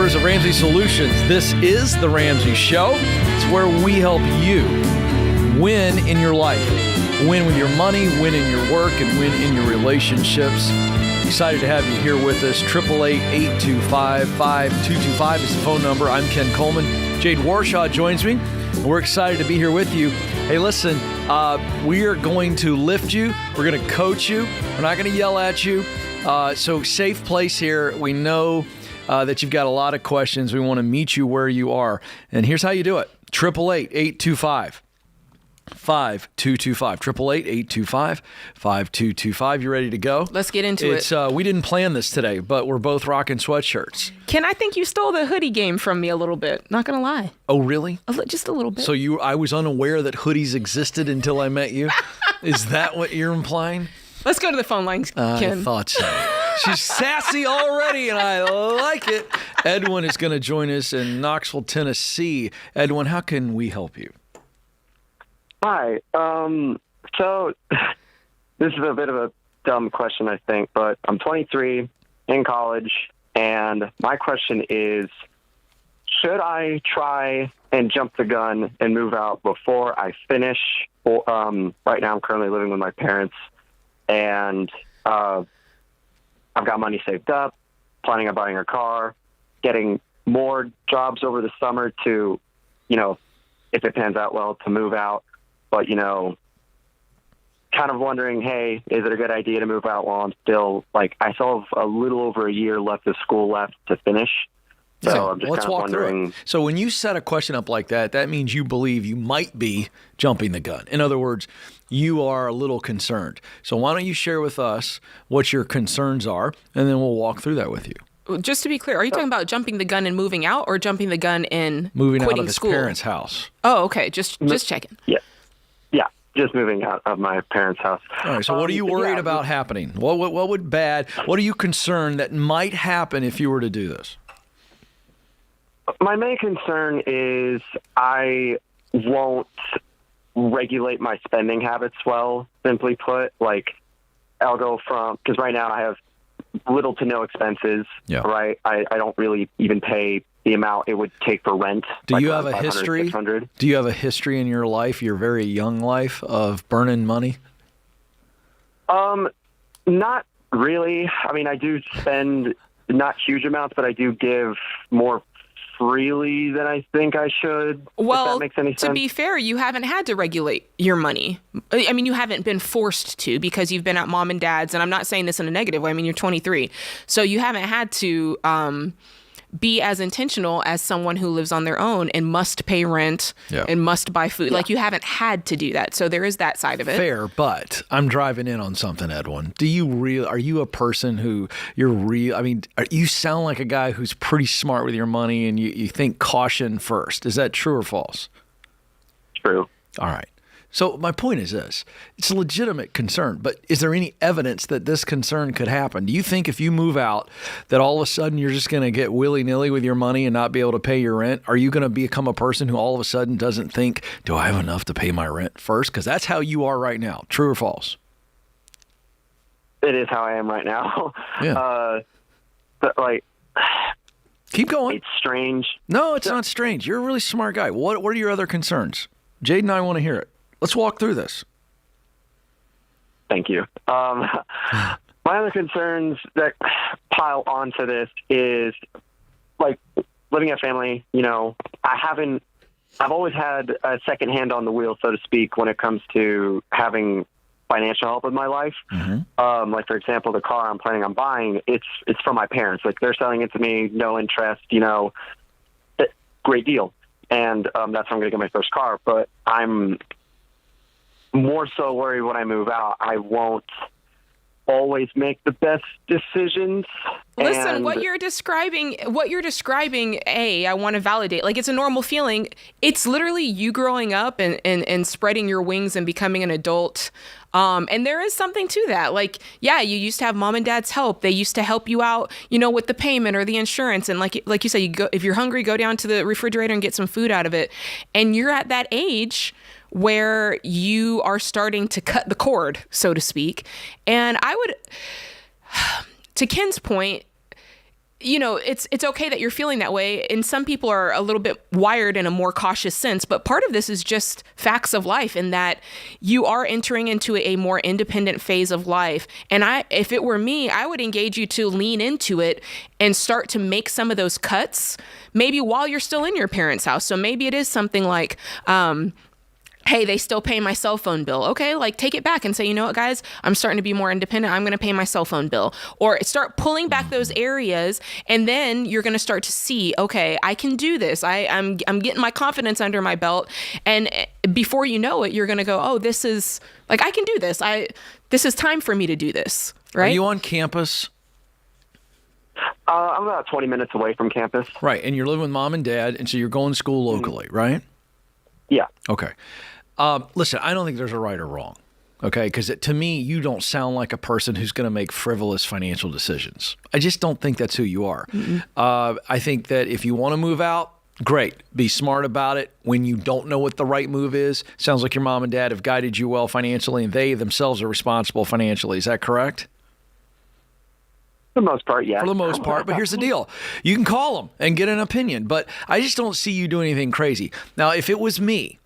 members of Ramsey Solutions. This is the Ramsey Show. It's where we help you win in your life. Win with your money, win in your work, and win in your relationships. Excited to have you here with us. 888-825-5225 is the phone number. I'm Ken Coleman. Jade Warshaw joins me. We're excited to be here with you. Hey, listen, we are going to lift you. We're going to coach you. We're not going to yell at you. So safe place here. We know that you've got a lot of questions. We want to meet you where you are. And here's how you do it. 888-825-5225. 888-825-5225. You ready to go? Let's get into it. We didn't plan this today, but we're both rocking sweatshirts. Ken, I think you stole the hoodie game from me a little bit. Not going to lie. Oh, really? Just a little bit. So I was unaware that hoodies existed until I met you? Is that what you're implying? Let's go to the phone lines, Ken. I thought so. She's sassy already, and I like it. Edwin is going to join us in Knoxville, Tennessee. Edwin, how can we help you? Hi. So this is a bit of a dumb question, I think, but I'm 23, in college, and my question is, should I try and jump the gun and move out before I finish? Right now I'm currently living with my parents, and I've got money saved up, planning on buying a car, getting more jobs over the summer to, if it pans out well, to move out. But, kind of wondering, hey, is it a good idea to move out while I'm still, I still have a little over a year left of school left to finish. So I'm just let's kind of walk wondering. Through it. So when you set a question up like that, that means you believe you might be jumping the gun. In other words, you are a little concerned. So why don't you share with us what your concerns are, and then we'll walk through that with you. Just to be clear, are you talking about jumping the gun and moving out, or jumping the gun and moving quitting out of his school? parents' house? Oh, okay. Just checking. Yeah, just moving out of my parents' house. All right, so what are you worried about happening? What are you concerned that might happen if you were to do this? My main concern is I won't regulate my spending habits well, simply put. I'll go because right now I have little to no expenses, right? I don't really even pay the amount it would take for rent. Do you have a history? Do you have a history in your life, your very young life, of burning money? Not really. I mean, I do spend not huge amounts, but I do give more freely than I think I should. Well, if that makes any sense. To be fair, you haven't had to regulate your money. I mean, you haven't been forced to, because you've been at mom and dad's, and I'm not saying this in a negative way. I mean, you're 23. So you haven't had to be as intentional as someone who lives on their own and must pay rent and must buy food. You haven't had to do that. So there is that side of it. Fair, but I'm driving in on something, Edwin. Are you a person who you sound like a guy who's pretty smart with your money, and you think caution first. Is that true or false? True. All right. So my point is this. It's a legitimate concern, but is there any evidence that this concern could happen? Do you think if you move out that all of a sudden you're just going to get willy-nilly with your money and not be able to pay your rent? Are you going to become a person who all of a sudden doesn't think, do I have enough to pay my rent first? Because that's how you are right now. True or false? It is how I am right now. Yeah. But keep going. It's strange. No, it's not strange. You're a really smart guy. What are your other concerns? Jade and I want to hear it. Let's walk through this. Thank you. My other concerns that pile onto this is living at family. I've always had a second hand on the wheel, so to speak, when it comes to having financial help in my life. Mm-hmm. For example, the car I'm planning on buying, it's from my parents. They're selling it to me, no interest, great deal. And that's how I'm going to get my first car. But I'm more so worried when I move out, I won't always make the best decisions. Listen, what you're describing, I want to validate. It's a normal feeling. It's literally you growing up and spreading your wings and becoming an adult. And there is something to that. You used to have mom and dad's help. They used to help you out, with the payment or the insurance. And like you said, if you're hungry, go down to the refrigerator and get some food out of it. And you're at that age where you are starting to cut the cord, so to speak. And I would, to Ken's point, it's okay that you're feeling that way. And some people are a little bit wired in a more cautious sense, but part of this is just facts of life, in that you are entering into a more independent phase of life. And if it were me, I would engage you to lean into it and start to make some of those cuts, maybe while you're still in your parents' house. So maybe it is something like, hey, they still pay my cell phone bill. Okay, like take it back and say, you know what, guys, I'm starting to be more independent. I'm going to pay my cell phone bill. Or start pulling back those areas, and then you're going to start to see, okay, I can do this. I'm getting my confidence under my belt, and before you know it, you're going to go, oh, this is like, I can do this. This is time for me to do this. Right? Are you on campus? I'm about 20 minutes away from campus. Right, and you're living with mom and dad, and so you're going to school locally, right? Yeah. Okay. Listen, I don't think there's a right or wrong, okay? Because to me, you don't sound like a person who's going to make frivolous financial decisions. I just don't think that's who you are. I think that if you want to move out, great. Be smart about it. When you don't know what the right move is, sounds like your mom and dad have guided you well financially, and they themselves are responsible financially. Is that correct? For the most part, yeah. For the most part, but here's the deal. You can call them and get an opinion, but I just don't see you doing anything crazy. Now, if it was me,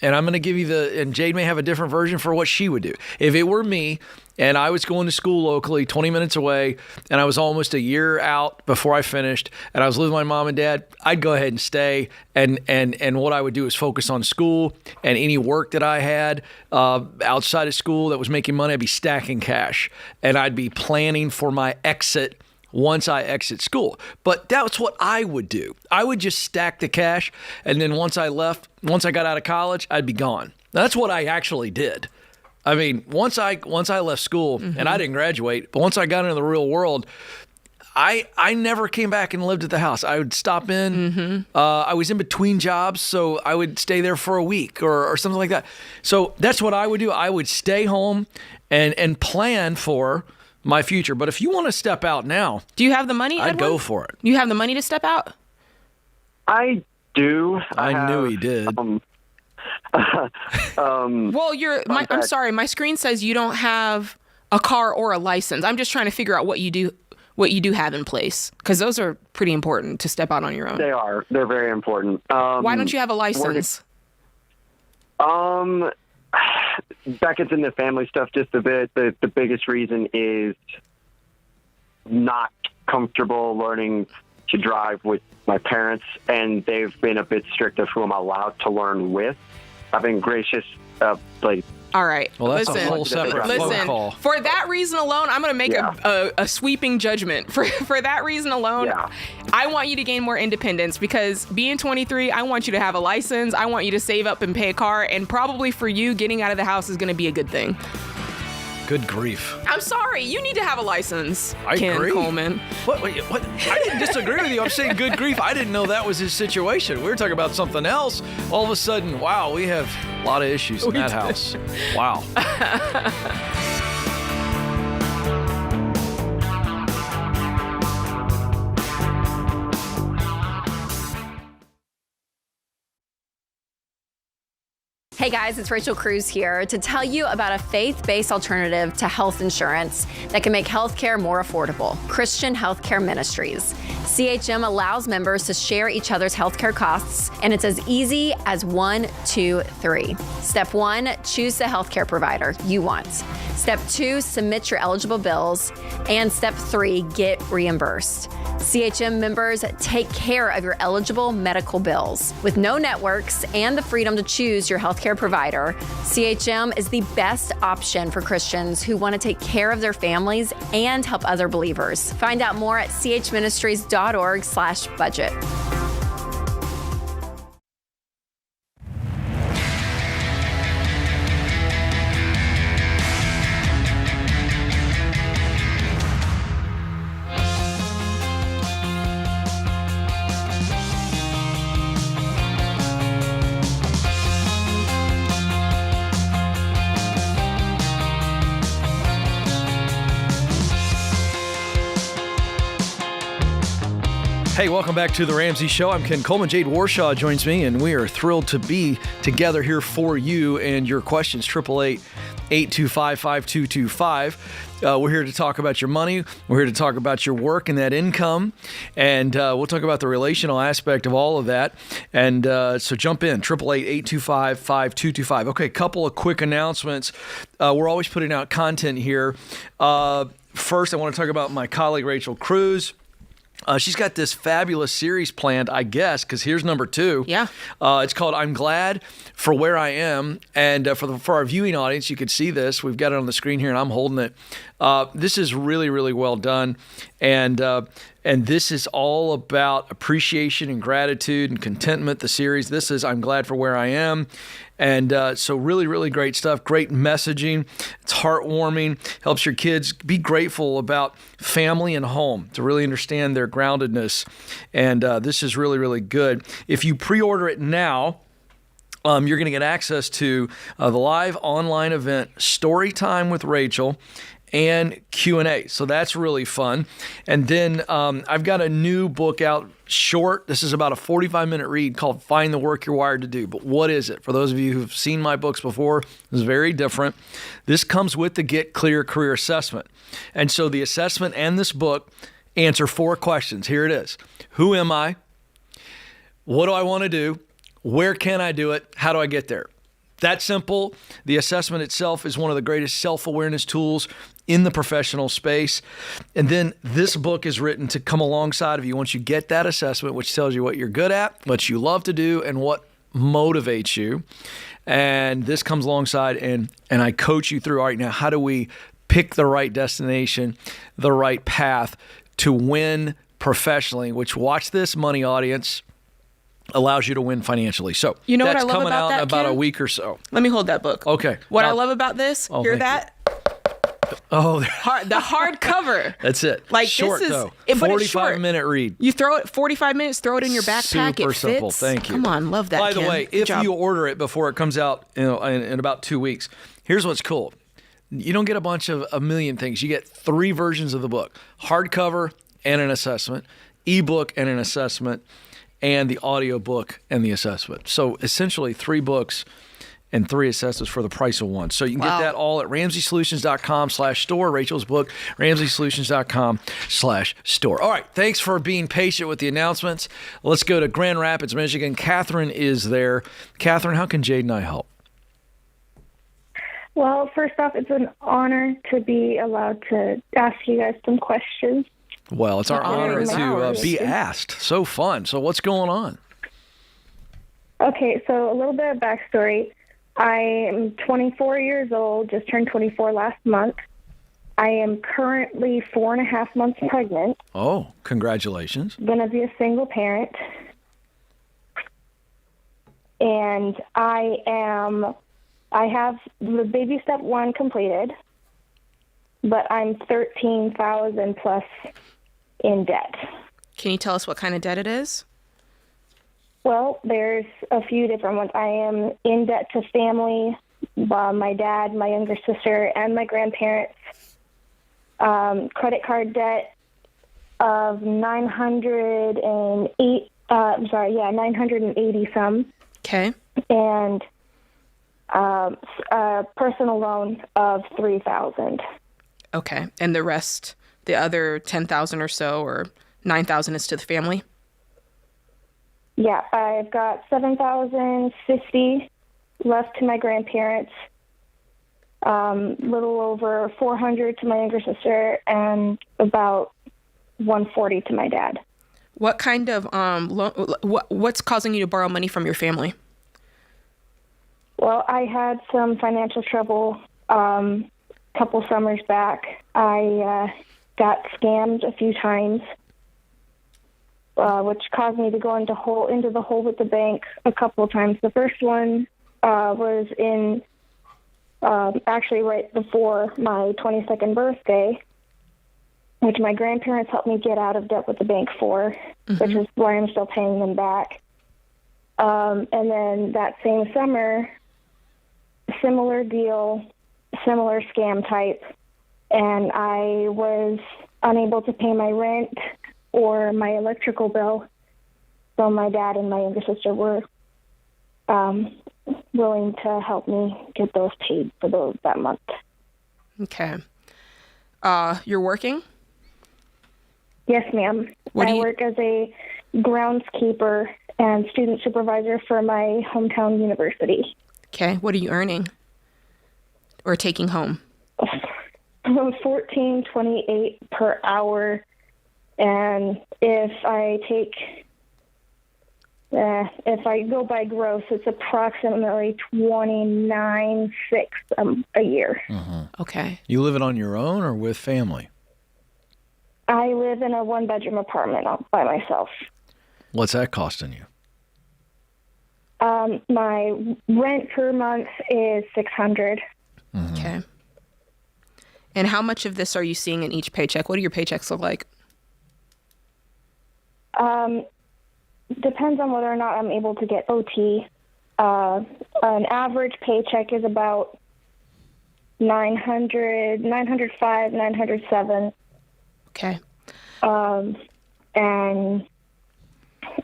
and I'm going to give you and Jade may have a different version for what she would do. If it were me and I was going to school locally 20 minutes away and I was almost a year out before I finished and I was living with my mom and dad, I'd go ahead and stay. And what I would do is focus on school, and any work that I had outside of school that was making money, I'd be stacking cash, and I'd be planning for my exit once I exit school. But that's what I would do. I would just stack the cash, and then once I got out of college, I'd be gone. Now, that's what I actually did. I mean, once I left school, and I didn't graduate, but once I got into the real world, I never came back and lived at the house. I would stop in. I was in between jobs, so I would stay there for a week or something like that. So that's what I would do. I would stay home and plan for my future. But if you want to step out now, do you have the money, I'd Edwin? go for it. You have the money to step out? I do. I knew he did. Well, I'm sorry. My screen says you don't have a car or a license. I'm just trying to figure out what you do have in place, because those are pretty important to step out on your own. They are. They're very important. Why don't you have a license? Back into the family stuff just a bit. The biggest reason is not comfortable learning to drive with my parents, and they've been a bit strict of who I'm allowed to learn with. I've been gracious, All right. Well, that's a whole separate phone call. For that reason alone, I'm going to make a sweeping judgment. For that reason alone, I want you to gain more independence, because being 23, I want you to have a license. I want you to save up and pay a car. And probably for you, getting out of the house is going to be a good thing. Good grief. I'm sorry. You need to have a license, Ken Coleman. What? I didn't disagree with you. I'm saying good grief. I didn't know that was his situation. We were talking about something else. All of a sudden, wow, we have a lot of issues in that house. Wow. Hey guys, it's Rachel Cruz here to tell you about a faith-based alternative to health insurance that can make healthcare more affordable. Christian Healthcare Ministries. CHM allows members to share each other's healthcare costs, and it's as easy as 1, 2, 3. Step 1, choose the healthcare provider you want. Step 2, submit your eligible bills. And step 3, get reimbursed. CHM members take care of your eligible medical bills. With no networks and the freedom to choose your healthcare provider, CHM is the best option for Christians who want to take care of their families and help other believers. Find out more at chministries.org/budget. Hey, welcome back to the Ramsey Show. I'm Ken Coleman. Jade Warshaw joins me, and we are thrilled to be together here for you and your questions. 888 825-5225. We're here to talk about your money. We're here to talk about your work and that income. And we'll talk about the relational aspect of all of that. And so jump in, 888-825-5225. Okay, a couple of quick announcements. We're always putting out content here. First, I want to talk about my colleague, Rachel Cruz. She's got this fabulous series planned, I guess, because here's number 2. Yeah. It's called I'm Glad for Where I Am. And for our viewing audience, you could see this. We've got it on the screen here, and I'm holding it. This is really, really well done. And this is all about appreciation and gratitude and contentment, the series. This is I'm Glad for Where I Am. And so really, really great stuff. Great messaging. It's heartwarming. Helps your kids be grateful about family and home to really understand their groundedness. And this is really, really good. If you pre-order it now, you're going to get access to the live online event, Story Time with Rachel, and Q&A. So that's really fun. And then I've got a new book out, short. This is about a 45-minute read called Find the Work You're Wired to Do. But what is it? For those of you who've seen my books before, it's very different. This comes with the Get Clear Career Assessment. And so the assessment and this book answer 4 questions. Here it is. Who am I? What do I want to do? Where can I do it? How do I get there? That simple. The assessment itself is one of the greatest self-awareness tools in the professional space. And then this book is written to come alongside of you once you get that assessment, which tells you what you're good at, what you love to do, and what motivates you. And this comes alongside and I coach you through, all right, now how do we pick the right destination, the right path to win professionally, which, watch this, money audience, allows you to win financially. So you know that's what I love coming about out that, in about Ken? a week or so. Let me hold that book. Okay. What I love about this, hear that? Oh, the hardcover. That's it. Like, short, this is, though. but it's short. 45-minute read. You throw it 45 minutes, throw it in your backpack. Super it fits. simple. Thank you. Come on, love that. By the Ken. way, Good if job. you order it before it comes out, in about 2 weeks, here's what's cool. You don't get a million things. You get 3 versions of the book: hardcover and an assessment, ebook and an assessment, and the audio book and the assessment. So essentially 3 books and 3 assessments for the price of 1. So you can get that all at RamseySolutions.com/store. Rachel's book, RamseySolutions.com/store. All right. Thanks for being patient with the announcements. Let's go to Grand Rapids, Michigan. Catherine is there. Catherine, how can Jade and I help? Well, first off, it's an honor to be allowed to ask you guys some questions. Well, it's our honor to ours. be asked. So fun. So what's going on? Okay, so a little bit of backstory. I am 24 years old, just turned 24 last month. I am currently 4.5 months pregnant. Oh, congratulations. Going to be a single parent. And I have the baby step 1 completed, but I'm $13,000 plus in debt. Can you tell us what kind of debt it is? Well, there's a few different ones. I am in debt to family, my dad, my younger sister, and my grandparents. Credit card debt of 980 some. Okay. And a personal loan of $3,000. Okay. And the rest, the other 10,000 or so, or 9,000 is to the family? Yeah, I've got $7,050 left to my grandparents, little over $400 to my younger sister, and about $140 to my dad. What kind of what's causing you to borrow money from your family? Well, I had some financial trouble a couple summers back. I got scammed a few times, which caused me to go into the hole with the bank a couple of times. The first one was in actually right before my 22nd birthday, which my grandparents helped me get out of debt with the bank for, which is why I'm still paying them back. And then that same summer, similar deal, similar scam type, and I was unable to pay my rent or my electrical bill, so my dad and my younger sister were willing to help me get those paid for that month. Okay. You're working? Yes, ma'am. I work as a groundskeeper and student supervisor for my hometown university. Okay. What are you earning or taking home? $14.28 per hour, and if I go by gross, it's approximately $29,600 a year. Okay. You living on your own or with family? I live in a one-bedroom apartment by myself. What's that costing you? My rent per month is $600. Okay. And how much of this are you seeing in each paycheck? What do your paychecks look like? Depends on whether or not I'm able to get OT. An average paycheck is about $905, $907. Okay. And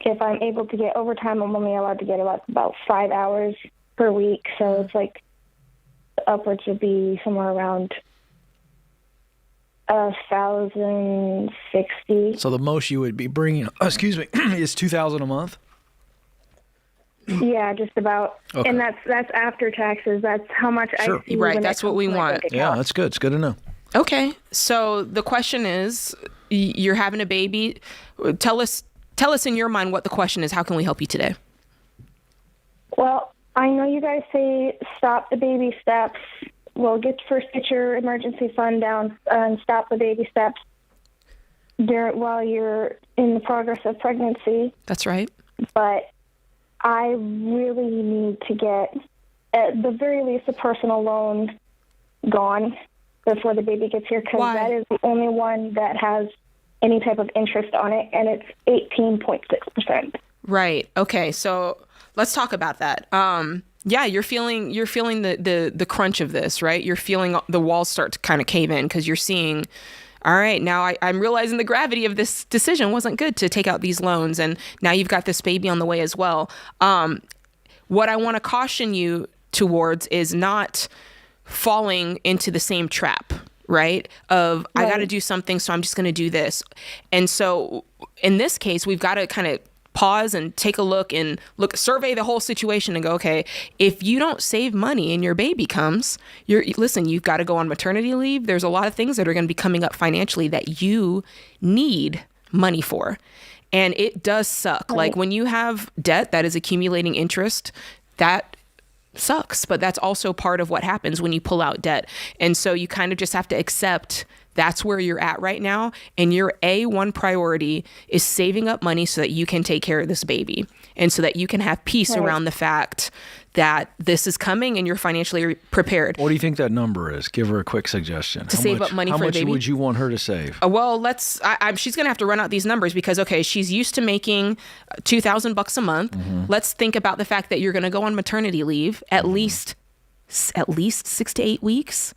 if I'm able to get overtime, I'm only allowed to get about 5 hours per week. So it's like upwards would be somewhere around $1,060. So the most you would be bringing, is $2,000 a month? Yeah, just about. Okay. And that's after taxes. That's how much Sure. I see. Right, when that's it what comes we to my want. bank Yeah, account. that's good. It's good to know. Okay. So the question is, you're having a baby. Tell us in your mind what the question is. How can we help you today? Well, I know you guys say stop the baby steps. Well, first get your emergency fund down and stop the baby steps while you're in the progress of pregnancy. That's right. But I really need to get, at the very least, a personal loan gone before the baby gets here, because Why? that is the only one that has any type of interest on it, and it's 18.6%. Right. Okay. So let's talk about that. Yeah, you're feeling the crunch of this, right? You're feeling the walls start to kind of cave in because you're seeing, all right, now I'm realizing the gravity of this decision wasn't good to take out these loans, and now you've got this baby on the way as well. What I want to caution you towards is not falling into the same trap, right? Of I got to do something, so I'm just going to do this. And so in this case, we've got to kind of pause and take a look and survey the whole situation and go, okay, if you don't save money and your baby comes, you've got to go on maternity leave. There's a lot of things that are going to be coming up financially that you need money for. And it does suck. Like when you have debt that is accumulating interest, that sucks, but that's also part of what happens when you pull out debt. And so you kind of just have to accept that's where you're at right now. And your A1 priority is saving up money so that you can take care of this baby and so that you can have peace around the fact that this is coming and you're financially prepared. What do you think that number is? Give her a quick suggestion. To save up money for the baby? How much would you want her to save? Well, she's going to have to run out these numbers because, okay, she's used to making $2,000 a month. Mm-hmm. Let's think about the fact that you're going to go on maternity leave at least 6 to 8 weeks.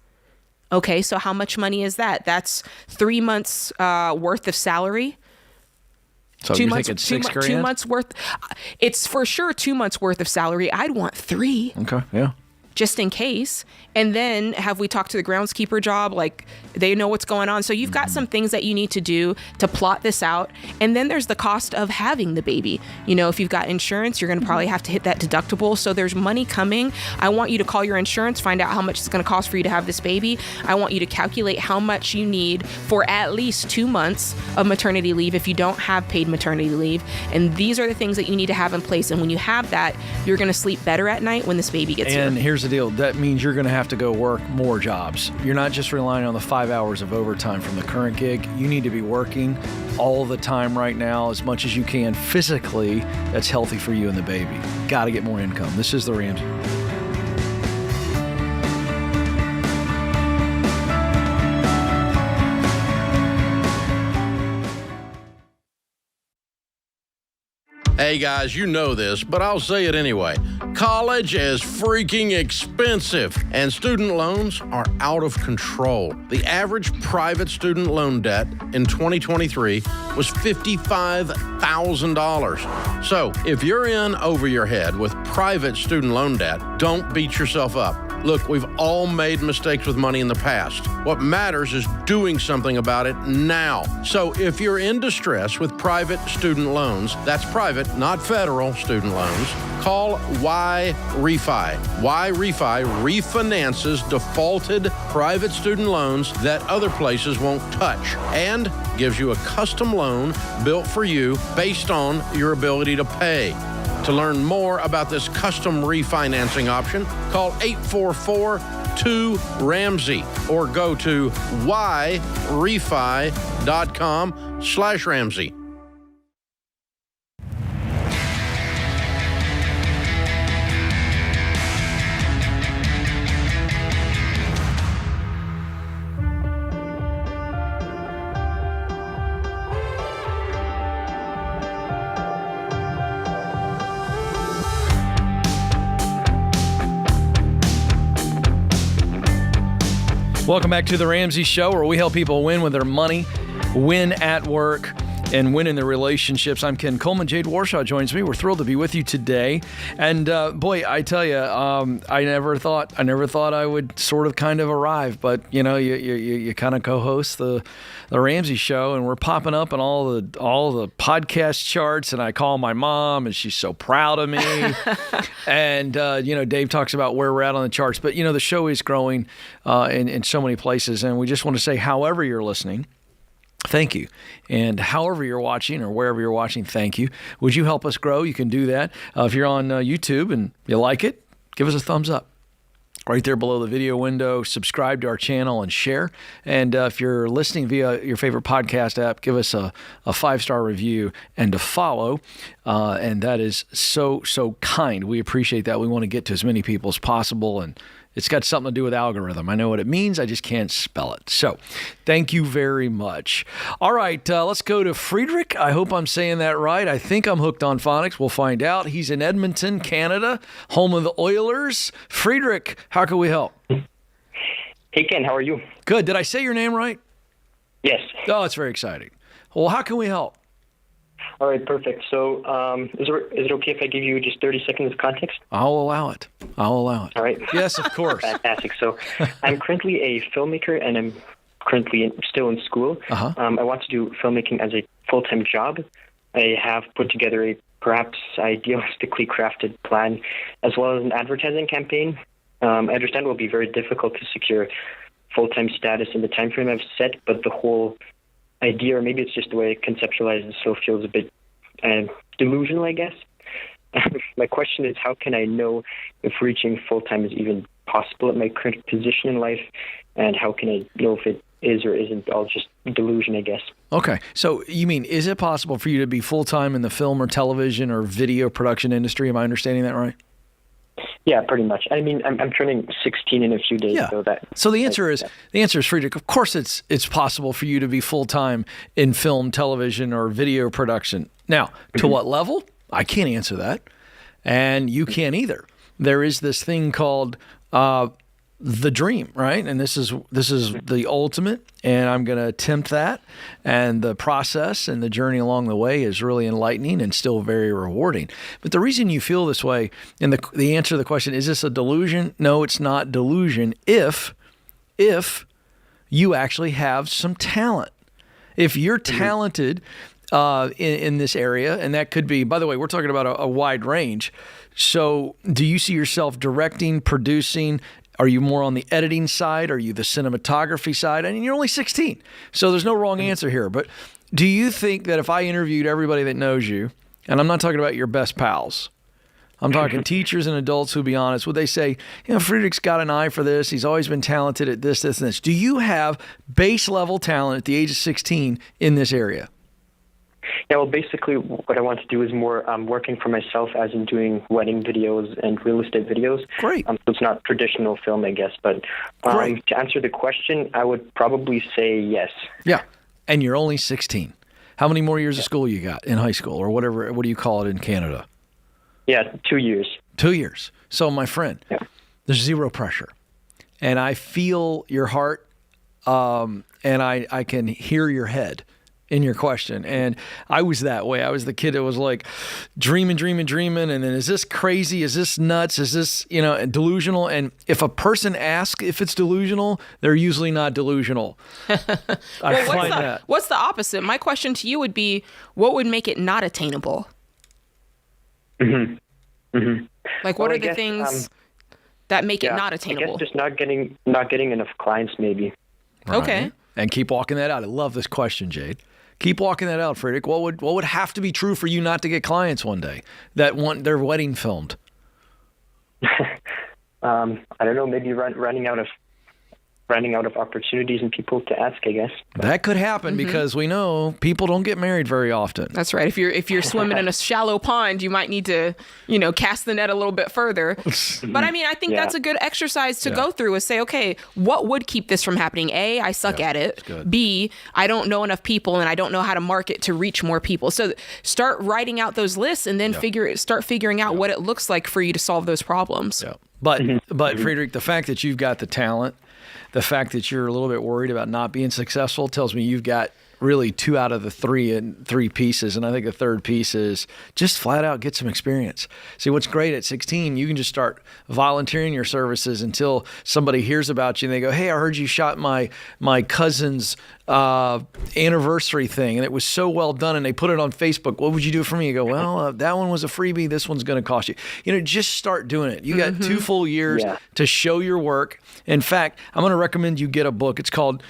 Okay, so how much money is that? That's 3 months worth of salary. So you're thinking $6,000? 2 months worth. It's for sure 2 months worth of salary. I'd want 3. Okay, yeah. Just in case. And then have we talked to the groundskeeper job? Like they know what's going on. So you've got some things that you need to do to plot this out. And then there's the cost of having the baby. You know, if you've got insurance, you're going to probably have to hit that deductible. So there's money coming. I want you to call your insurance, find out how much it's going to cost for you to have this baby. I want you to calculate how much you need for at least 2 months of maternity leave if you don't have paid maternity leave. And these are the things that you need to have in place. And when you have that, you're going to sleep better at night when this baby gets here. And here's the deal. That means you're going to have to go work more jobs. You're not just relying on the 5 hours of overtime from the current gig. You need to be working all the time right now as much as you can physically. That's healthy for you and the baby. Got to get more income. This is the Ramsey. Hey, Hey guys, you know this, but I'll say it anyway. College is freaking expensive, and student loans are out of control. The average private student loan debt in 2023 was $55,000. So if you're in over your head with private student loan debt, don't beat yourself up. Look, we've all made mistakes with money in the past. What matters is doing something about it now. So if you're in distress with private student loans, that's private, not federal student loans, call Y-Refi. Y-Refi refinances defaulted private student loans that other places won't touch and gives you a custom loan built for you based on your ability to pay. To learn more about this custom refinancing option, call 844-2-RAMSEY or go to yrefi.com/Ramsey. Welcome back to the Ramsey Show, where we help people win with their money, win at work, and win in their relationships. I'm Ken Coleman. Jade Warshaw joins me. We're thrilled to be with you today. And boy, I tell you, I never thought I would sort of kind of arrive, but you know, you kind of co-host the Ramsey Show, and we're popping up in all the podcast charts. And I call my mom, and she's so proud of me. And you know, Dave talks about where we're at on the charts, but you know, the show is growing in so many places, and we just want to say, however you're listening, thank you. And however you're watching or wherever you're watching, thank you. Would you help us grow? You can do that. If you're on YouTube and you like it, give us a thumbs up. Right there below the video window, subscribe to our channel and share. And if you're listening via your favorite podcast app, give us a 5-star review and a follow. And that is so kind. We appreciate that. We want to get to as many people as possible, and it's got something to do with algorithm. I know what it means. I just can't spell it. So thank you very much. All right, let's go to Friedrich. I hope I'm saying that right. I think I'm hooked on phonics. We'll find out. He's in Edmonton, Canada, home of the Oilers. Friedrich, how can we help? Hey, Ken, how are you? Good. Did I say your name right? Yes. Oh, it's very exciting. Well, how can we help? All right, perfect. So is it okay if I give you just 30 seconds of context? I'll allow it. All right. Yes, of course. Fantastic. So I'm currently a filmmaker, and I'm currently still in school. Uh-huh. I want to do filmmaking as a full-time job. I have put together a perhaps idealistically crafted plan, as well as an advertising campaign. I understand it will be very difficult to secure full-time status in the time frame I've set, but the whole idea, or maybe it's just the way I conceptualize it, so feels a bit delusional, I guess. My question is, how can I know if reaching full-time is even possible at my current position in life, and how can I know if it is or isn't all just delusion, I guess? Okay, so you mean, is it possible for you to be full-time in the film or television or video production industry? Am I understanding that right? Yeah, pretty much. I mean, I'm turning 16 in a few days. Yeah. So the answer is Friedrich. Of course, it's possible for you to be full time in film, television, or video production. Now, to what level? I can't answer that, and you can't either. There is this thing called the dream, right? And this is the ultimate, and I'm going to attempt that. And the process and the journey along the way is really enlightening and still very rewarding. But the reason you feel this way, and the answer to the question, is this a delusion? No, it's not delusion if you actually have some talent. If you're talented in this area, and that could be, by the way, we're talking about a wide range. So do you see yourself directing, producing? Are you more on the editing side? Are you the cinematography side? I mean, you're only 16, so there's no wrong answer here. But do you think that if I interviewed everybody that knows you, and I'm not talking about your best pals, I'm talking teachers and adults who'll be honest, would they say, you know, Friedrich's got an eye for this. He's always been talented at this, and this. Do you have base level talent at the age of 16 in this area? Yeah, well, basically what I want to do is more working for myself, as in doing wedding videos and real estate videos. Great. So it's not traditional film, I guess. But to answer the question, I would probably say yes. Yeah, and you're only 16. How many more years of school you got in high school or whatever? What do you call it in Canada? Yeah, 2 years. 2 years. So, my friend, there's zero pressure. And I feel your heart, and I can hear your head in your question. And I was that way. I was the kid that was like dreaming. And then, is this crazy? Is this nuts? Is this, delusional? And if a person asks if it's delusional, they're usually not delusional. What's the opposite? My question to you would be, what would make it not attainable? Mm-hmm. Mm-hmm. Like, what are the things that make it not attainable? I guess just not getting enough clients, maybe. Right. Okay. And keep walking that out. I love this question, Jade. Keep walking that out, Friedrich. What would have to be true for you not to get clients one day that want their wedding filmed? I don't know. Maybe running out of opportunities and people to ask, I guess. That could happen because we know people don't get married very often. That's right. If you're swimming in a shallow pond, you might need to, cast the net a little bit further. But I mean, I think that's a good exercise to go through is say, okay, what would keep this from happening? A, I suck at it. B, I don't know enough people and I don't know how to market to reach more people. So start writing out those lists and then start figuring out what it looks like for you to solve those problems. Yeah. But Friedrich, the fact that you've got the talent, the fact that you're a little bit worried about not being successful tells me you've got really 2 out of the 3 pieces. And I think the third piece is just flat out get some experience. See, what's great at 16, you can just start volunteering your services until somebody hears about you and they go, hey, I heard you shot my cousin's anniversary thing and it was so well done and they put it on Facebook. What would you do for me? You go, well, that one was a freebie. This one's going to cost you. Just start doing it. You got 2 full years to show your work. In fact, I'm going to recommend you get a book. It's called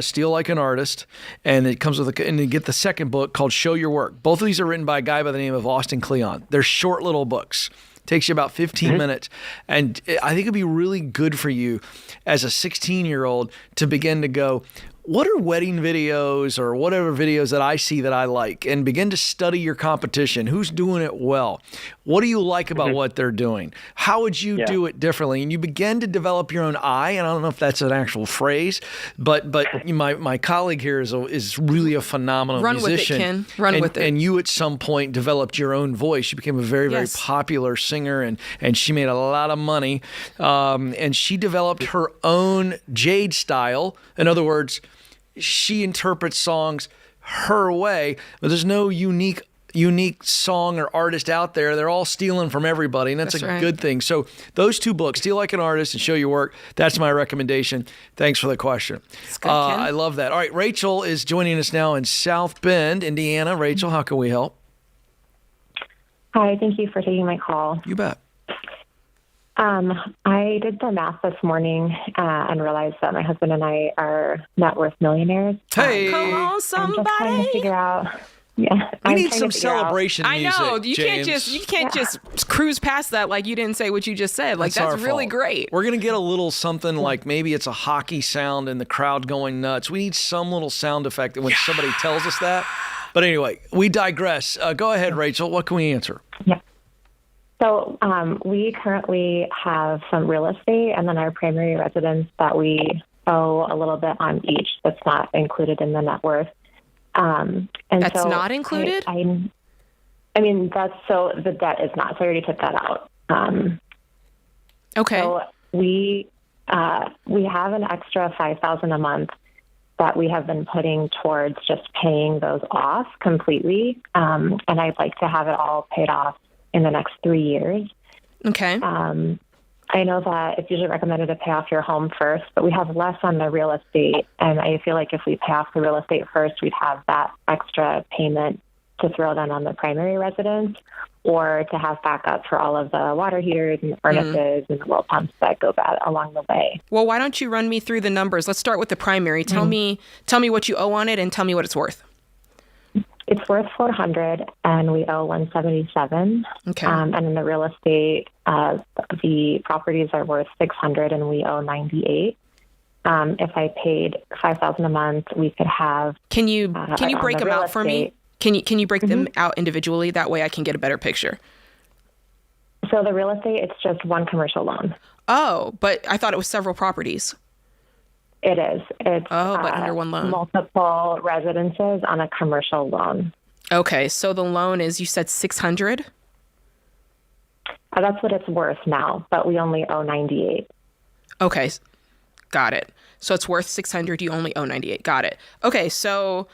Steal Like an Artist, and it comes with and you get the second book called Show Your Work. Both of these are written by a guy by the name of Austin Kleon. They're short little books. Takes you about 15 minutes. And I think it'd be really good for you as a 16-year-old to begin to go, what are wedding videos or whatever videos that I see that I like, and begin to study your competition. Who's doing it well? What do you like about what they're doing? How would you do it differently? And you begin to develop your own eye. And I don't know if that's an actual phrase, but my colleague here is really a phenomenal musician. Run with it, Ken. Run with it. And you at some point developed your own voice. You became a very, very popular singer, and she made a lot of money. And she developed her own Jade style. In other words, she interprets songs her way, but there's no unique song or artist out there. They're all stealing from everybody, and that's a good thing. So those 2 books, Steal Like an Artist and Show Your Work, that's my recommendation. Thanks for the question. Good, Ken. I love that. All right, Rachel is joining us now in South Bend, Indiana. Rachel, how can we help? Hi, thank you for taking my call. You bet. I did the math this morning and realized that my husband and I are net worth millionaires. Hey, come on, somebody! I'm just trying to figure out. Yeah, we need some celebration music. I know you James. can't just cruise past that like you didn't say what you just said. Like that's really great. We're gonna get a little something like maybe it's a hockey sound and the crowd going nuts. We need some little sound effect when somebody tells us that. But anyway, we digress. Go ahead, Rachel. What can we answer? Yeah. So we currently have some real estate and then our primary residence that we owe a little bit on each that's not included in the net worth. And that's not included? I mean, the debt is not. So I already took that out. Okay. So we have an extra $5,000 a month that we have been putting towards just paying those off completely. And I'd like to have it all paid off in the next 3 years. Okay. I know that it's usually recommended to pay off your home first, but we have less on the real estate. And I feel like if we pay off the real estate first, we'd have that extra payment to throw down on the primary residence or to have backup for all of the water heaters and the furnaces and the well pumps that go bad along the way. Well, why don't you run me through the numbers? Let's start with the primary. Tell me what you owe on it and tell me what it's worth. It's worth $400 and we owe $177. Okay. And in the real estate, the properties are worth $600 and we owe $98. If I paid $5,000 a month, we could have. Can you break them out for me? Can you break them out individually? That way I can get a better picture. So the real estate, it's just one commercial loan. Oh, but I thought it was several properties. It is. It's but under one loan. Multiple residences on a commercial loan. Okay, so the loan is, you said $600? That's what it's worth now, but we only owe $98. Okay, got it. So it's worth $600. You only owe $98. Got it. Okay, so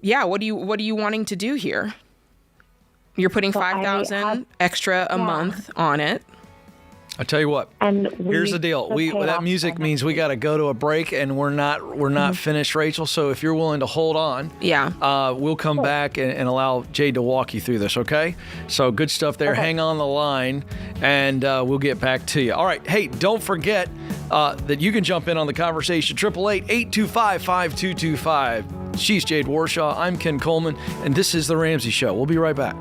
yeah, what are you wanting to do here? You're putting $5,000 extra a month on it. I tell you what. And here's the deal. That music means we got to go to a break, and we're not finished, Rachel. So if you're willing to hold on, we'll come back and allow Jade to walk you through this. Okay? So good stuff there. Okay. Hang on the line, and we'll get back to you. All right. Hey, don't forget that you can jump in on the conversation. 888-825-5225. She's Jade Warshaw. I'm Ken Coleman, and this is the Ramsey Show. We'll be right back.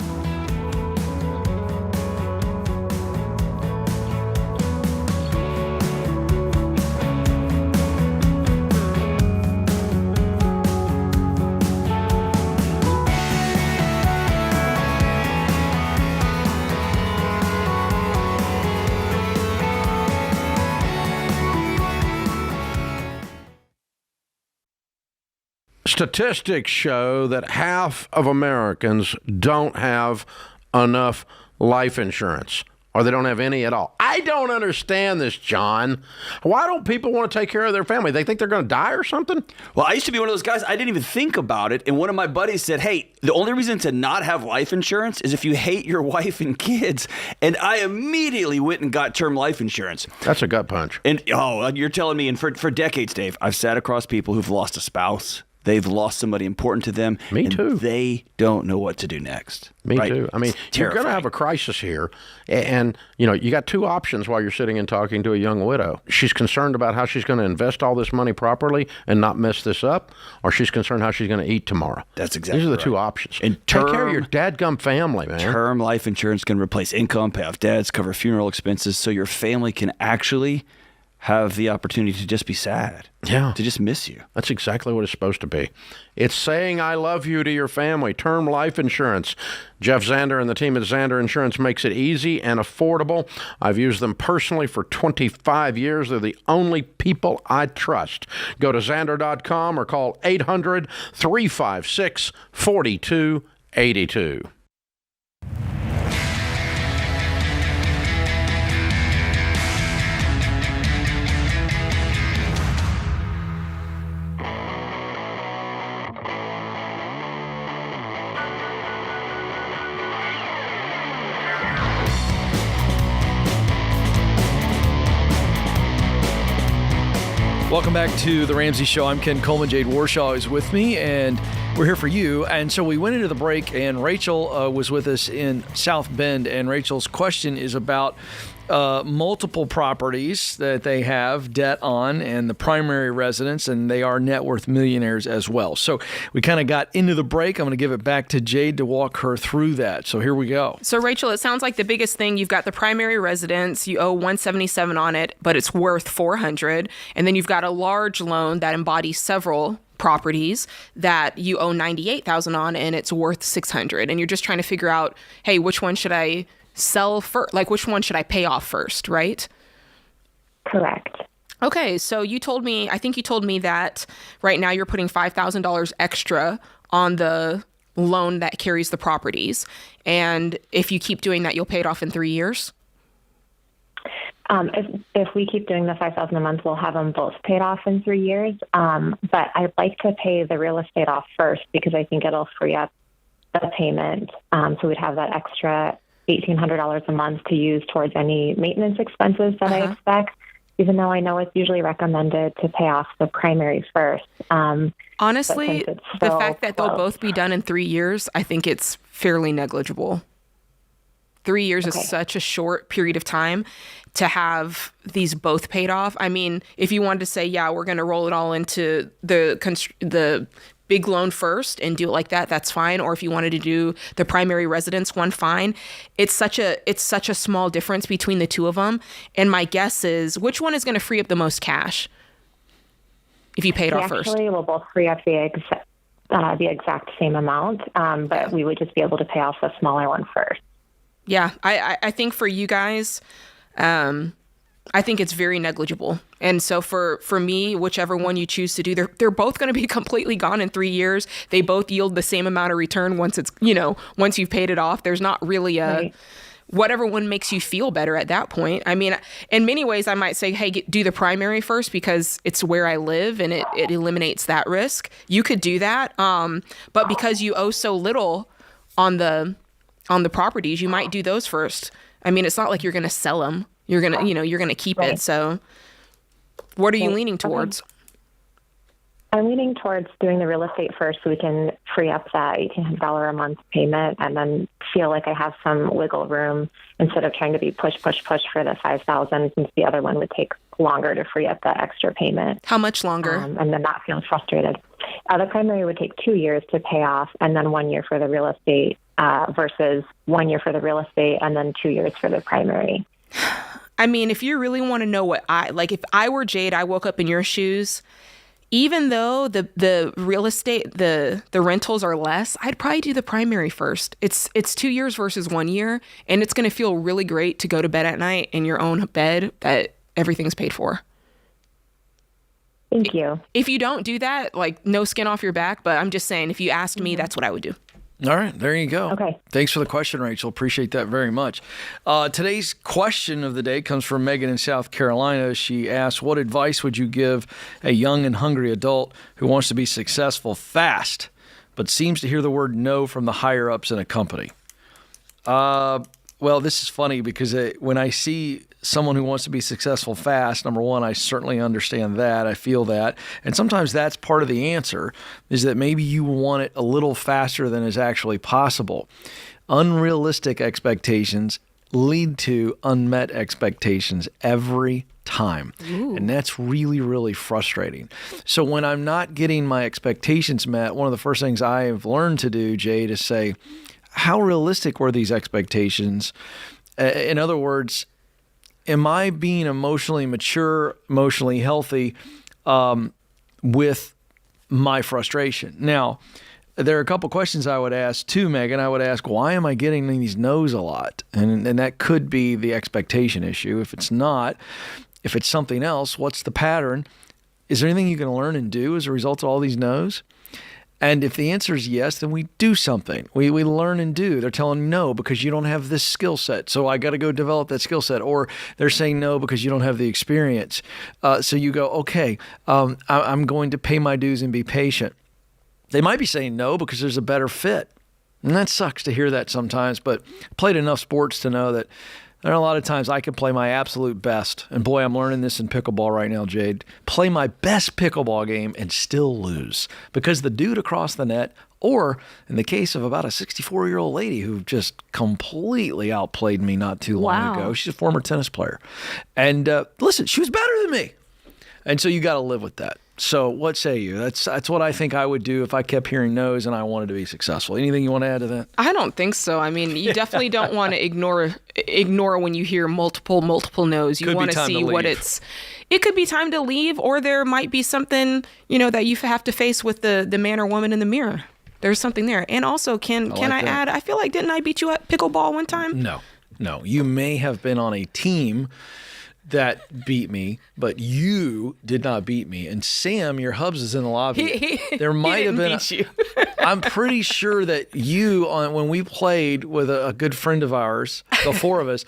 Statistics show that half of Americans don't have enough life insurance, or they don't have any at all. I don't understand this, John. Why don't people want to take care of their family? They think they're going to die or something? Well, I used to be one of those guys. I didn't even think about it. And one of my buddies said, hey, the only reason to not have life insurance is if you hate your wife and kids. And I immediately went and got term life insurance. That's a gut punch. And, you're telling me, and for decades, Dave, I've sat across people who've lost a spouse. They've lost somebody important to them. Me too. They don't know what to do next. Me too. I mean, you're going to have a crisis here. And, you got two options while you're sitting and talking to a young widow. She's concerned about how she's going to invest all this money properly and not mess this up, or she's concerned how she's going to eat tomorrow. That's exactly These are the right. two options. And take care of your dadgum family, man. Term life insurance can replace income, pay off debts, cover funeral expenses, so your family can actually have the opportunity to just be sad. Yeah. To just miss you. That's exactly what it's supposed to be. It's saying I love you to your family. Term life insurance. Jeff Zander and the team at Zander Insurance makes it easy and affordable. I've used them personally for 25 years. They're the only people I trust. Go to Zander.com or call 800-356-4282. Welcome back to the Ramsey Show. I'm Ken Coleman. Jade Warshaw is with me, and we're here for you. And so we went into the break, and Rachel was with us in South Bend, and Rachel's question is about multiple properties that they have debt on and the primary residence, and they are net worth millionaires as well. So we kind of got into the break. I'm going to give it back to Jade to walk her through that. So here we go. So Rachel, it sounds like the biggest thing, you've got the primary residence, you owe $177 on it, but it's worth $400. And then you've got a large loan that embodies several properties that you owe $98,000 on, and it's worth $600. And you're just trying to figure out, hey, which one should I sell first? Like, which one should I pay off first, right? Correct. Okay, so I think you told me that right now you're putting $5,000 extra on the loan that carries the properties. And if you keep doing that, you'll pay it off in 3 years? If we keep doing the $5,000 a month, we'll have them both paid off in 3 years. But I'd like to pay the real estate off first because I think it'll free up the payment. So we'd have that extra $1,800 a month to use towards any maintenance expenses that I expect, even though I know it's usually recommended to pay off the primary first. Honestly, the fact that they'll both be done in 3 years, I think it's fairly negligible. 3 years is such a short period of time to have these both paid off. I mean, if you wanted to say, yeah, we're going to roll it all into the big loan first and do it like that, that's fine. Or if you wanted to do the primary residence one, fine. It's such a small difference between the two of them. And my guess is, which one is going to free up the most cash if you pay it off first? Actually, we'll both free up the exact same amount, but we would just be able to pay off the smaller one first. Yeah, I think for you guys, I think it's very negligible. And so for me, whichever one you choose to do, they're both going to be completely gone in 3 years. They both yield the same amount of return once it's, once you've paid it off. There's not really whatever one makes you feel better at that point. I mean, in many ways, I might say, hey, do the primary first because it's where I live and it eliminates that risk. You could do that. But because you owe so little on the properties, you might do those first. I mean, it's not like you're going to sell them. You're going to, you're going to keep it. So what are you leaning towards? I'm leaning towards doing the real estate first so we can free up that $1,800 a month payment and then feel like I have some wiggle room instead of trying to be push for the $5,000 since the other one would take longer to free up that extra payment. How much longer? And then not feel frustrated. The primary would take 2 years to pay off and then 1 year for the real estate versus 1 year for the real estate and then 2 years for the primary. I mean, if you really want to know what if I were Jade, I woke up in your shoes, even though the real estate, the rentals are less, I'd probably do the primary first. It's 2 years versus 1 year, and it's going to feel really great to go to bed at night in your own bed that everything's paid for. Thank you. If you don't do that, no skin off your back, but I'm just saying, if you asked me, that's what I would do. All right, there you go. Okay. Thanks for the question, Rachel. Appreciate that very much. Today's question of the day comes from Megan in South Carolina. She asks, what advice would you give a young and hungry adult who wants to be successful fast, but seems to hear the word no from the higher-ups in a company? Well, this is funny because when I see someone who wants to be successful fast, number one, I certainly understand that. I feel that. And sometimes that's part of the answer, is that maybe you want it a little faster than is actually possible. Unrealistic expectations lead to unmet expectations every time. Ooh. And that's really, really frustrating. So when I'm not getting my expectations met, one of the first things I have learned to do, Jade, is say, how realistic were these expectations? In other words, am I being emotionally mature, emotionally healthy with my frustration? Now, there are a couple questions I would ask too, Megan. I would ask, why am I getting these no's a lot? And that could be the expectation issue. If it's not, if it's something else, what's the pattern? Is there anything you can learn and do as a result of all these no's? And if the answer is yes, then we do something. We learn and do. They're telling no because you don't have this skill set. So I got to go develop that skill set. Or they're saying no because you don't have the experience. So you go, okay, I'm going to pay my dues and be patient. They might be saying no because there's a better fit. And that sucks to hear that sometimes. But I played enough sports to know that there are a lot of times I can play my absolute best. And boy, I'm learning this in pickleball right now, Jade. Play my best pickleball game and still lose because the dude across the net, or in the case of about a 64-year-old lady who just completely outplayed me not too long ago. She's a former tennis player. And listen, she was better than me. And so you got to live with that. So what say you? That's what I think I would do if I kept hearing no's and I wanted to be successful. Anything you want to add to that? I don't think so. I mean, you definitely don't want to ignore when you hear multiple no's. You want to see what it could be time to leave, or there might be something, that you have to face with the man or woman in the mirror. There's something there. And also, can I add, I feel like, didn't I beat you at pickleball one time? No. You may have been on a team that beat me, but you did not beat me. And Sam, your hubs is in the lobby. There might have been. Beat you. I'm pretty sure that you, when we played with a good friend of ours, the four of us,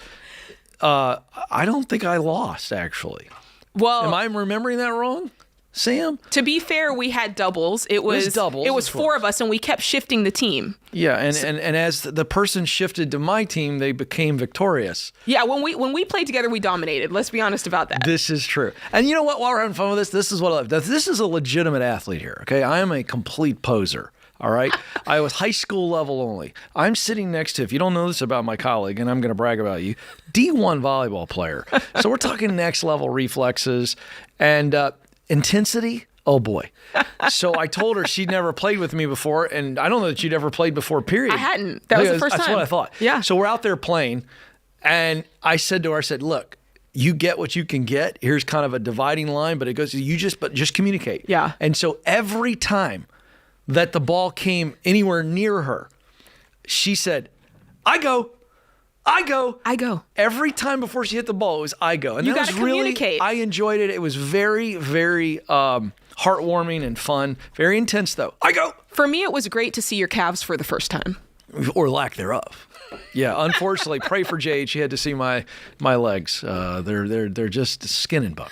I don't think I lost actually. Well, am I remembering that wrong, Sam? To be fair, we had doubles. It was doubles. It was four of us, and we kept shifting the team. Yeah, and as the person shifted to my team, they became victorious. Yeah, when we played together, we dominated. Let's be honest about that. This is true. And you know what? While we're having fun with this is what I love. This is a legitimate athlete here. Okay, I am a complete poser. All right, I was high school level only. I'm sitting next to, if you don't know this about my colleague, and I'm going to brag about you, D1 volleyball player. So we're talking next level reflexes and intensity. Oh boy. So I told her she'd never played with me before, and I don't know that she'd ever played before, period. I hadn't. That was the first time. That's what I thought. Yeah. So we're out there playing, and I said to her, look, you get what you can get. Here's kind of a dividing line, but it goes, just communicate. Yeah. And so every time that the ball came anywhere near her, she said, I go. I go. I go. Every time before she hit the ball, it was I go. And You that was gotta communicate. I enjoyed it. It was very, very heartwarming and fun. Very intense, though. I go. For me, it was great to see your calves for the first time. Or lack thereof. Yeah, unfortunately, pray for Jade. She had to see my legs. They're just skin and bone.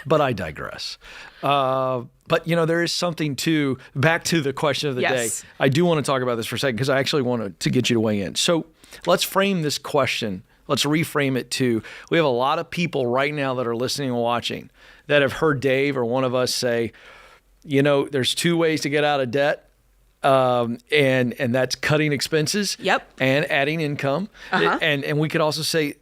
But I digress. But, there is something back to the question of the day. I do want to talk about this for a second because I actually wanted to get you to weigh in. So let's frame this question. Let's reframe it to, we have a lot of people right now that are listening and watching that have heard Dave or one of us say, there's 2 ways to get out of debt. And that's cutting expenses. Yep. And adding income. And we could also say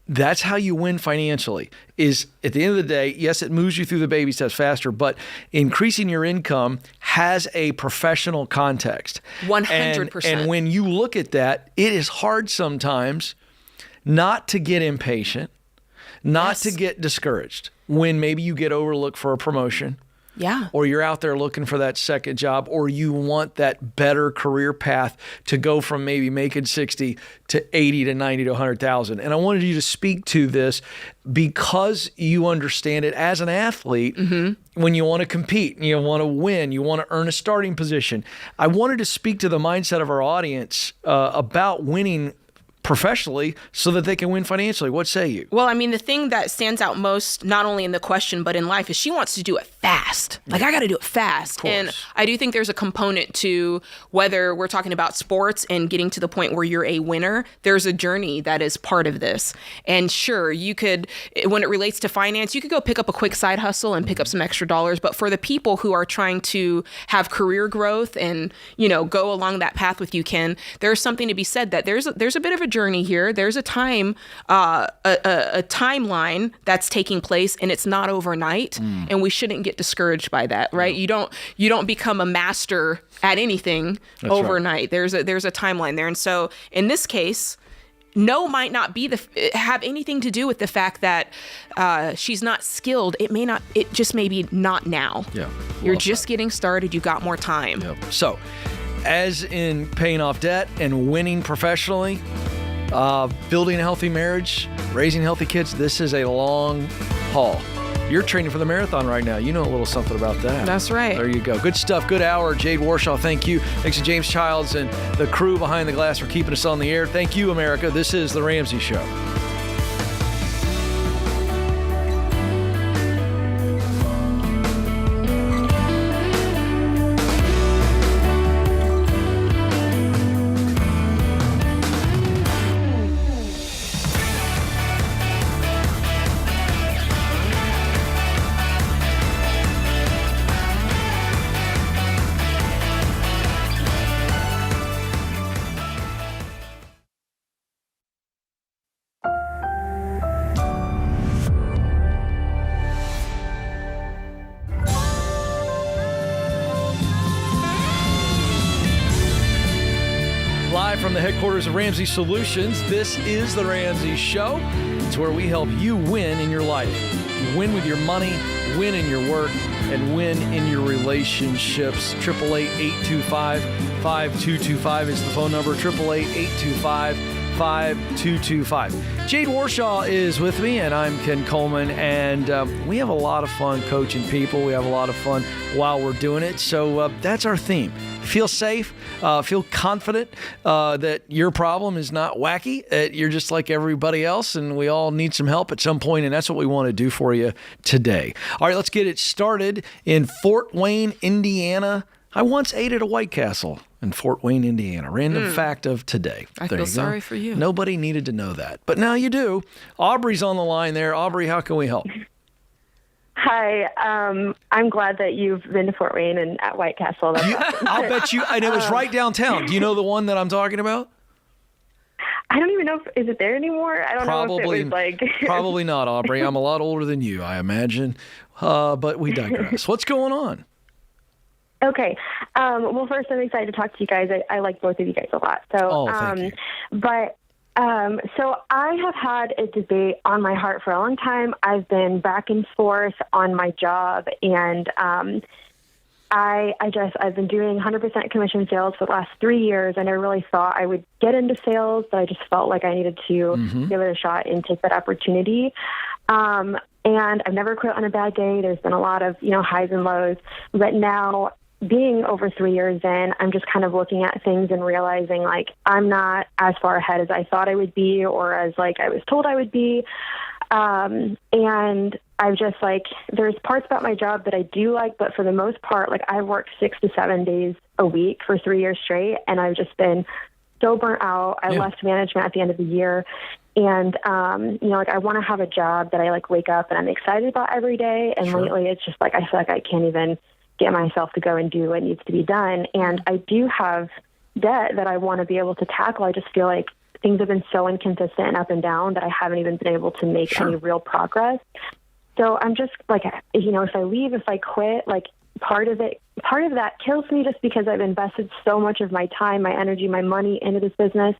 that's how you win financially is at the end of the day, yes, it moves you through the baby steps faster, but increasing your income has a professional context. 100%. And when you look at that, it is hard sometimes not to get impatient, not to get discouraged when maybe you get overlooked for a promotion. Yeah. Or you're out there looking for that second job, or you want that better career path to go from maybe making 60 to 80 to 90 to 100,000. And I wanted you to speak to this because you understand it as an athlete. When you want to compete, you want to win, you want to earn a starting position. I wanted to speak to the mindset of our audience about winning professionally so that they can win financially. What say you? Well, I mean, the thing that stands out most, not only in the question, but in life, is she wants to do it fast. Like, I got to do it fast. And I do think there's a component to whether we're talking about sports and getting to the point where you're a winner, there's a journey that is part of this. And sure, you could, when it relates to finance, you could go pick up a quick side hustle and pick up some extra dollars. But for the people who are trying to have career growth and, go along that path with you, Ken, there's something to be said that there's a bit of a journey here. There's a time, a timeline that's taking place, and it's not overnight. And we shouldn't get discouraged by that, right? You don't become a master at anything overnight. Right. There's a timeline there, and so in this case, no might not have anything to do with the fact that she's not skilled. It just may be not now. Yeah, you're just getting started. You got more time. Yep. So, as in paying off debt and winning professionally, building a healthy marriage, raising healthy kids, this is a long haul. You're training for the marathon right now. You know a little something about that. That's right. There you go. Good stuff. Good hour. Jade Warshaw, thank you. Thanks to James Childs and the crew behind the glass for keeping us on the air. Thank you, America. This is The Ramsey Show. Live from the headquarters of Ramsey Solutions, this is The Ramsey Show. It's where we help you win in your life. Win with your money, win in your work, and win in your relationships. 888-825-5225 is the phone number. 888-825-5225. Jade Warshaw is with me, and I'm Ken Coleman, and we have a lot of fun coaching people. We have a lot of fun while we're doing it, so that's our theme. Feel safe, feel confident that your problem is not wacky, that you're just like everybody else, and we all need some help at some point, and that's what we want to do for you today. All right, let's get it started in Fort Wayne, Indiana. I once ate at a White Castle in Fort Wayne, Indiana. Random fact of today. I feel sorry for you. Nobody needed to know that, but now you do. Aubrey's on the line there. Aubrey, how can we help? Hi, I'm glad that you've been to Fort Wayne and at White Castle. That's awesome. I'll bet you, and it was right downtown. Do you know the one that I'm talking about? I don't even know is it there anymore? I don't know if it was like... Probably not, Aubrey. I'm a lot older than you, I imagine. But we digress. What's going on? Okay. Well, first, I'm excited to talk to you guys. I like both of you guys a lot. So, thank you. But... so I have had a debate on my heart for a long time. I've been back and forth on my job, and I I've been doing 100% commission sales for the last 3 years. I never really thought I would get into sales, but I just felt like I needed to give it a shot and take that opportunity. And I've never quit on a bad day. There's been a lot of, highs and lows, but now being over 3 years in, I'm just kind of looking at things and realizing like I'm not as far ahead as I thought I would be, or as like I was told I would be. And I've just there's parts about my job that I do like, but for the most part, I work 6 to 7 days a week for 3 years straight. And I've just been so burnt out. I left management at the end of the year. And, I want to have a job that I wake up and I'm excited about every day. And lately it's just I feel like I can't even get myself to go and do what needs to be done. And I do have debt that I want to be able to tackle. I just feel like things have been so inconsistent and up and down that I haven't even been able to make any real progress. So I'm just if I leave, if I quit, part of that kills me just because I've invested so much of my time, my energy, my money into this business.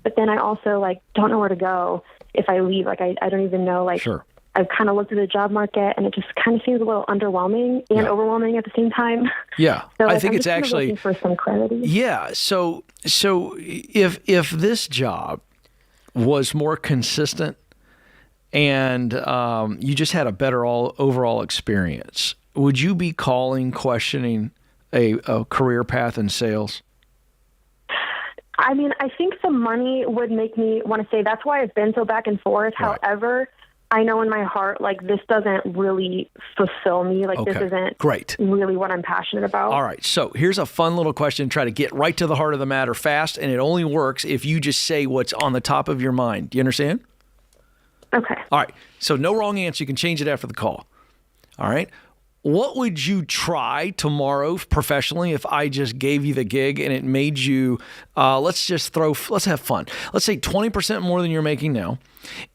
But then I also don't know where to go if I leave. I don't even know, I've kind of looked at the job market and it just kind of seems a little underwhelming and overwhelming at the same time. Yeah. So I think I'm it's just actually looking for some clarity. Yeah. So if this job was more consistent and you just had a better overall experience, would you be questioning a career path in sales? I mean, I think the money would make me want to say that's why I've been so back and forth. Right. However, I know in my heart, this doesn't really fulfill me. This isn't really what I'm passionate about. All right. So here's a fun little question. Try to get right to the heart of the matter fast. And it only works if you just say what's on the top of your mind. Do you understand? Okay. All right. So no wrong answer. You can change it after the call. All right. What would you try tomorrow professionally if I just gave you the gig and it made you, let's have fun. Let's say 20% more than you're making now,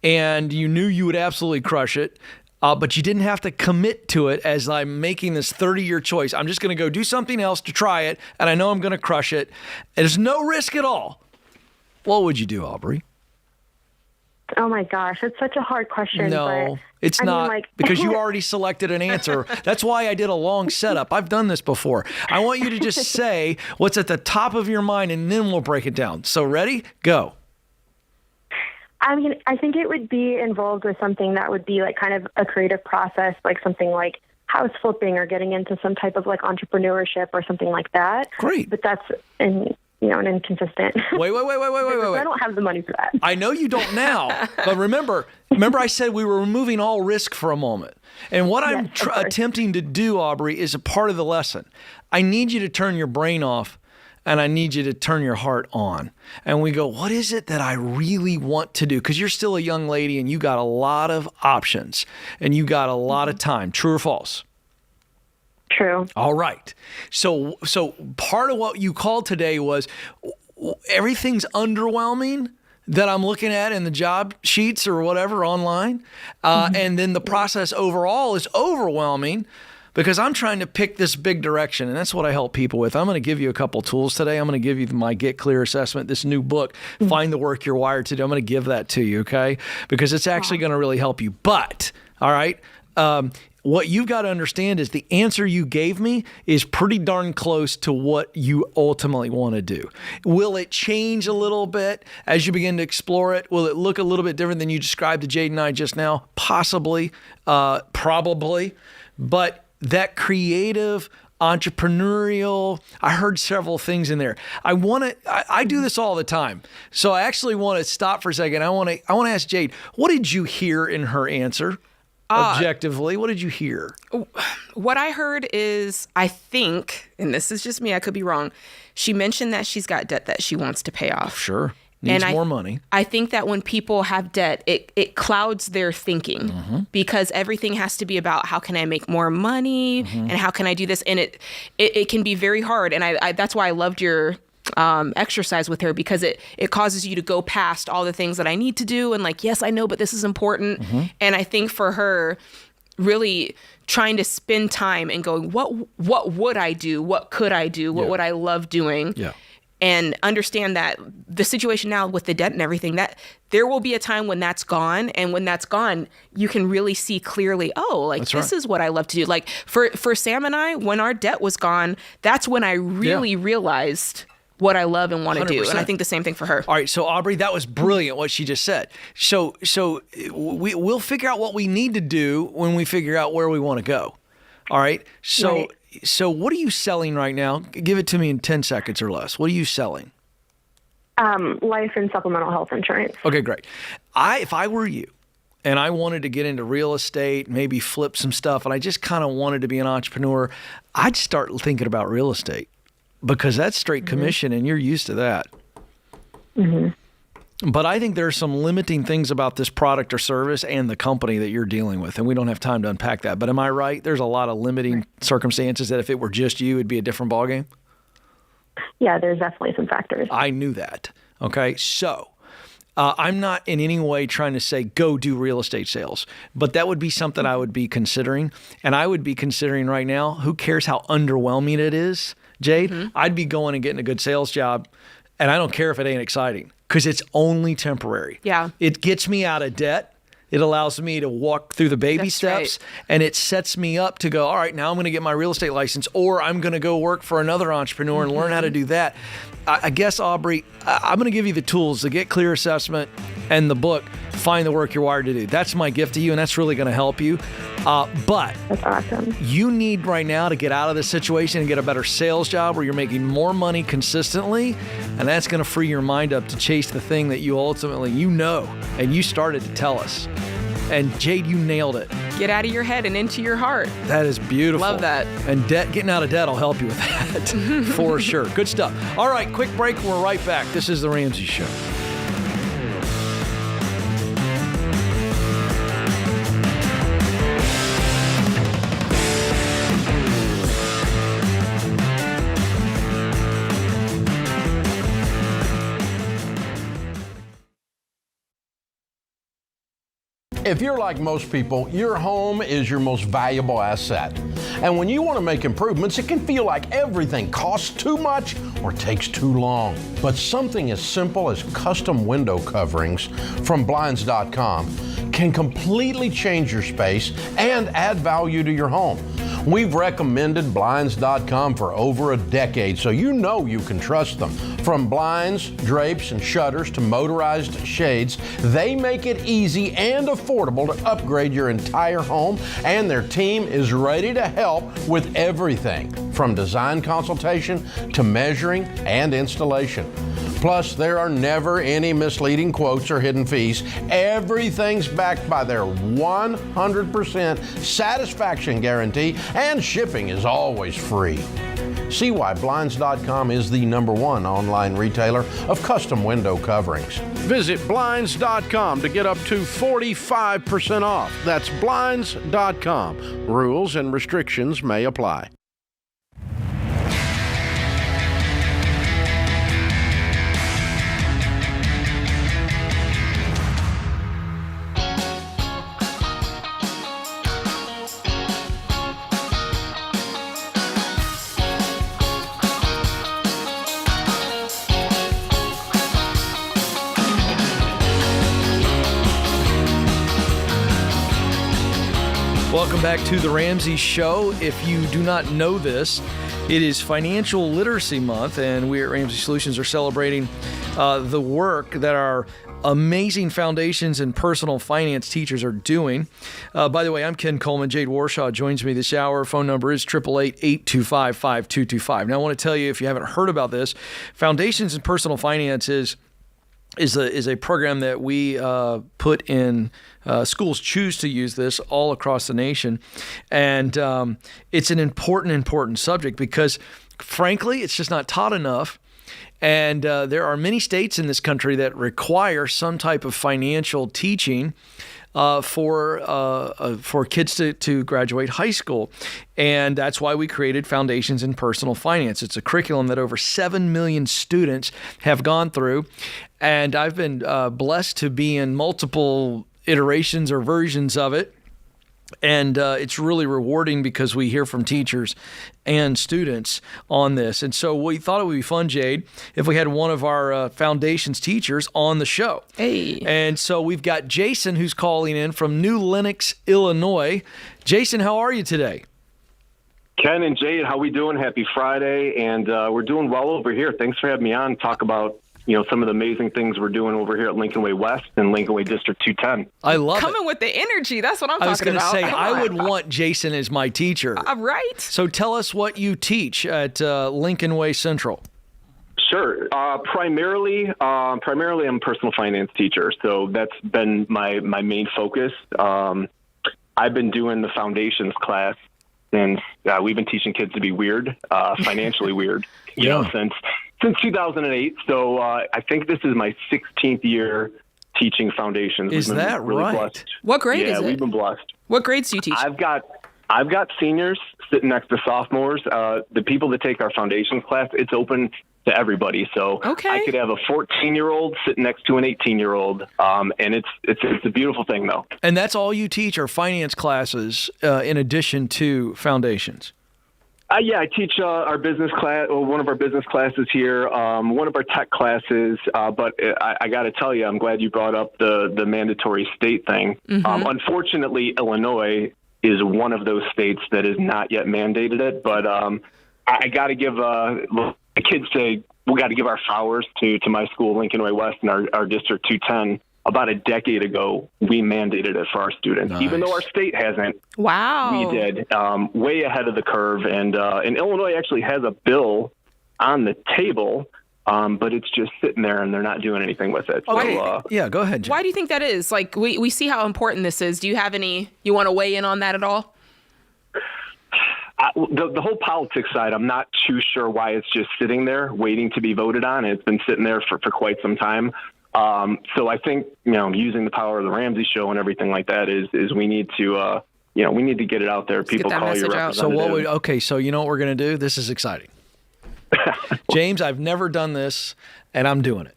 and you knew you would absolutely crush it, but you didn't have to commit to it as I'm making this 30-year choice. I'm just going to go do something else to try it, and I know I'm going to crush it. There's no risk at all. What would you do, Aubrey? Oh my gosh, it's such a hard question. No, it's not, because you already selected an answer. That's why I did a long setup. I've done this before. I want you to just say what's at the top of your mind, and then we'll break it down. So ready? Go. I mean, I think it would be involved with something that would be kind of a creative process, something like house flipping or getting into some type of entrepreneurship or something like that. Great. But that's an inconsistent. Wait. I don't have the money for that. I know you don't now, but remember I said we were removing all risk for a moment. And what I'm attempting to do, Aubrey, is a part of the lesson. I need you to turn your brain off and I need you to turn your heart on. And we go, what is it that I really want to do? Because you're still a young lady and you got a lot of options and you got a lot of time. True or false? True. All right. So part of what you called today was everything's underwhelming that I'm looking at in the job sheets or whatever online. And then the process overall is overwhelming because I'm trying to pick this big direction. And that's what I help people with. I'm going to give you a couple tools today. I'm going to give you my Get Clear assessment, this new book, Find the Work You're Wired to Do. I'm going to give that to you, okay? Because it's actually going to really help you. But, all right, what you've got to understand is the answer you gave me is pretty darn close to what you ultimately want to do. Will it change a little bit as you begin to explore it? Will it look a little bit different than you described to Jade and I just now? Possibly, probably. But that creative, entrepreneurial, I heard several things in there. I do this all the time. So I actually want to stop for a second. I want to ask Jade, what did you hear in her answer? Objectively, what did you hear? What I heard is, I think, and this is just me, I could be wrong, she mentioned that she's got debt that she wants to pay off. Sure. Needs more money. I think that when people have debt, it clouds their thinking because everything has to be about how can I make more money and how can I do this? And it can be very hard. And I that's why I loved your exercise with her, because it causes you to go past all the things that I need to do and yes, I know, but this is important. And I think for her, really trying to spend time and going, what would I do? What could I do? What would I love doing? Yeah. and understand that the situation now with the debt and everything, that there will be a time when that's gone. And when that's gone, you can really see clearly, this is what I love to do. Like for Sam and I, when our debt was gone, that's when I really realized what I love and want to do. And I think the same thing for her. All right. So Aubrey, that was brilliant what she just said. So we'll figure out what we need to do when we figure out where we want to go. All right. So what are you selling right now? Give it to me in 10 seconds or less. What are you selling? Life and supplemental health insurance. Okay, great. If I were you and I wanted to get into real estate, maybe flip some stuff, and I just kind of wanted to be an entrepreneur, I'd start thinking about real estate. Because that's straight commission, and you're used to that. Mm-hmm. But I think there are some limiting things about this product or service and the company that you're dealing with, and we don't have time to unpack that. But am I right? There's a lot of limiting circumstances that if it were just you, it'd be a different ballgame? Yeah, there's definitely some factors. I knew that. Okay, so I'm not in any way trying to say go do real estate sales, but that would be something I would be considering. And I would be considering right now, who cares how underwhelming it is? Jade, I'd be going and getting a good sales job, and I don't care if it ain't exciting because it's only temporary. Yeah. It gets me out of debt. It allows me to walk through the baby steps, and it sets me up to go, all right, now I'm going to get my real estate license, or I'm going to go work for another entrepreneur and learn how to do that. I guess, Aubrey, I'm going to give you the tools, the Get Clear assessment and the book, Find the Work You're Wired to Do. That's my gift to you, and that's really going to help you. But that's awesome. You need right now to get out of this situation and get a better sales job where you're making more money consistently, and that's going to free your mind up to chase the thing that you ultimately, and you started to tell us. And Jade, you nailed it. Get out of your head and into your heart. That is beautiful. Love that. And getting out of debt will help you with that for sure. Good stuff. All right, quick break. We're right back. This is The Ramsey Show. If you're like most people, your home is your most valuable asset. And when you want to make improvements, it can feel like everything costs too much or takes too long. But something as simple as custom window coverings from Blinds.com can completely change your space and add value to your home. We've recommended Blinds.com for over a decade, so you know you can trust them. From blinds, drapes, and shutters to motorized shades, they make it easy and affordable to upgrade your entire home, and their team is ready to help with everything from design consultation to measuring and installation. Plus, there are never any misleading quotes or hidden fees. Everything's backed by their 100% satisfaction guarantee, and shipping is always free. See why Blinds.com is the #1 online retailer of custom window coverings. Visit Blinds.com to get up to 45% off. That's Blinds.com. Rules and restrictions may apply. Welcome back to The Ramsey Show. If you do not know this, it is Financial Literacy Month, and we at Ramsey Solutions are celebrating the work that our amazing foundations and personal finance teachers are doing. By the way, I'm Ken Coleman. Jade Warshaw joins me this hour. Phone number is 888-825-5225. Now, I want to tell you, if you haven't heard about this, Foundations and Personal Finance is a program that we put in. Schools choose to use this all across the nation. And it's an important subject because, frankly, it's just not taught enough. And there are many states in this country that require some type of financial teaching for kids to graduate high school. And that's why we created Foundations in Personal Finance. It's a curriculum that over 7 million students have gone through. And I've been blessed to be in multiple iterations or versions of it. And it's really rewarding because we hear from teachers and students on this. And so we thought it would be fun, Jade, if we had one of our Foundations teachers on the show. Hey. And so we've got Jason who's calling in from New Lenox, Illinois. Jason, how are you today? Ken and Jade, how we doing? Happy Friday. And we're doing well over here. Thanks for having me on to talk about some of the amazing things we're doing over here at Lincoln Way West and Lincoln Way District 210. I love Coming with the energy. That's what I'm talking about. I was going to say, I would want Jason as my teacher. Right. So tell us what you teach at Lincoln Way Central. Sure. Primarily, I'm a personal finance teacher, so that's been my main focus. I've been doing the Foundations class since we've been teaching kids to be weird, financially weird, since 2008. So I think this is my 16th year teaching Foundations. Is that really right? Blessed. What grade is it? Yeah, we've been blessed. What grades do you teach? I've got seniors sitting next to sophomores. The people that take our Foundations class, it's open to everybody. So I could have a 14-year-old sitting next to an 18-year-old, and it's a beautiful thing, though. And that's all you teach are finance classes in addition to Foundations? Yeah, I teach our business class, or one of our business classes here, one of our tech classes. But I got to tell you, I'm glad you brought up the mandatory state thing. Mm-hmm. Unfortunately, Illinois is one of those states that has not yet mandated it. But I got to give the kids say we got to give our flowers to my school, Lincoln Way West, and our District 210. About a decade ago, we mandated it for our students, even though our state hasn't. Wow. We did, way ahead of the curve. And Illinois actually has a bill on the table, but it's just sitting there and they're not doing anything with it. Okay. So, yeah, go ahead, Jim. Why do you think that is? Like, we see how important this is. Do you have you want to weigh in on that at all? The whole politics side, I'm not too sure why it's just sitting there waiting to be voted on. It's been sitting there for quite some time. So I think, using the power of the Ramsey Show and everything like that is we need to, we need to get it out there. People call your representative. So you know what we're going to do? This is exciting. James, I've never done this, and I'm doing it.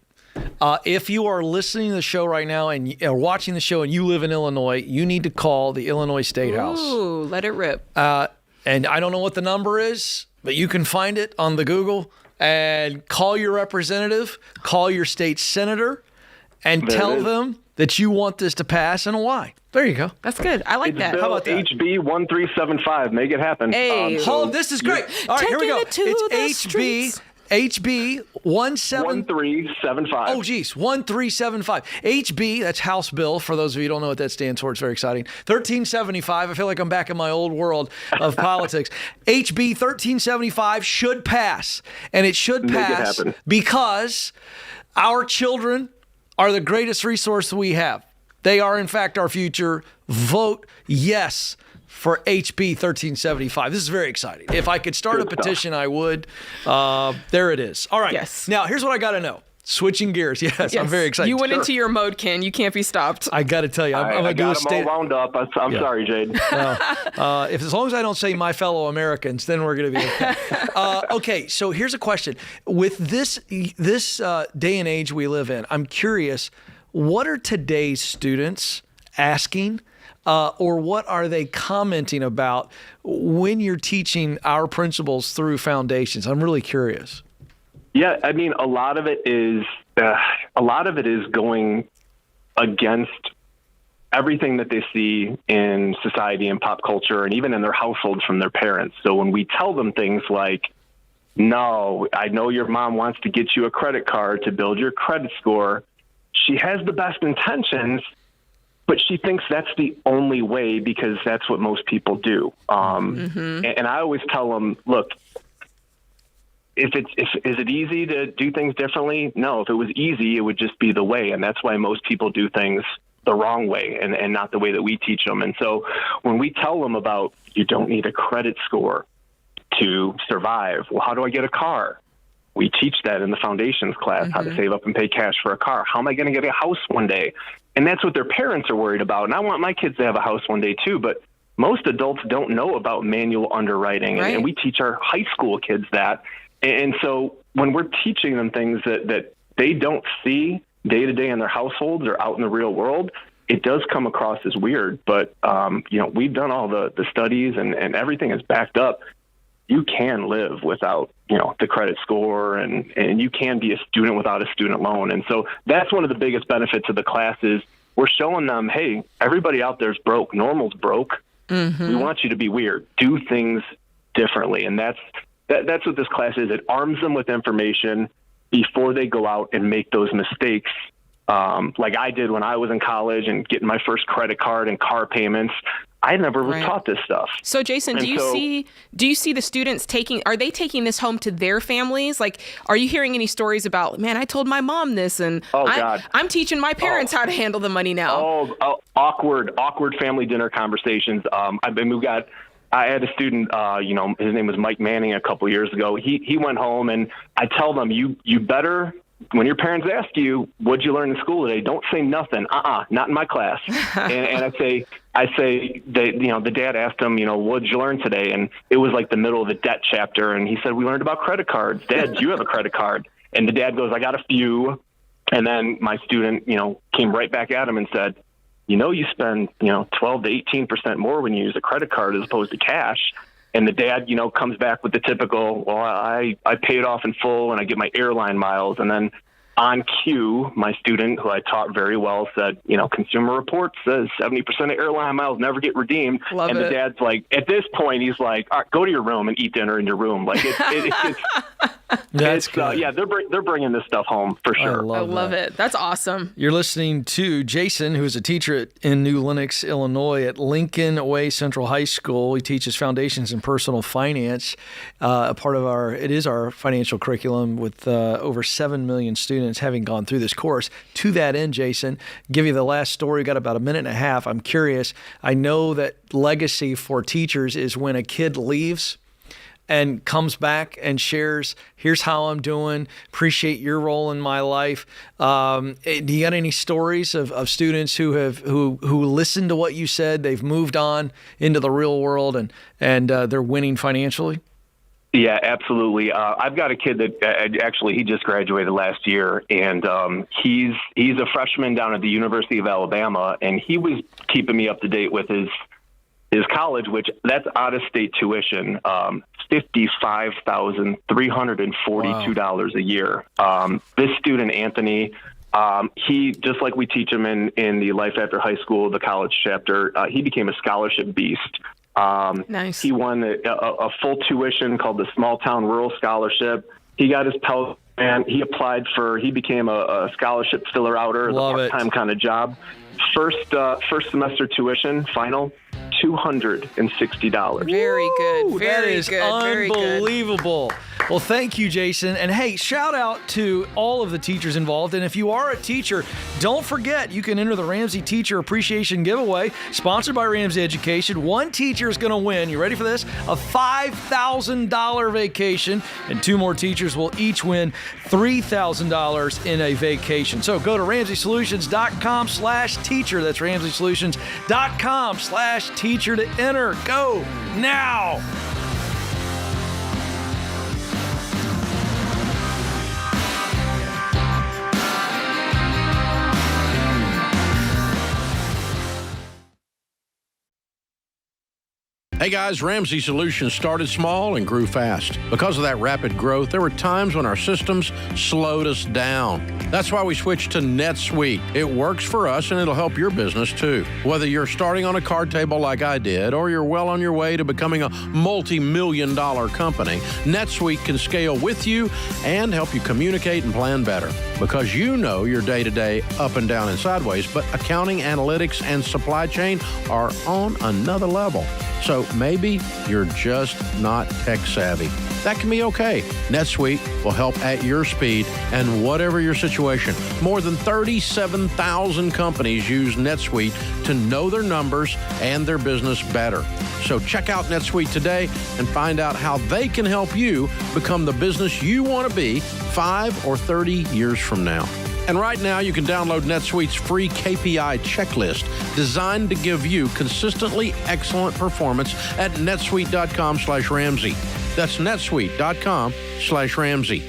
If you are listening to the show right now and watching the show and you live in Illinois, you need to call the Illinois State House. Ooh, let it rip. And I don't know what the number is, but you can find it on the Google and call your representative, call your state senator, and tell them that you want this to pass and why. There you go. That's good. I like that. How about that? HB 1375. Make it happen. Hey. This is great. All right, here we go. It's HB 1375. Oh, geez, 1375. HB, that's House Bill. For those of you who don't know what that stands for, it's very exciting. 1375. I feel like I'm back in my old world of politics. HB 1375 should pass, and it should pass because our children are the greatest resource we have. They are, in fact, our future. Vote yes for HB 1375. This is very exciting. If I could start a petition, I would. There it is. All right. Yes. Now, here's what I got to know. Switching gears. Yes, I'm very excited. You went into your mode, Ken. You can't be stopped. I got to tell you, I'm going to do a state. All wound up. I'm sorry, Jade. As long as I don't say my fellow Americans, then we're going to be okay. Okay, so here's a question. With this day and age we live in, I'm curious, what are today's students asking? Or what are they commenting about when you're teaching our principles through Foundations? I'm really curious. Yeah, I mean, a lot of it is going against everything that they see in society and pop culture, and even in their households from their parents. So when we tell them things like, "No, I know your mom wants to get you a credit card to build your credit score," she has the best intentions, but she thinks that's the only way because that's what most people do. And I always tell them, look, is it easy to do things differently? No, if it was easy, it would just be the way. And that's why most people do things the wrong way and not the way that we teach them. And so when we tell them about, you don't need a credit score to survive. Well, how do I get a car? We teach that in the Foundations class, how to save up and pay cash for a car. How am I going to get a house one day? And that's what their parents are worried about. And I want my kids to have a house one day too, but most adults don't know about manual underwriting. Right. And we teach our high school kids that. And so when we're teaching them things that they don't see day to day in their households or out in the real world, it does come across as weird, but, we've done all the studies and everything is backed up. You can live without, the credit score, and you can be a student without a student loan. And so that's one of the biggest benefits of the class is we're showing them, hey, everybody out there's broke. Normal's broke. Mm-hmm. We want you to be weird. Do things differently. And that's what this class is. It arms them with information before they go out and make those mistakes. Like I did when I was in college and getting my first credit card and car payments. I never was taught this stuff. So Jason, do you see the students are they taking this home to their families? Like, are you hearing any stories about, man, I told my mom this, and I'm teaching my parents how to handle the money now? Awkward family dinner conversations. I had a student, his name was Mike Manning a couple years ago. He went home, and I tell them, you better, when your parents ask you, what'd you learn in school today? Don't say nothing. Not in my class. and I say the dad asked him, what'd you learn today? And it was like the middle of the debt chapter. And he said, we learned about credit cards. Dad, do you have a credit card? And the dad goes, I got a few. And then my student, came right back at him and said, you spend, 12 to 18% more when you use a credit card as opposed to cash. And the dad, comes back with the typical, well, I pay it off in full and I get my airline miles. And then on cue, my student, who I taught very well, said, Consumer Reports says 70% of airline miles never get redeemed. Love and it. The dad's like, at this point, he's like, all right, go to your room and eat dinner in your room. Like, That's good. they're bringing this stuff home for sure. I love it. That's awesome. You're listening to Jason, who is a teacher in New Lenox, Illinois, at Lincoln Way Central High School. He teaches foundations in personal finance. It is our financial curriculum with over 7 million students having gone through this course. To that end, Jason, give you the last story. We've got about a minute and a half. I'm curious. I know that legacy for teachers is when a kid leaves and comes back and shares, here's how I'm doing, appreciate your role in my life. Do you got any stories of students who listened to what you said, they've moved on into the real world and they're winning financially? Yeah, absolutely. I've got a kid that actually he just graduated last year, and he's a freshman down at the University of Alabama, and he was keeping me up to date with his college, which that's out-of-state tuition, $55,342 a year. This student, Anthony, he, just like we teach him in the Life After High School, the college chapter, he became a scholarship beast. Nice. He won a full tuition called the Small Town Rural Scholarship. He got his Pell Grant. He became a scholarship filler-outer, the part-time kind of job. First semester tuition, final, $260. Very good. That is unbelievable. Well, thank you, Jason. And hey, shout out to all of the teachers involved. And if you are a teacher, don't forget you can enter the Ramsey Teacher Appreciation Giveaway, sponsored by Ramsey Education. One teacher is going to win, you ready for this? A $5,000 vacation. And 2 more teachers will each win $3,000 in a vacation. So go to RamseySolutions.com/teacher. That's RamseySolutions.com/teacher to enter. Go now. Hey guys, Ramsey Solutions started small and grew fast. Because of that rapid growth, there were times when our systems slowed us down. That's why we switched to NetSuite. It works for us and it'll help your business too. Whether you're starting on a card table like I did, or you're well on your way to becoming a multi-million-dollar company, NetSuite can scale with you and help you communicate and plan better. Because you know your day-to-day up and down and sideways, but accounting, analytics, and supply chain are on another level. So maybe you're just not tech savvy. That can be okay. NetSuite will help at your speed and whatever your situation. More than 37,000 companies use NetSuite to know their numbers and their business better. So check out NetSuite today and find out how they can help you become the business you want to be 5 or 30 years from now. And right now, you can download NetSuite's free KPI checklist designed to give you consistently excellent performance at netsuite.com/Ramsey. That's netsuite.com/Ramsey.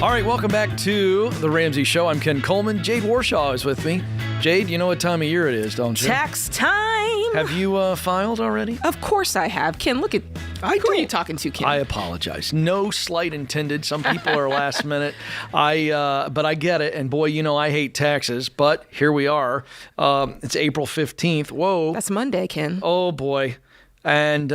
All right, welcome back to the Ramsey Show. I'm Ken Coleman. Jade Warshaw is with me. Jade, you know what time of year it is, don't you? Tax time. Have you filed already? Of course I have. Ken, look at... Who are you talking to, Ken? I apologize. No slight intended. Some people are last minute. But I get it. And boy, you know I hate taxes. But here we are. It's April 15th. Whoa. That's Monday, Ken. Oh boy. And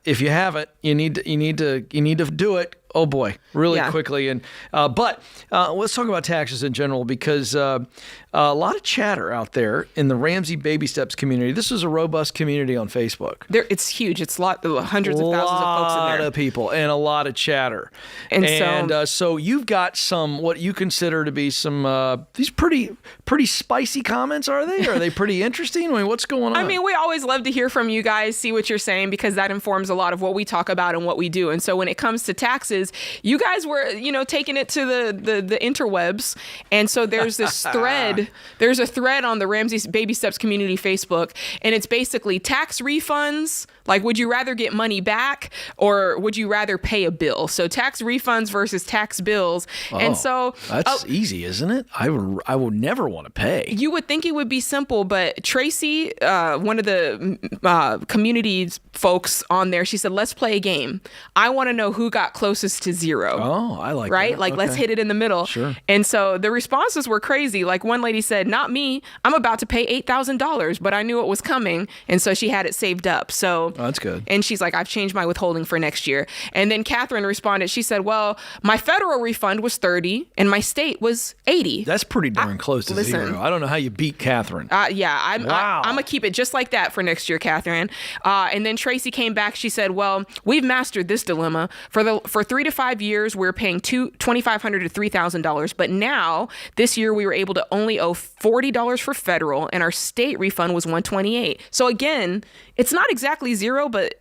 if you haven't, you need to do it. Oh boy, really quickly. And but let's talk about taxes in general, because a lot of chatter out there in the Ramsey Baby Steps community. This is a robust community on Facebook. It's huge. It's hundreds of thousands of folks in there. A lot of people and a lot of chatter. And so you've got some what you consider to be some these pretty spicy comments. Are they? Are they pretty interesting? I mean, what's going on? I mean, we always love to hear from you guys, see what you're saying, because that informs a lot of what we talk about and what we do. And so when it comes to taxes, you guys were, taking it to the interwebs. And so there's this thread. There's a thread on the Ramsey Baby Steps community Facebook, and it's basically tax refunds. Like, would you rather get money back or would you rather pay a bill? So tax refunds versus tax bills. Oh, and so that's easy, isn't it? I would never want to pay. You would think it would be simple, but Tracy, one of the community's folks on there, she said, let's play a game. I want to know who got closest to zero. Oh, I like right? that. Like, let's hit it in the middle. Sure. And so the responses were crazy. Like, one lady said, not me. I'm about to pay $8,000, but I knew it was coming. And so she had it saved up. So that's good. And she's like, I've changed my withholding for next year. And then Catherine responded. She said, well, my federal refund was $30 and my state was $80. That's pretty darn close to zero. I don't know how you beat Catherine. I'm going to keep it just like that for next year, Catherine. And then Tracy came back. She said, well, we've mastered this dilemma. For 3 to 5 years, we're paying $2,500 to $3,000. But now, this year, we were able to only owe $40 for federal, and our state refund was $128. So again, it's not exactly zero, but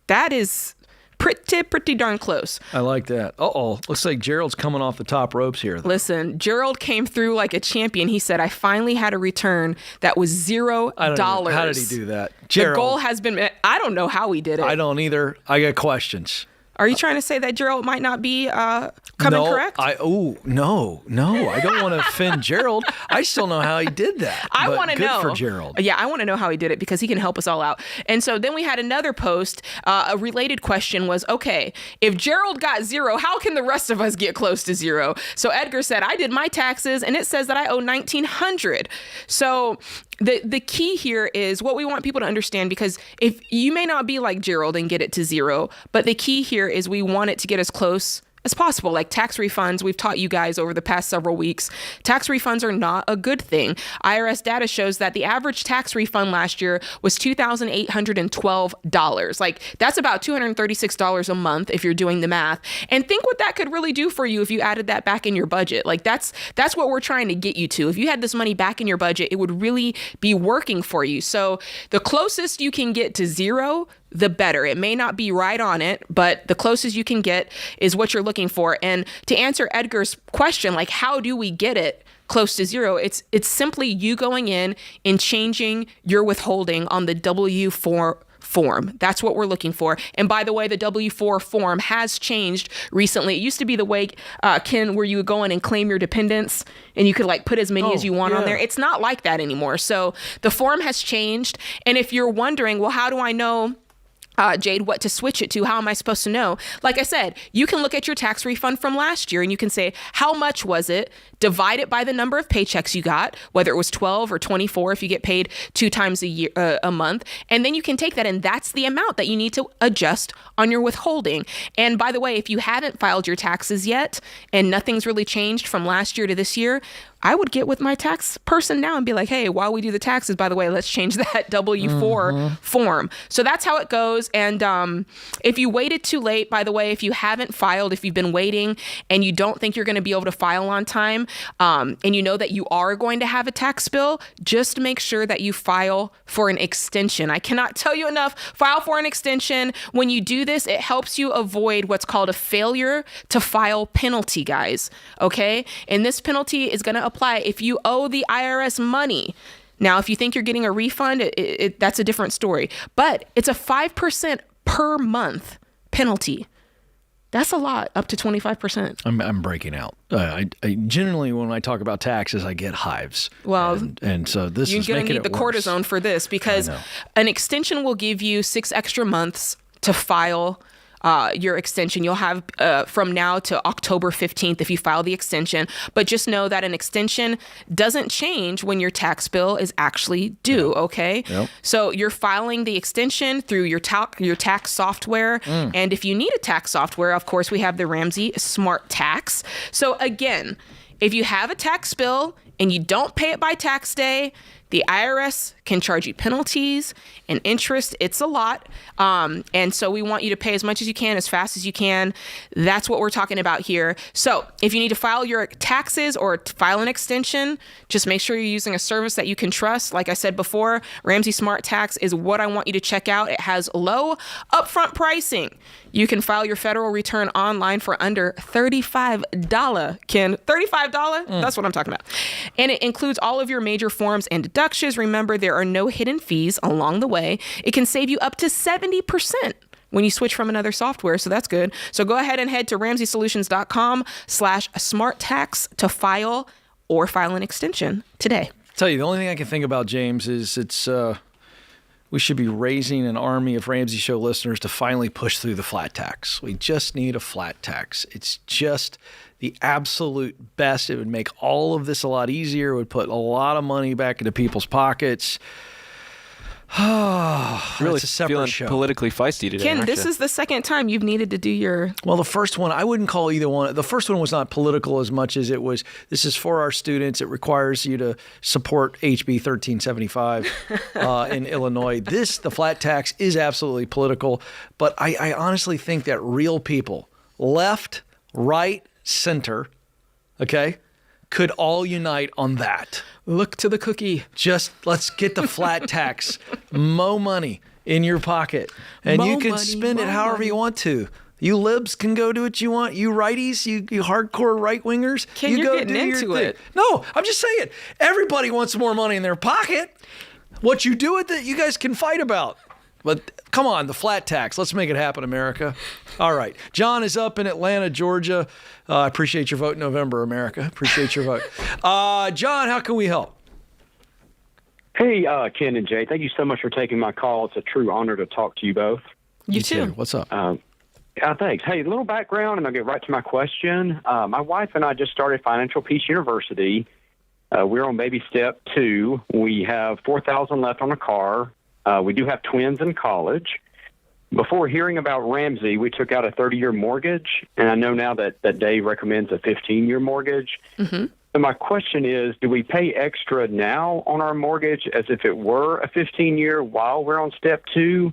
that is pretty darn close. I like that. Looks like Gerald's coming off the top ropes here. Listen, Gerald came through like a champion. He said, I finally had a return that was $0. How did he do that? Gerald. The goal has been met. I don't know how he did it. I don't either. I got questions. Are you trying to say that Gerald might not be coming correct? No. I don't want to offend Gerald. I still know how he did that. I want to know. Good for Gerald. Yeah, I want to know how he did it because he can help us all out. And so then we had another post. A related question was, okay, if Gerald got zero, how can the rest of us get close to zero? So Edgar said, I did my taxes and it says that I owe $1,900. So the key here is what we want people to understand, because if you may not be like Gerald and get it to zero, but the key here is we want it to get as close as possible. Like tax refunds, we've taught you guys over the past several weeks, tax refunds are not a good thing. IRS data shows that the average tax refund last year was $2,812. Like, that's about $236 a month if you're doing the math. And think what that could really do for you if you added that back in your budget. Like, that's what we're trying to get you to. If you had this money back in your budget, it would really be working for you. So the closest you can get to zero, the better. It may not be right on it, but the closest you can get is what you're looking for. And to answer Edgar's question, like, how do we get it close to zero? It's simply you going in and changing your withholding on the W-4 form. That's what we're looking for. And by the way, the W-4 form has changed recently. It used to be the way, Ken, where you would go in and claim your dependents and you could like put as many as you want on there. It's not like that anymore. So the form has changed. And if you're wondering, well, how do I know, Jade, what to switch it to? How am I supposed to know? Like I said, you can look at your tax refund from last year and you can say, how much was it? Divide it by the number of paychecks you got, whether it was 12 or 24 if you get paid 2 times a month. And then you can take that, and that's the amount that you need to adjust on your withholding. And by the way, if you haven't filed your taxes yet and nothing's really changed from last year to this year, I would get with my tax person now and be like, hey, while we do the taxes, by the way, let's change that W-4 form. So that's how it goes. And if you waited too late, by the way, if you haven't filed, if you've been waiting and you don't think you're going to be able to file on time, and you know that you are going to have a tax bill, just make sure that you file for an extension. I cannot tell you enough. File for an extension. When you do this, it helps you avoid what's called a failure to file penalty, guys. Okay? And this penalty is going to apply if you owe the IRS money. Now, if you think you're getting a refund, that's a different story. But it's a 5% per month penalty. That's a lot, up to 25%. I'm breaking out. I generally, when I talk about taxes, I get hives. Well, and so this is making it worse. You're going to need the cortisone for this, because an extension will give you 6 extra months to file your extension. You'll have from now to October 15th if you file the extension. But just know that an extension doesn't change when your tax bill is actually due, okay? Yep. So you're filing the extension through your tax software. And if you need a tax software, of course, we have the Ramsey Smart Tax. So again, if you have a tax bill and you don't pay it by tax day, the IRS can charge you penalties and interest. It's a lot. And so we want you to pay as much as you can, as fast as you can. That's what we're talking about here. So if you need to file your taxes or file an extension, just make sure you're using a service that you can trust. Like I said before, Ramsey Smart Tax is what I want you to check out. It has low upfront pricing. You can file your federal return online for under $35, Ken. $35? That's what I'm talking about. And it includes all of your major forms and deductions. Remember, there are no hidden fees along the way. It can save you up to 70% when you switch from another software, so that's good. So go ahead and head to RamseySolutions.com/smarttax to file an extension today. I'll tell you, the only thing I can think about, James, is we should be raising an army of Ramsey Show listeners to finally push through the flat tax. We just need a flat tax. It's just the absolute best. It would make all of this a lot easier. It would put a lot of money back into people's pockets. Really it's a separate feeling show. Politically feisty today, Ken, aren't this you? is the second time you've needed to do your... Well, the first one, I wouldn't call either one. The first one was not political as much as it was, this is for our students. It requires you to support HB 1375 in Illinois. The flat tax is absolutely political, but I honestly think that real people, left, right, center, okay, could all unite on that. Look to the cookie. Just let's get the flat tax. Mo money in your pocket. And you can spend it however you want to. You libs can go do what you want. You righties, you hardcore right-wingers, Ken, you you're go getting do your into thing. it. No, I'm just saying. Everybody wants more money in their pocket. What you do with it, you guys can fight about. But come on, the flat tax. Let's make it happen, America. All right. John is up in Atlanta, Georgia. I appreciate your vote in November, America. Appreciate your vote. John, how can we help? Hey, Ken and Jay, thank you so much for taking my call. It's a true honor to talk to you both. You too. What's up? Thanks. Hey, a little background, and I'll get right to my question. My wife and I just started Financial Peace University. We're on baby step 2. We have $4,000 left on a car. We do have twins in college. Before hearing about Ramsey, we took out a 30-year mortgage, and I know now that Dave recommends a 15-year mortgage. Mm-hmm. So my question is, do we pay extra now on our mortgage as if it were a 15-year while we're on step 2,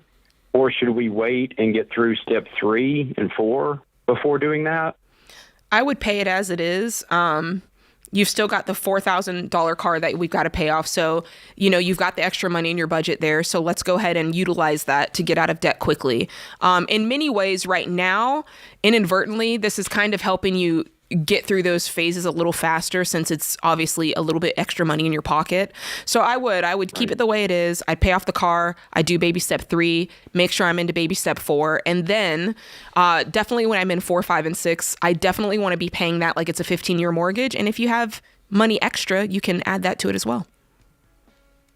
or should we wait and get through step 3 and 4 before doing that? I would pay it as it is. You've still got the $4,000 car that we've got to pay off. So, you've got the extra money in your budget there. So let's go ahead and utilize that to get out of debt quickly. In many ways right now, inadvertently, this is kind of helping you get through those phases a little faster since it's obviously a little bit extra money in your pocket. So I would keep it the way it is. I'd pay off the car. I do baby step 3, make sure I'm into baby step 4. And then definitely when I'm in 4, 5, and 6, I definitely want to be paying that like it's a 15-year mortgage. And if you have money extra, you can add that to it as well.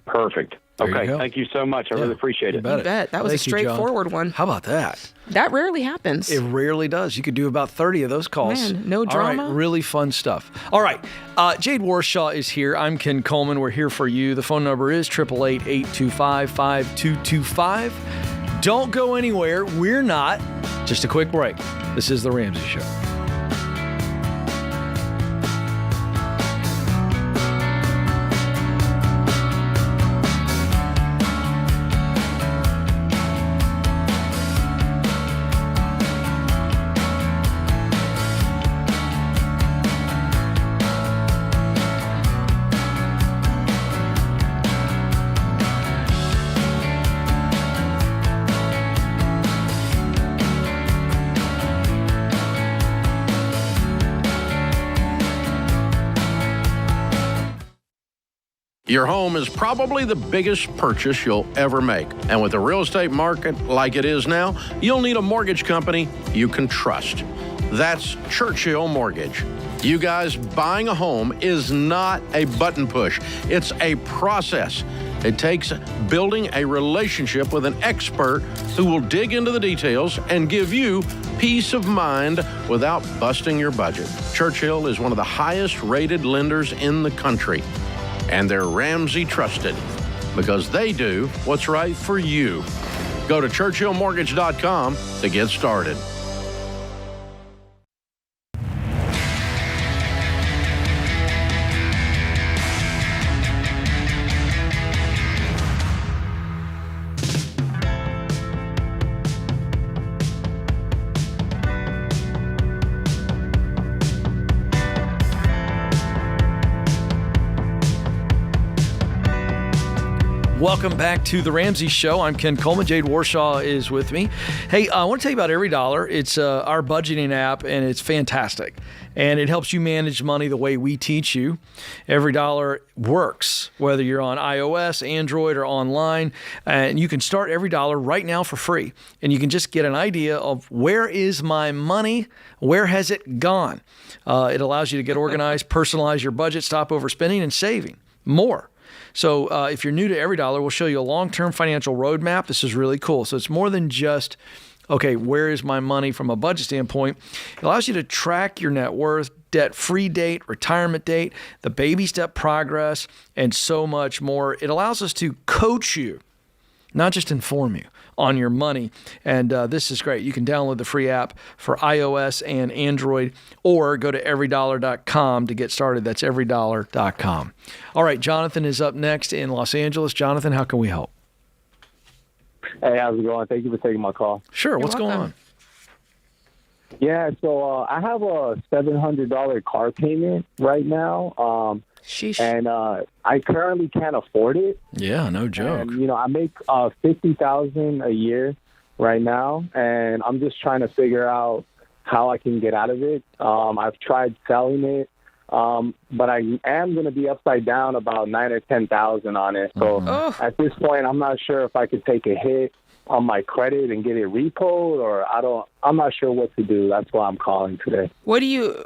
Perfect. Okay, thank you so much. I really appreciate it. You bet. That was a straightforward one. How about that? That rarely happens. It rarely does. You could do about 30 of those calls. Man, no drama. All right, really fun stuff. All right, Jade Warshaw is here. I'm Ken Coleman. We're here for you. The phone number is 888-825-5225. Don't go anywhere. We're not. Just a quick break. This is The Ramsey Show. Your home is probably the biggest purchase you'll ever make. And with the real estate market like it is now, you'll need a mortgage company you can trust. That's Churchill Mortgage. You guys, buying a home is not a button push. It's a process. It takes building a relationship with an expert who will dig into the details and give you peace of mind without busting your budget. Churchill is one of the highest rated lenders in the country. And they're Ramsey trusted because they do what's right for you. Go to churchillmortgage.com to get started. Welcome back to the Ramsey Show. I'm Ken Coleman. Jade Warshaw is with me. Hey, I want to tell you about Every Dollar. It's our budgeting app, and it's fantastic. And it helps you manage money the way we teach you. Every Dollar works, whether you're on iOS, Android, or online. And you can start Every Dollar right now for free. And you can just get an idea of where is my money? Where has it gone? It allows you to get organized, personalize your budget, stop overspending, and saving more. So if you're new to Every Dollar, we'll show you a long-term financial roadmap. This is really cool. So it's more than just, okay, where is my money from a budget standpoint? It allows you to track your net worth, debt-free date, retirement date, the baby step progress, and so much more. It allows us to coach you, not just inform you on your money. And this is great. You can download the free app for iOS and Android, or go to everydollar.com to get started. That's everydollar.com. All right, Jonathan is up next in Los Angeles. Jonathan, how can we help? Hey, how's it going? Thank you for taking my call. Sure. What's going on? Yeah, so I have a $700 car payment right now. Sheesh. And I currently can't afford it. Yeah, no joke. And, I make $50,000 a year right now, and I'm just trying to figure out how I can get out of it. I've tried selling it, but I am going to be upside down about $9,000 or $10,000 on it. So at this point, I'm not sure if I could take a hit on my credit and get it repoed, or I'm not sure what to do. That's why I'm calling today. What'd you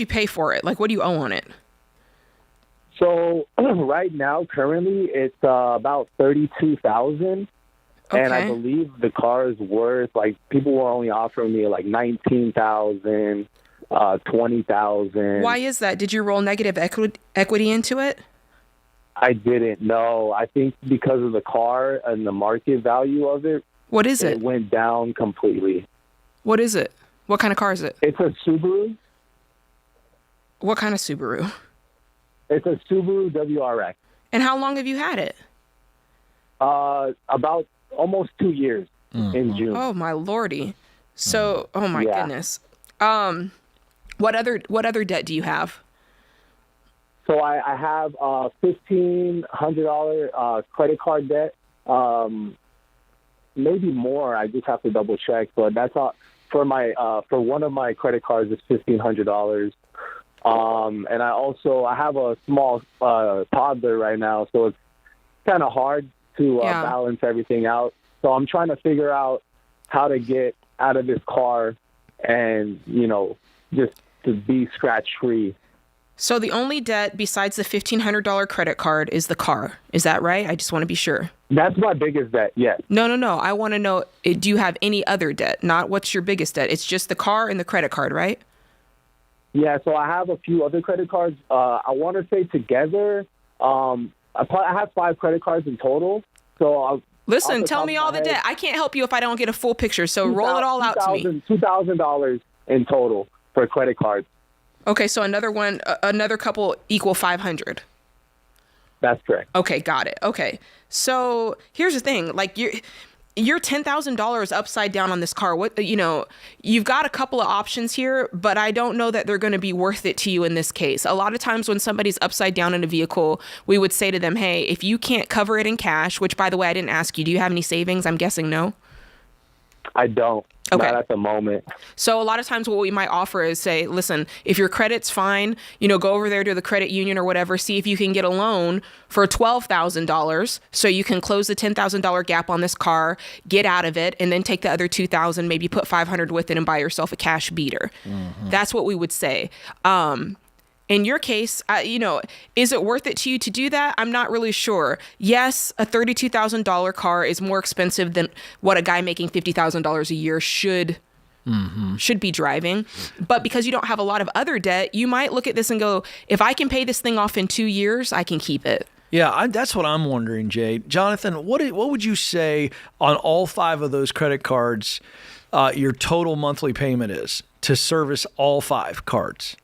pay for it? Like, what do you owe on it? So right now, currently, it's about $32,000, and I believe the car is worth, like, people were only offering me like $19,000, $20,000. Why is that? Did you roll negative equity into it? I didn't know. I think because of the car and the market value of it. What is it? It went down completely. What is it? What kind of car is it? It's a Subaru. What kind of Subaru? It's a Subaru WRX. And how long have you had it? About almost 2 years in June. Oh, my lordy. So, oh my goodness. What other debt do you have? So I have $1,500 credit card debt. Maybe more. I just have to double check. But that's all for my for one of my credit cards is $1,500. And I have a small toddler right now, so it's kind of hard to balance everything out. So I'm trying to figure out how to get out of this car and, just to be scratch-free. So the only debt besides the $1,500 credit card is the car. Is that right? I just want to be sure. That's my biggest debt, yes. No. I want to know, do you have any other debt? Not what's your biggest debt. It's just the car and the credit card, right? Yeah, so I have a few other credit cards. I want to say together, I have 5 credit cards in total. So listen, tell me all the debt. I can't help you if I don't get a full picture. So roll it all out to me. $2,000 in total for credit cards. Okay, so another couple equal 500. That's correct. Okay, got it. Okay, so here's the thing: like you're $10,000 upside down on this car. You've got a couple of options here, but I don't know that they're going to be worth it to you in this case. A lot of times when somebody's upside down in a vehicle, we would say to them, "Hey, if you can't cover it in cash," which by the way, I didn't ask you, do you have any savings? I'm guessing no. I don't. Okay. Not at the moment. So a lot of times what we might offer is say, listen, if your credit's fine, go over there to the credit union or whatever, see if you can get a loan for $12,000 so you can close the $10,000 gap on this car, get out of it, and then take the other $2,000, maybe put $500 with it and buy yourself a cash beater. Mm-hmm. That's what we would say. In your case, is it worth it to you to do that? I'm not really sure. Yes, a $32,000 car is more expensive than what a guy making $50,000 a year should be driving. But because you don't have a lot of other debt, you might look at this and go, if I can pay this thing off in 2 years, I can keep it. Yeah, that's what I'm wondering, Jade. Jonathan, what would you say on all 5 of those credit cards your total monthly payment is to service all 5 cards?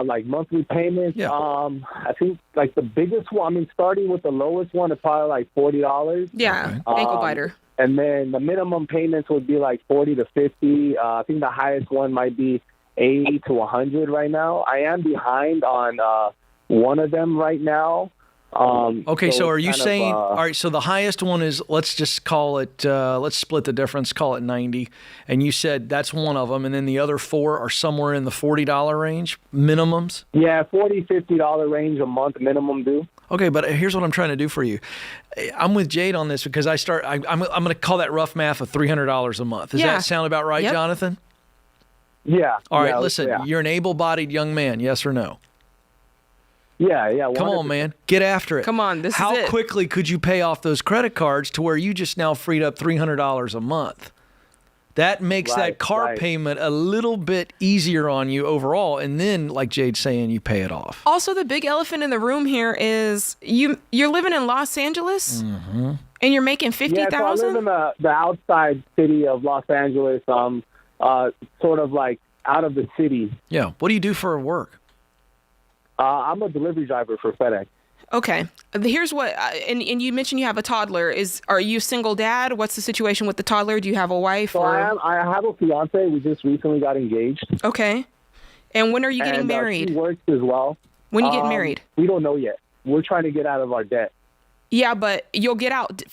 Like monthly payments, yeah. I think like the biggest one, starting with the lowest one is probably like $40. Yeah, ankle biter. And then the minimum payments would be like 40 to 50. I think the highest one might be 80 to 100 right now. I am behind on one of them right now. Okay, so are you saying, all right, so the highest one is, let's just call it, let's split the difference, call it 90. And you said that's one of them. And then the other 4 are somewhere in the $40 range, minimums? Yeah, $40, $50 range a month minimum due. Okay, but here's what I'm trying to do for you. I'm with Jade on this because I'm going to call that rough math of $300 a month. Does that sound about right, Jonathan? Yeah. All right, listen, you're an able-bodied young man, yes or no? Yeah. 100%. Come on, man. Get after it. Come on, this is it. How quickly could you pay off those credit cards to where you just now freed up $300 a month? That makes that car payment a little bit easier on you overall. And then, like Jade's saying, you pay it off. Also, the big elephant in the room here is you're living in Los Angeles and you're making $50,000? Yeah, so I live in the outside city of Los Angeles, sort of like out of the city. Yeah. What do you do for work? I'm a delivery driver for FedEx. Okay. Here's what, and you mentioned you have a toddler. Are you a single dad? What's the situation with the toddler? Do you have a wife? So I have a fiance. We just recently got engaged. Okay. And when are you getting married? She works as well. When are you getting married? We don't know yet. We're trying to get out of our debt. Yeah, but you'll get out.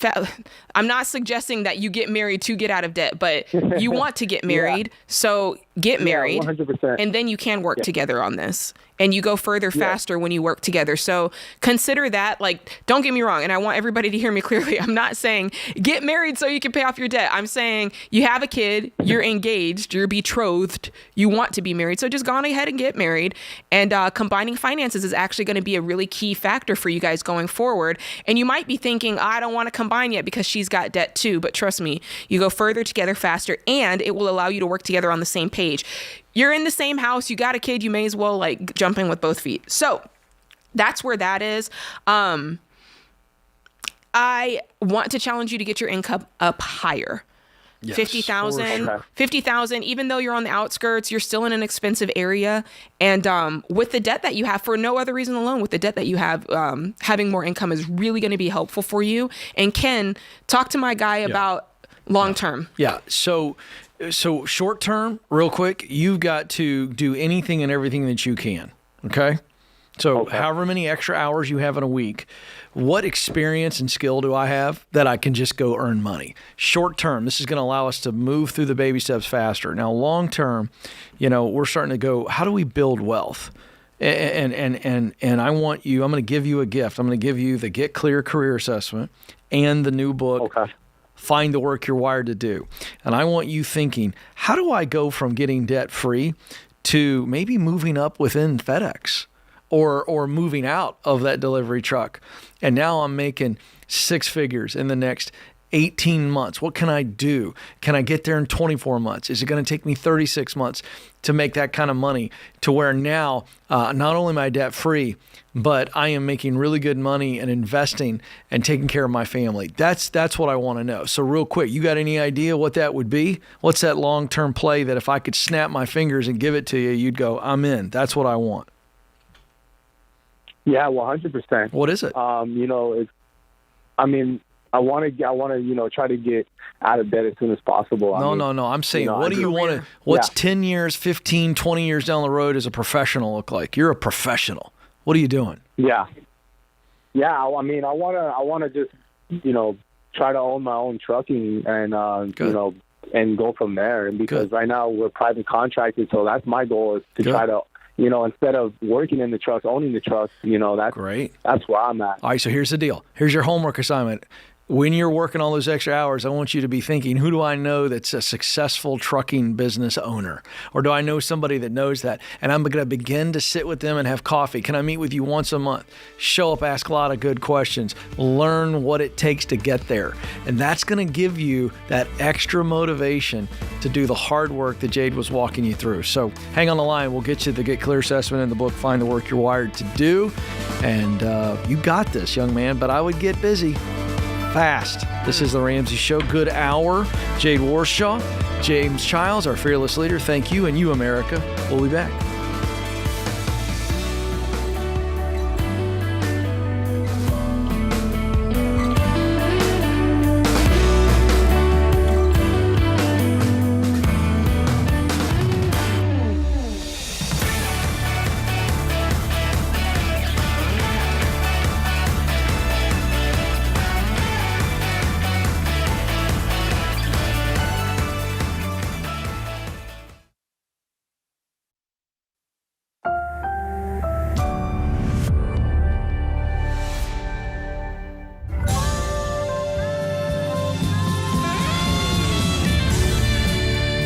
I'm not suggesting that you get married to get out of debt, but you want to get married. So get married. 100%. And then you can work together on this. And you go further faster when you work together. So consider that. Like, don't get me wrong. And I want everybody to hear me clearly. I'm not saying get married so you can pay off your debt. I'm saying you have a kid, you're engaged, you're betrothed, you want to be married. So just go on ahead and get married. And combining finances is actually going to be a really key factor for you guys going forward. And you might be thinking, I don't want to combine yet because she's got debt too. But trust me, you go further together faster, and it will allow you to work together on the same page. You're in the same house, you got a kid, you may as well like jump in with both feet. So that's where that is. I want to challenge you to get your income up higher. Yes, 50,000, sure. 50,000, even though you're on the outskirts, you're still in an expensive area. And with the debt that you have, for no other reason alone, with the debt that you have, having more income is really going to be helpful for you. And Ken, talk to my guy about long term. Yeah. So short term, real quick, you've got to do anything and everything that you can. Okay. So however many extra hours you have in a week, what experience and skill do I have that I can just go earn money? Short term, this is going to allow us to move through the baby steps faster. Now, long term, we're starting to go, how do we build wealth? And I want you, I'm going to give you a gift. I'm going to give you the Get Clear Career Assessment and the new book, Find the Work You're Wired to Do. And I want you thinking, how do I go from getting debt free to maybe moving up within FedEx? Or moving out of that delivery truck. And now I'm making 6 figures in the next 18 months. What can I do? Can I get there in 24 months? Is it going to take me 36 months to make that kind of money to where now not only am I debt free, but I am making really good money and investing and taking care of my family? That's what I want to know. So real quick, you got any idea what that would be? What's that long-term play that if I could snap my fingers and give it to you, you'd go, I'm in. That's what I want. Yeah, 100%. What is it? I want to, try to get out of debt as soon as possible. No. I'm saying, what do you want to, what's 10 years, 15, 20 years down the road as a professional look like? You're a professional. What are you doing? Yeah. I want to just, try to own my own trucking and and go from there. And because right now we're private contractors, so that's my goal, is to try to, instead of working in the trucks, owning the trucks, that's great. That's where I'm at. All right, so here's the deal. Here's your homework assignment. When you're working all those extra hours, I want you to be thinking, who do I know that's a successful trucking business owner? Or do I know somebody that knows that? And I'm going to begin to sit with them and have coffee. Can I meet with you once a month? Show up, ask a lot of good questions, learn what it takes to get there. And that's going to give you that extra motivation to do the hard work that Jade was walking you through. So hang on the line. We'll get you the Get Clear assessment in the book, Find the Work You're Wired to Do. And you got this, young man, but I would get busy fast. This is the Ramsey Show. Good hour. Jade Warshaw, James Childs, our fearless leader. Thank you, and you, America. We'll be back.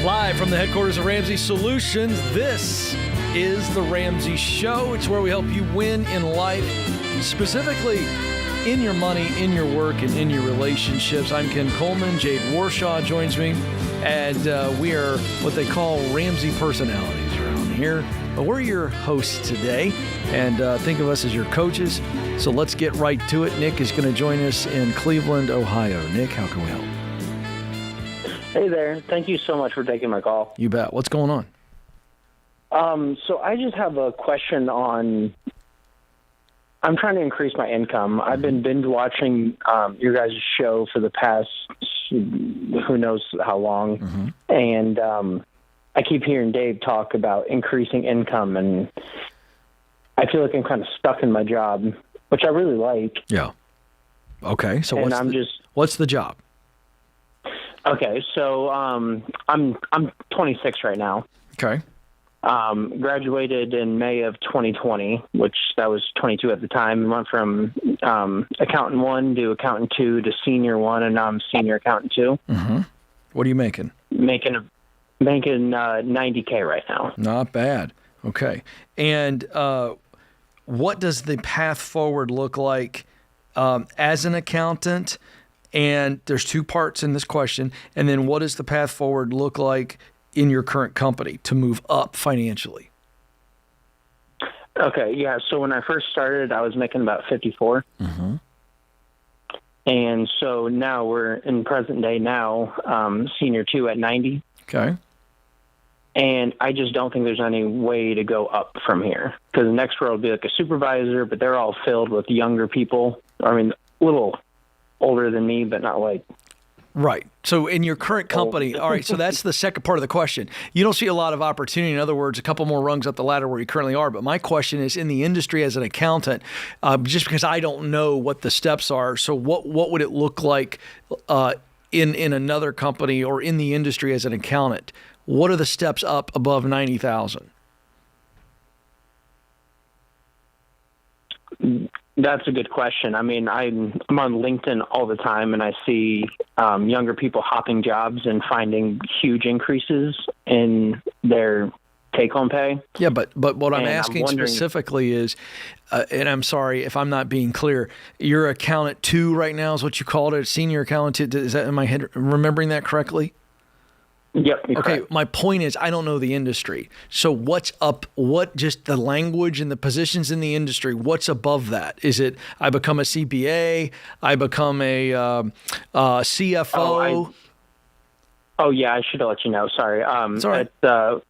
Live from the headquarters of Ramsey Solutions, this is the Ramsey Show. It's where we help you win in life, specifically in your money, in your work, and in your relationships. I'm Ken Coleman. Jade Warshaw joins me, and we are what they call Ramsey personalities around here. But we're your hosts today, and think of us as your coaches. So let's get right to it. Nick is going to join us in Cleveland, Ohio. Nick, how can we help? Hey there. Thank you so much for taking my call. You bet. What's going on? So I just have a question on, I'm trying to increase my income. I've been binge watching your guys' show for the past who knows how long. And I keep hearing Dave talk about increasing income, and I feel like I'm kind of stuck in my job, which I really like. Yeah. Okay. So and what's the job? Okay, so I'm 26 right now. Okay. Graduated in May of 2020, which that was 22 at the time. Went from accountant 1 to accountant 2 to senior 1, and now I'm senior accountant 2. What are you making? Making 90K right now. Not bad. Okay. And what does the path forward look like as an accountant? And there's two parts in this question. And then what does the path forward look like in your current company to move up financially? Okay, yeah. So when I first started, I was making about 54. And so now we're in present day now, senior 2 at 90. Okay. And I just don't think there's any way to go up from here, because the next row will be like a supervisor, but they're all filled with younger people. I mean, a little older than me, but not like. Right. So in your current company, all right, so that's the second part of the question. You don't see a lot of opportunity. In other words, a couple more rungs up the ladder where you currently are. But my question is, in the industry as an accountant, just because I don't know what the steps are, so what would it look like in another company or in the industry as an accountant? What are the steps up above 90,000? That's a good question. I mean, I'm on LinkedIn all the time, and I see younger people hopping jobs and finding huge increases in their take-home pay. Yeah, but what I'm asking specifically is, and I'm sorry if I'm not being clear, you're accountant 2 right now is what you called it, senior accountant 2. Is that in my head, remembering that correctly? Yep. Okay, correct. My point is I don't know the industry. So what's up, just the language and the positions in the industry, what's above that? Is it I become a CPA, I become a CFO? Oh, yeah, I should have let you know. Sorry. It's all right. It's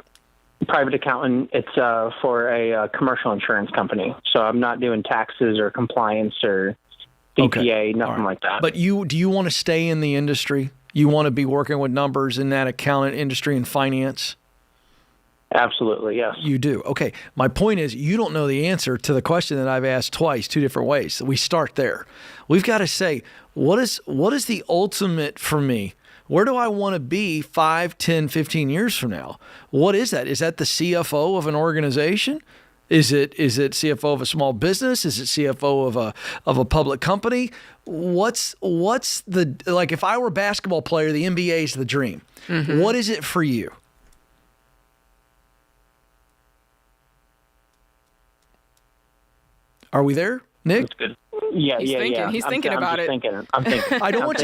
private accountant. It's for a commercial insurance company. So I'm not doing taxes or compliance or CPA, nothing like that. But do you want to stay in the industry? You want to be working with numbers in that accountant industry and finance? Absolutely, yes. You do. Okay. My point is, you don't know the answer to the question that I've asked twice, two different ways. So we start there. We've got to say, what is the ultimate for me? Where do I want to be 5, 10, 15 years from now? What is that? Is that the CFO of an organization? Is it CFO of a small business? Is it CFO of a public company? What's the, like, if I were a basketball player, the NBA is the dream. Mm-hmm. What is it for you? Are we there, Nick? That's good. Yeah, He's thinking. yeah. He's thinking about it. I'm thinking. I don't want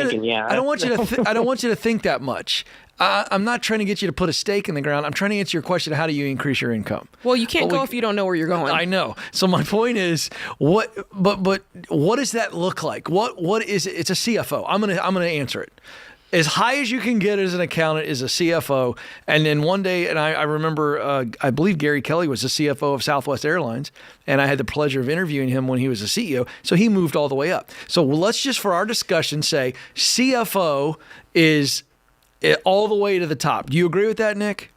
you to think that much. I'm not trying to get you to put a stake in the ground. I'm trying to answer your question. How do you increase your income? Well, you can't go if you don't know where you're going. I know. So my point is, what does that look like? What is it? It's a CFO. I'm gonna answer it. As high as you can get as an accountant is a CFO. And then one day, and I remember, I believe Gary Kelly was the CFO of Southwest Airlines, and I had the pleasure of interviewing him when he was a CEO. So he moved all the way up. So let's just, for our discussion, say CFO is all the way to the top. Do you agree with that, Nick?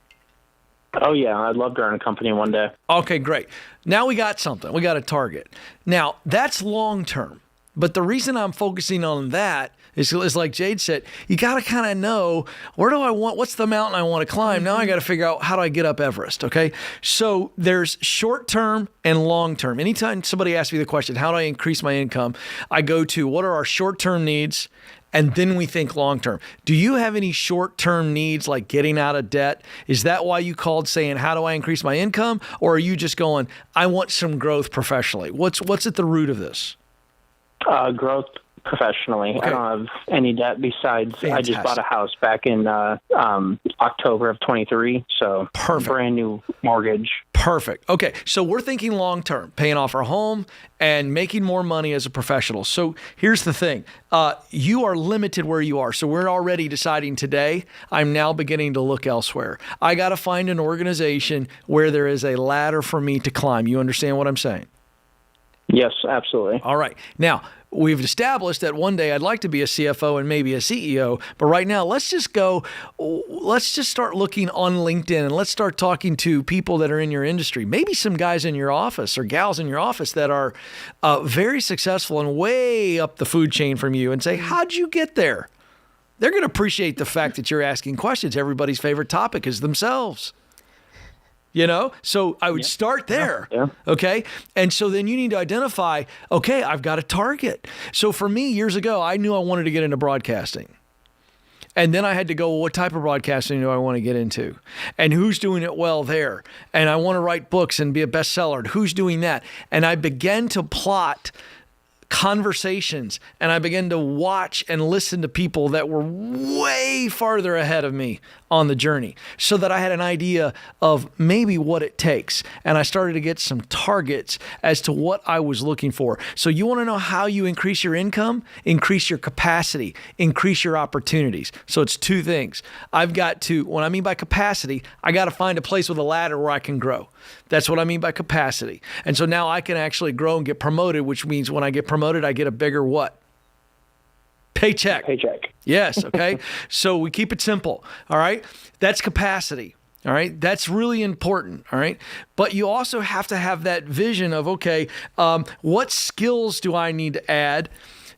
Oh, yeah. I'd love to run a company one day. Okay, great. Now we got something. We got a target. Now, that's long term. But the reason I'm focusing on that is like Jade said, you got to kind of know, what's the mountain I want to climb? Now I got to figure out, how do I get up Everest? Okay. So there's short term and long term. Anytime somebody asks me the question, how do I increase my income? I go to, what are our short term needs? And then we think long term. Do you have any short term needs, like getting out of debt? Is that why you called saying, how do I increase my income? Or are you just going, I want some growth professionally? What's at the root of this? Growth professionally. Okay. I don't have any debt besides I just bought a house back in October of 23. So perfect. Brand new mortgage. Perfect. Okay. So we're thinking long term, paying off our home and making more money as a professional. So here's the thing. You are limited where you are. So we're already deciding today, I'm now beginning to look elsewhere. I got to find an organization where there is a ladder for me to climb. You understand what I'm saying? Yes, absolutely. All right. Now, we've established that one day I'd like to be a CFO and maybe a CEO, but right now let's just start looking on LinkedIn and let's start talking to people that are in your industry, maybe some guys in your office or gals in your office that are very successful and way up the food chain from you, and say, how'd you get there? They're going to appreciate the fact that you're asking questions. Everybody's favorite topic is themselves. So I would start there. Yeah. Okay. And so then you need to identify, okay, I've got a target. So for me, years ago, I knew I wanted to get into broadcasting. And then I had to go, well, what type of broadcasting do I want to get into? And who's doing it well there? And I want to write books and be a bestseller. Who's doing that? And I began to plot conversations, and I began to watch and listen to people that were way farther ahead of me on the journey, so that I had an idea of maybe what it takes. And I started to get some targets as to what I was looking for. So you want to know how you increase your income? Increase your capacity, increase your opportunities. So it's two things. I've got to, when I mean by capacity, I got to find a place with a ladder where I can grow. That's what I mean by capacity. And so now I can actually grow and get promoted, which means when I get promoted, I get a bigger what? Paycheck. Yes. Okay. So we keep it simple. All right. That's capacity. All right. That's really important. All right. But you also have to have that vision of, okay, what skills do I need to add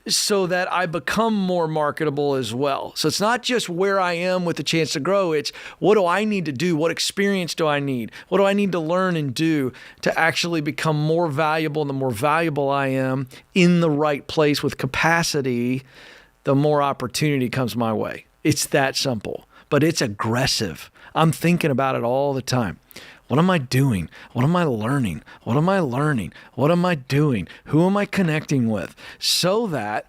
so that I become more marketable as well? So it's not just where I am with the chance to grow. It's what do I need to do? What experience do I need? What do I need to learn and do to actually become more valuable? And the more valuable I am in the right place with capacity, the more opportunity comes my way. It's that simple, but it's aggressive. I'm thinking about it all the time. What am I doing? What am I learning? What am I learning? What am I doing? Who am I connecting with? So that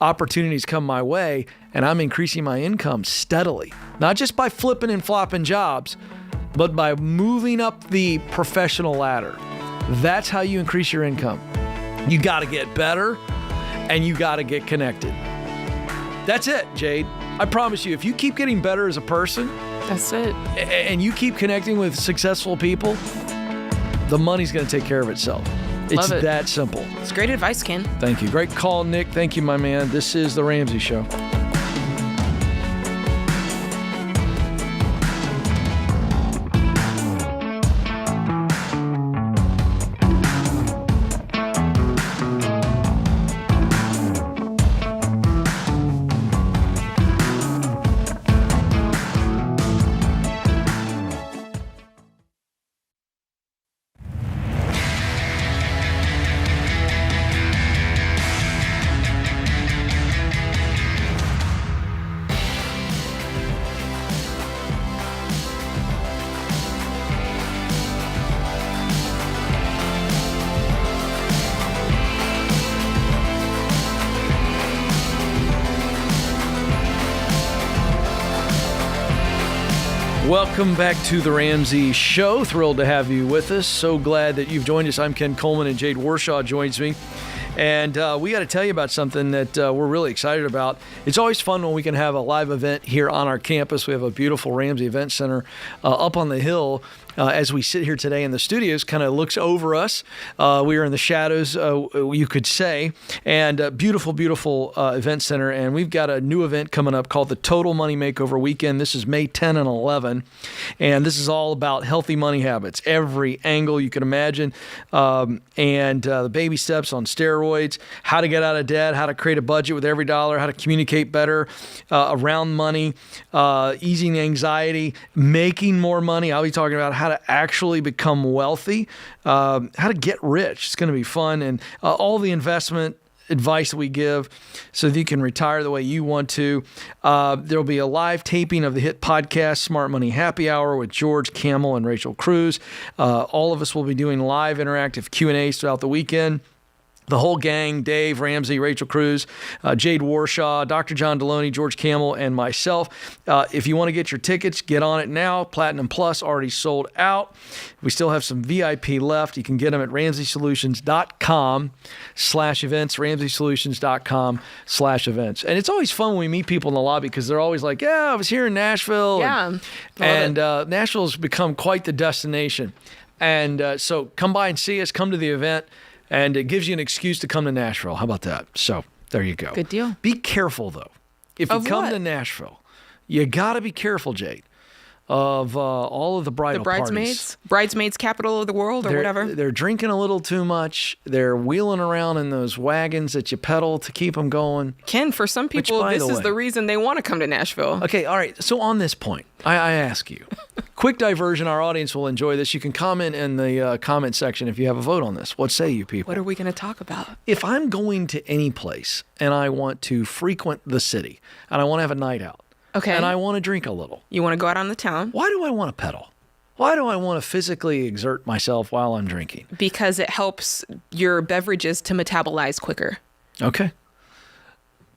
opportunities come my way and I'm increasing my income steadily, not just by flipping and flopping jobs, but by moving up the professional ladder. That's how you increase your income. You got to get better and you got to get connected. That's it, Jade. I promise you, if you keep getting better as a person, that's it, and you keep connecting with successful people, the money's going to take care of itself. It's that simple. It's great advice, Ken. Thank you. Great call, Nick. Thank you, my man. This is The Ramsey Show. Welcome back to the Ramsey Show. Thrilled to have you with us. So glad that you've joined us. I'm Ken Coleman, and Jade Warshaw joins me. And we got to tell you about something that we're really excited about. It's always fun when we can have a live event here on our campus. We have a beautiful Ramsey Event Center up on the hill. As we sit here today in the studios, kind of looks over us. We are in the shadows, you could say, and beautiful, beautiful event center. And we've got a new event coming up called the Total Money Makeover Weekend. This is May 10 and 11. And this is all about healthy money habits, every angle you can imagine. And the baby steps on steroids, how to get out of debt, how to create a budget with every dollar, how to communicate better around money, easing anxiety, making more money. I'll be talking about how to actually become wealthy, how to get rich. It's going to be fun, and all the investment advice that we give so that you can retire the way you want to. There'll be a live taping of the hit podcast, Smart Money Happy Hour, with George Kamel and Rachel Cruz. All of us will be doing live interactive Q&As throughout the weekend. The whole gang, Dave, Ramsey, Rachel Cruz, Jade Warshaw, Dr. John Deloney, George Kamel, and myself. If you want to get your tickets, get on it now. Platinum Plus already sold out. We still have some VIP left. You can get them at RamseySolutions.com/events, RamseySolutions.com/events. And it's always fun when we meet people in the lobby because they're always like, yeah, I was here in Nashville. Yeah. And Nashville's become quite the destination. And so come by and see us, come to the event. And it gives you an excuse to come to Nashville. How about that? So there you go. Good deal. Be careful, though. If you come to Nashville, you got to be careful, Jade, of all of the bridal bridesmaids? parties. Bridesmaids capital of the world or whatever? They're drinking a little too much. They're wheeling around in those wagons that you pedal to keep them going. Ken, for some people, this is the reason they want to come to Nashville. Okay, all right. So on this point, I ask you, quick diversion. Our audience will enjoy this. You can comment in the comment section if you have a vote on this. What say you people? What are we going to talk about? If I'm going to any place and I want to frequent the city and I want to have a night out, okay, and I want to drink a little, you want to go out on the town? Why do I want to pedal? Why do I want to physically exert myself while I'm drinking? Because it helps your beverages to metabolize quicker. Okay.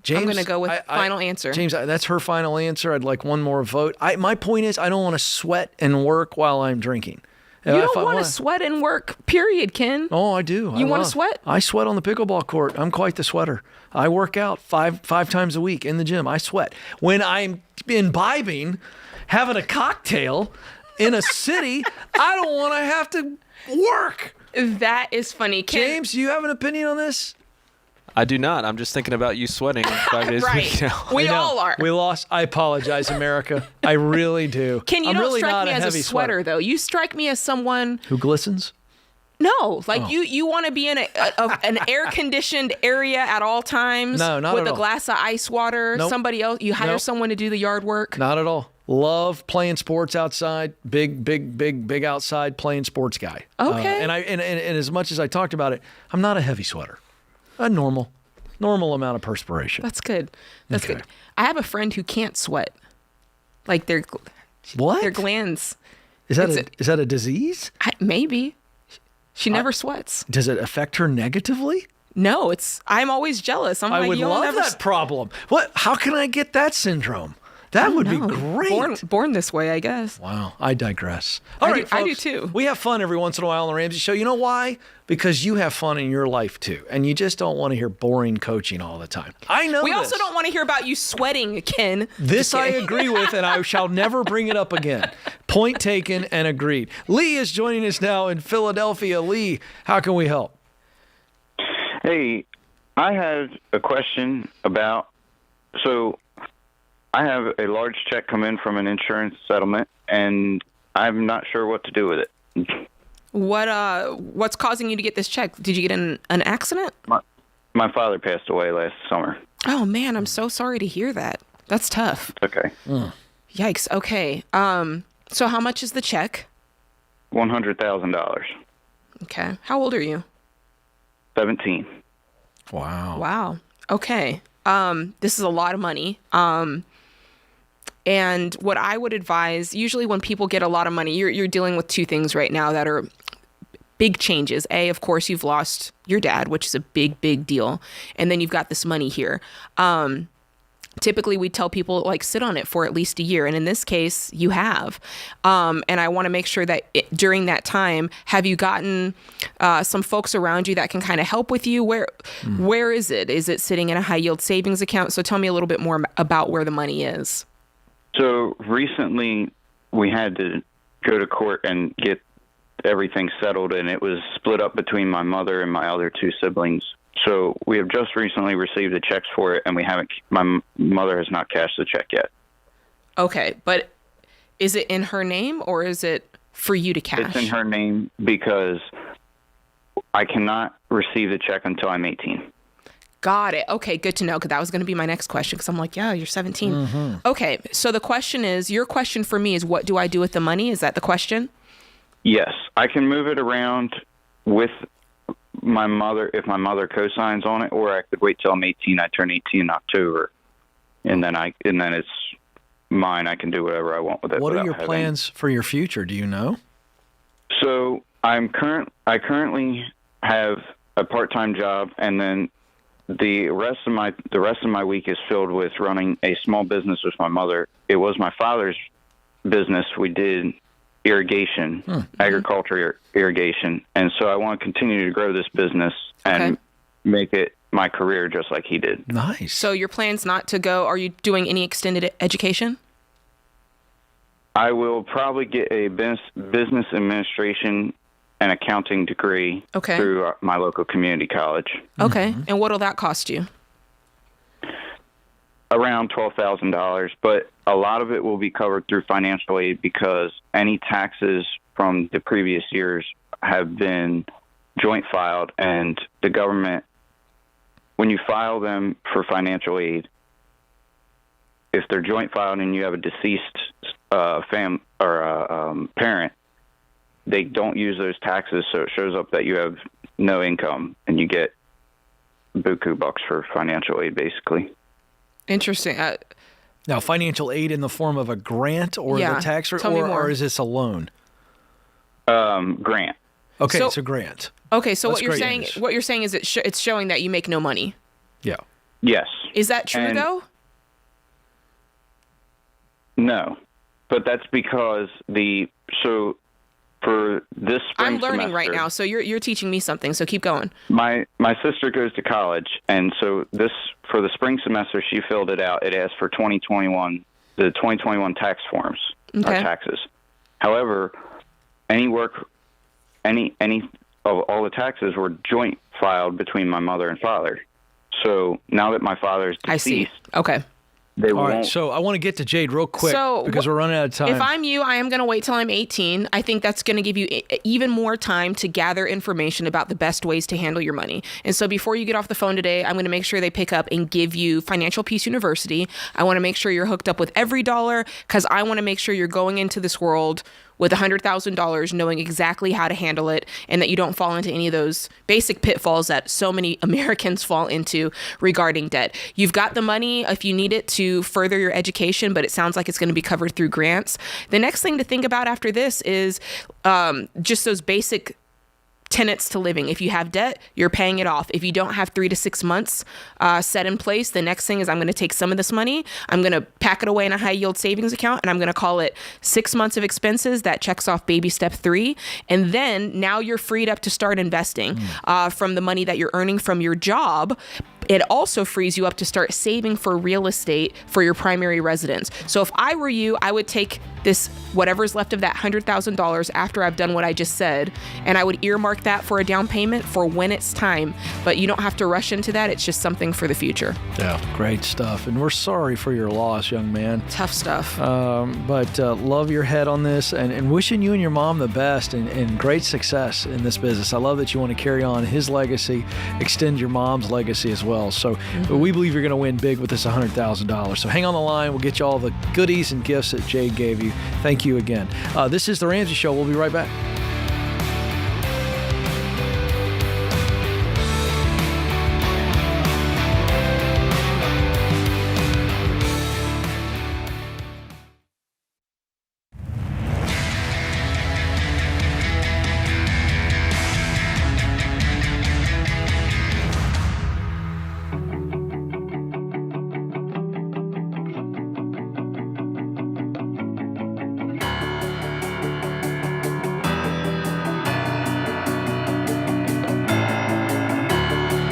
James, I'm going to go with final answer. James, that's her final answer. I'd like one more vote. My point is I don't want to sweat and work while I'm drinking. You don't want to sweat and work, period, Ken. Oh, I do. You want to sweat? I sweat on the pickleball court. I'm quite the sweater. I work out five times a week in the gym. I sweat. When I'm imbibing, having a cocktail in a city, I don't want to have to work. That is funny, Ken. James, do you have an opinion on this? I do not. I'm just thinking about you sweating 5 days a week now. We all are. We lost. I apologize, America. I really do. Ken, you I'm don't really strike not me a as heavy a sweater, though. You strike me as someone who glistens. No, like you want to be in an air-conditioned area at all times. No, not with at a all. glass of ice water. Nope. Somebody else. You hire someone to do the yard work. Not at all. Love playing sports outside. Big outside playing sports guy. Okay. And as much as I talked about it, I'm not a heavy sweater. A normal amount of perspiration. That's good. That's good. I have a friend who can't sweat. Like their glands. Is that a disease? Maybe. She never sweats. Does it affect her negatively? No, I'm always jealous. I would love that problem. What? How can I get that syndrome? That would be great. Born this way, I guess. Wow, I digress. All right, folks, I do too. We have fun every once in a while on the Ramsey Show. You know why? Because you have fun in your life too, and you just don't want to hear boring coaching all the time. I know. We also don't want to hear about you sweating, Ken. This I agree with, and I shall never bring it up again. Point taken and agreed. Lee is joining us now in Philadelphia. Lee, how can we help? Hey, I had a question about I have a large check come in from an insurance settlement, and I'm not sure what to do with it. What's causing you to get this check? Did you get in an accident? My father passed away last summer. Oh, man, I'm so sorry to hear that. That's tough. Okay. Yikes. Okay. So how much is the check? $100,000. Okay. How old are you? 17. Wow. Okay. This is a lot of money. And what I would advise, usually when people get a lot of money, you're dealing with two things right now that are big changes. A, of course, you've lost your dad, which is a big deal. And then you've got this money here. typically we tell people like sit on it for at least a year. And in this case, you have. And I want to make sure that during that time, have you gotten some folks around you that can kind of help with you? Where is it? Is it sitting in a high yield savings account? So tell me a little bit more about where the money is. So recently we had to go to court and get everything settled, and it was split up between my mother and my other two siblings. So we have just recently received the checks for it, and my mother has not cashed the check yet. Okay, but is it in her name or is it for you to cash? It's in her name because I cannot receive the check until I'm 18. Got it. Okay, good to know, because that was going to be my next question, because I'm like, yeah, you're 17. Mm-hmm. Okay, so the question is, your question for me is, what do I do with the money? Is that the question? Yes, I can move it around with my mother if my mother co-signs on it, or I could wait till I'm 18. I turn 18 in October, and then it's mine. I can do whatever I want with it. What are your plans for your future? Do you know? So I currently have a part-time job, and then the rest of my week is filled with running a small business with my mother. It was my father's business. We did irrigation, agriculture irrigation, and so I want to continue to grow this business and make it my career just like he did. Nice. So your plan's not to go, are you doing any extended education? I will probably get a business administration and accounting degree through my local community college. Okay. Mm-hmm. And what'll that cost you? Around $12,000, but a lot of it will be covered through financial aid because any taxes from the previous years have been joint filed, and the government, when you file them for financial aid, if they're joint filed and you have a deceased parent, they don't use those taxes, so it shows up that you have no income, and you get buku bucks for financial aid, basically. Interesting. Now, financial aid in the form of a grant or the tax, or is this a loan? Grant. Okay, it's a grant. Okay, so what you're saying is it's showing that you make no money. Yeah. Yes. Is that true though? No, but that's because for this spring I'm learning semester, right now, so you're teaching me something. So keep going. My sister goes to college, and so for the spring semester she filled it out. It asked for 2021 tax forms or taxes. However, any of all the taxes were joint filed between my mother and father. So now that my father's deceased, I see. Okay. All right, so I want to get to Jade real quick because we're running out of time. If I'm you, I am going to wait till I'm 18. I think that's going to give you even more time to gather information about the best ways to handle your money. And so before you get off the phone today, I'm going to make sure they pick up and give you Financial Peace University. I want to make sure you're hooked up with every dollar, because I want to make sure you're going into this world with $100,000 knowing exactly how to handle it, and that you don't fall into any of those basic pitfalls that so many Americans fall into regarding debt. You've got the money if you need it to further your education, but it sounds like it's going to be covered through grants. The next thing to think about after this is just those basic tenets to living. If you have debt, you're paying it off. If you don't have 3 to 6 months set in place, the next thing is I'm going to take some of this money, I'm going to pack it away in a high yield savings account, and I'm going to call it 6 months of expenses. That checks off baby step 3. And then now you're freed up to start investing from the money that you're earning from your job. It also frees you up to start saving for real estate for your primary residence. So if I were you, I would take this, whatever's left of that $100,000 after I've done what I just said, and I would earmark that for a down payment for when it's time. But you don't have to rush into that. It's just something for the future. Yeah, great stuff. And we're sorry for your loss, young man. Tough stuff. But love your head on this, and wishing you and your mom the best and great success in this business. I love that you want to carry on his legacy, extend your mom's legacy as well. So we believe you're going to win big with this $100,000. So hang on the line. We'll get you all the goodies and gifts that Jade gave you. Thank you again. This is The Ramsey Show. We'll be right back.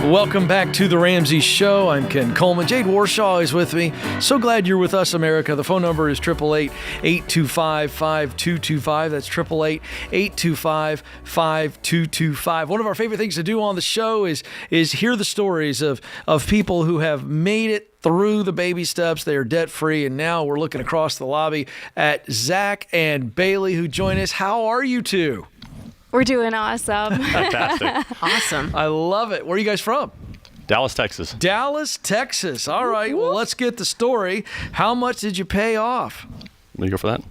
Welcome back to the Ramsey Show. I'm Ken Coleman. Jade Warshaw is with me. So glad you're with us, America. The phone number is 888-825-5225. That's 888-825-5225. One of our favorite things to do on the show is hear the stories of people who have made it through the baby steps. They are debt-free, and now we're looking across the lobby at Zach and Bailey, who join us. How are you two? We're doing awesome. Fantastic. Awesome. I love it. Where are you guys from? Dallas, Texas. Dallas, Texas. All right. Well, let's get the story. How much did you pay off? Let me go for that.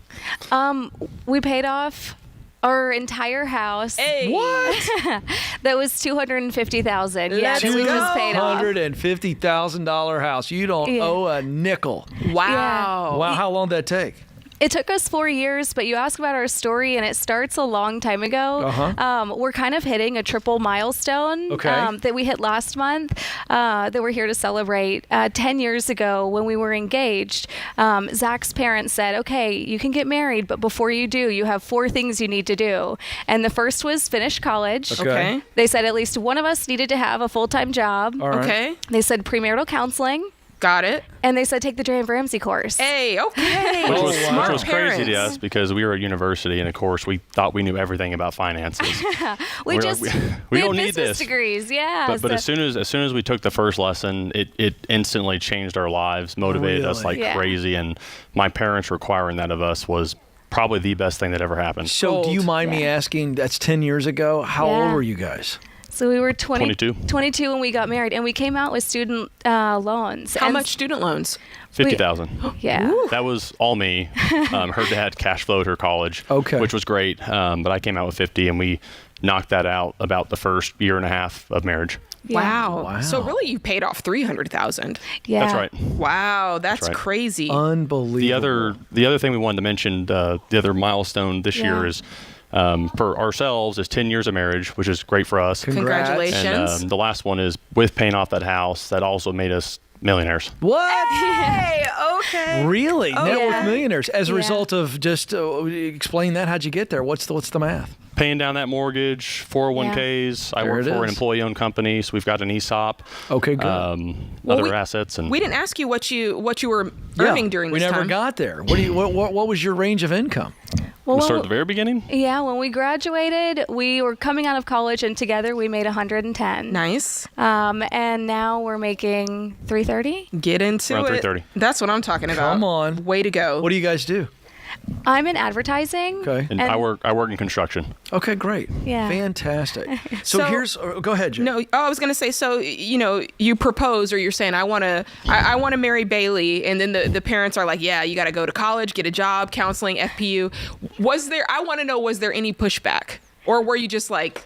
We paid off our entire house. Hey. What? That was $250,000. Yeah, that we just paid off. $250,000 house. You don't owe a nickel. Wow. Yeah. Wow. How long did that take? It took us 4 years, but you ask about our story, and it starts a long time ago. Uh-huh. We're kind of hitting a triple milestone that we hit last month that we're here to celebrate. 10 years ago, when we were engaged, Zach's parents said, okay, you can get married, but before you do, you have 4 things you need to do. And the first was finish college. Okay. They said at least one of us needed to have a full-time job. All right. Okay. They said premarital counseling. Got it. And they said take the Dave Ramsey course. Hey, okay. Which was Smart crazy to us because we were at university, and of course we thought we knew everything about finances. we don't need business this degrees, yeah. But as soon as we took the first lesson, it instantly changed our lives, motivated us like crazy, and my parents requiring that of us was probably the best thing that ever happened. So do you mind me asking, that's 10 years ago, how old were you guys? So we were 22 when we got married, and we came out with student loans. How much student loans? $50,000. Yeah. That was all me. Her dad cash flowed her college, which was great. But I came out with 50, and we knocked that out about the first year and a half of marriage. Yeah. Wow. So really, you paid off $300,000. Yeah. That's right. Wow, that's right. crazy. Unbelievable. The other thing we wanted to mention, the other milestone this year is. For ourselves is 10 years of marriage, which is great for us. Congratulations. And the last one is with paying off that house. That also made us millionaires. What? Hey, okay. Really? Oh, Net yeah. worth millionaires as a result of just explain that. How'd you get there? What's the math? Paying down that mortgage, 401ks. I work for an employee-owned company, so we've got an ESOP. Okay, good. Other assets, and we didn't ask you what you were earning during this time. We never got there. What was your range of income? Well, start at the very beginning? Yeah, when we graduated, we were coming out of college, and together we made $110. Nice. And now we're making $330. Get into Around it. $330. That's what I'm talking about. Come on. Way to go. What do you guys do? I'm in advertising. Okay. And I work in construction. Okay, great. Yeah. Fantastic. So here's go ahead, Jay. No, I was going to say, so, you propose, or you're saying, I want to marry Bailey, and then the parents are like, yeah, you got to go to college, get a job, counseling, FPU. I want to know, was there any pushback? Or were you just like,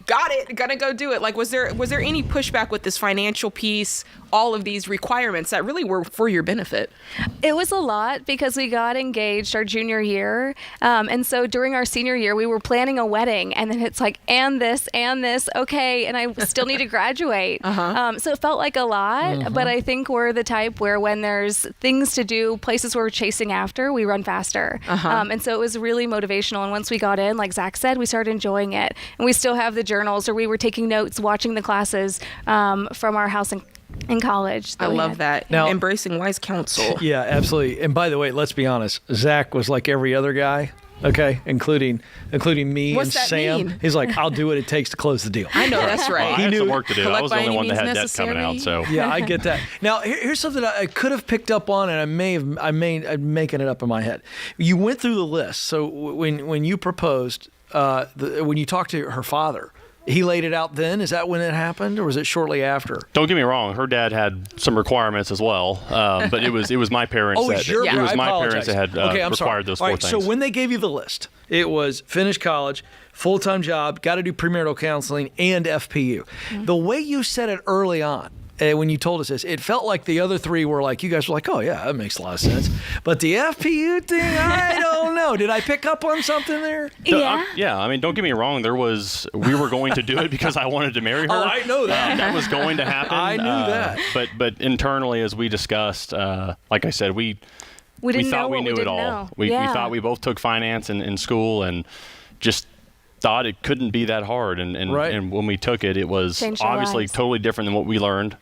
got it, gonna go do it? Like, was there any pushback with this financial piece, all of these requirements that really were for your benefit? It was a lot because we got engaged our junior year. And so during our senior year, we were planning a wedding, and then it's like, and this, okay, and I still need to graduate. So it felt like a lot, but I think we're the type where when there's things to do, places we're chasing after, we run faster. And so it was really motivational. And once we got in, like Zach said, we started enjoying it. And we still have the journals, or we were taking notes, watching the classes from our house in college. I love that. Now, embracing wise counsel. Yeah, absolutely. And by the way, let's be honest, Zach was like every other guy, okay, including me and Sam. Mean? He's like, I'll do what it takes to close the deal. I know, that's right. Well, I had some work to do. I was the only one that had debt necessary. coming out. So yeah, I get that. Now, here's something I could have picked up on, and I'm making it up in my head. You went through the list. So when you proposed, when you talked to her father, he laid it out then? Is that when it happened, or was it shortly after? Don't get me wrong. Her dad had some requirements as well, but it was my parents. Oh, it was my parents that had required those 4 things. So when they gave you the list, it was finish college, full-time job, got to do premarital counseling, and FPU. The way you said it early on, when you told us this, it felt like the other three were like, you guys were like, oh, yeah, that makes a lot of sense. But the FPU thing, I don't know. Did I pick up on something there? Yeah. I mean, don't get me wrong. We were going to do it because I wanted to marry her. Oh, I know that. That was going to happen. I knew that. But internally, as we discussed, like I said, we thought we knew it all. We thought we both took finance in school, and just thought it couldn't be that hard, and when we took it, it was Changed our obviously lives. totally different than what we learned.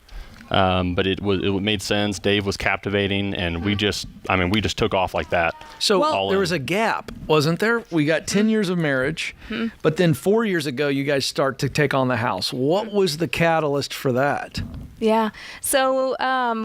But it made sense. Dave was captivating, and we just took off like that. So there was a gap, wasn't there? We got 10 years of marriage, but then 4 years ago, you guys start to take on the house. What was the catalyst for that? Yeah. So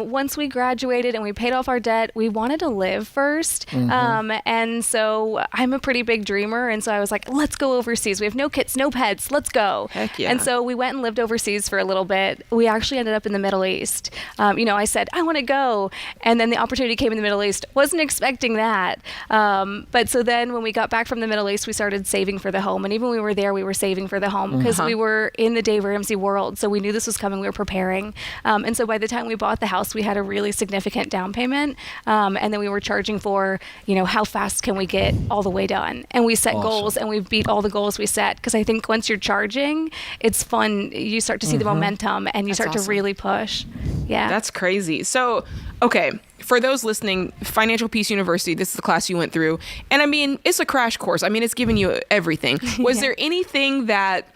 once we graduated and we paid off our debt, we wanted to live first. And so I'm a pretty big dreamer. And so I was like, let's go overseas. We have no kids, no pets. Let's go. Heck yeah. And so we went and lived overseas for a little bit. We actually ended up in the Middle East. I said, I want to go. And then the opportunity came in the Middle East. Wasn't expecting that. But so then when we got back from the Middle East, we started saving for the home. And even when we were there, we were saving for the home because we were in the Dave Ramsey world. So we knew this was coming. We were preparing. And so by the time we bought the house, we had a really significant down payment. And then we were charging for, how fast can we get all the way done? And we set goals, and we beat all the goals we set. Because I think once you're charging, it's fun. You start to see the momentum, and you start to really push. Yeah. That's crazy. So, okay, for those listening, Financial Peace University, this is the class you went through. And I mean, it's a crash course. I mean, it's giving you everything. Was there anything that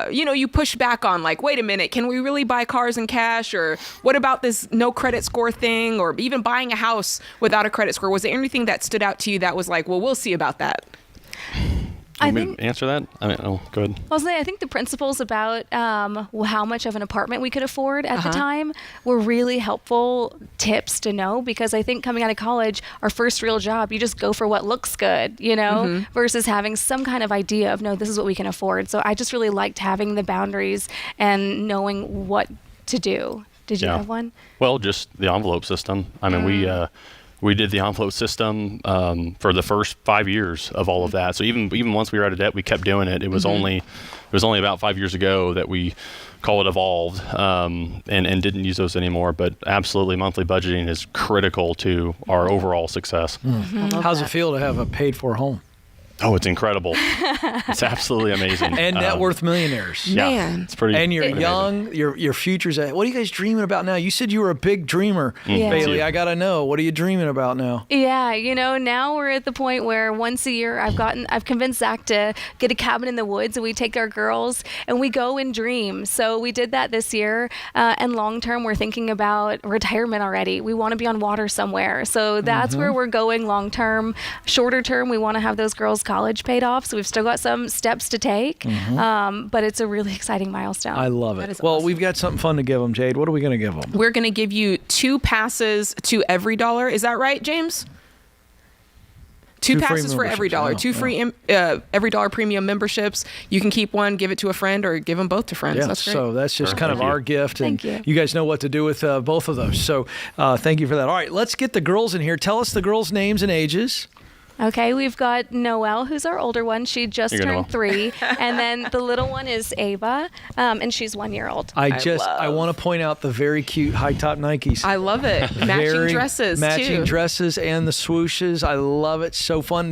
you push back on, like, wait a minute, can we really buy cars in cash? Or what about this no credit score thing? Or even buying a house without a credit score? Was there anything that stood out to you that was like, well, we'll see about that? I think answer that. Go ahead. I think the principles about how much of an apartment we could afford at the time were really helpful tips to know, because I think coming out of college, our first real job, you just go for what looks good, versus having some kind of idea of, no, this is what we can afford. So I just really liked having the boundaries and knowing what to do. Did you have one? Well, just the envelope system. I mean, we did the envelope system for the first 5 years of all of that. So even once we were out of debt, we kept doing it. It was only about 5 years ago that we call it evolved and didn't use those anymore. But absolutely, monthly budgeting is critical to our overall success. How's it feel to have a paid-for home? Oh, it's incredible. It's absolutely amazing. And net worth millionaires. Man. It's pretty. And you're amazing. young, your future's what are you guys dreaming about now? You said you were a big dreamer, Bailey. I got to know, what are you dreaming about now? Yeah, now we're at the point where once a year I've convinced Zach to get a cabin in the woods, and we take our girls and we go and dream. So we did that this year. And long term, we're thinking about retirement already. We want to be on water somewhere. So that's where we're going long term. Shorter term, we want to have those girls' college paid off, so we've still got some steps to take, but it's a really exciting milestone. I love it. Well, we've got something fun to give them, Jade. What are we going to give them? We're going to give you 2 passes to Every Dollar. Is that right, James? 2 passes for Every Dollar. 2 free Every Dollar premium memberships. You can keep one, give it to a friend, or give them both to friends. Yeah, that's great. so that's just kind of our gift. And Thank you. You guys know what to do with both of those. So thank you for that. All right, let's get the girls in here. Tell us the girls' names and ages. Okay, we've got Noelle, who's our older one. She just turned 3. And then the little one is Ava, and she's 1 year old. I want to point out the very cute high top Nikes. I love it. Matching dresses, matching dresses and the swooshes. I love it. So fun.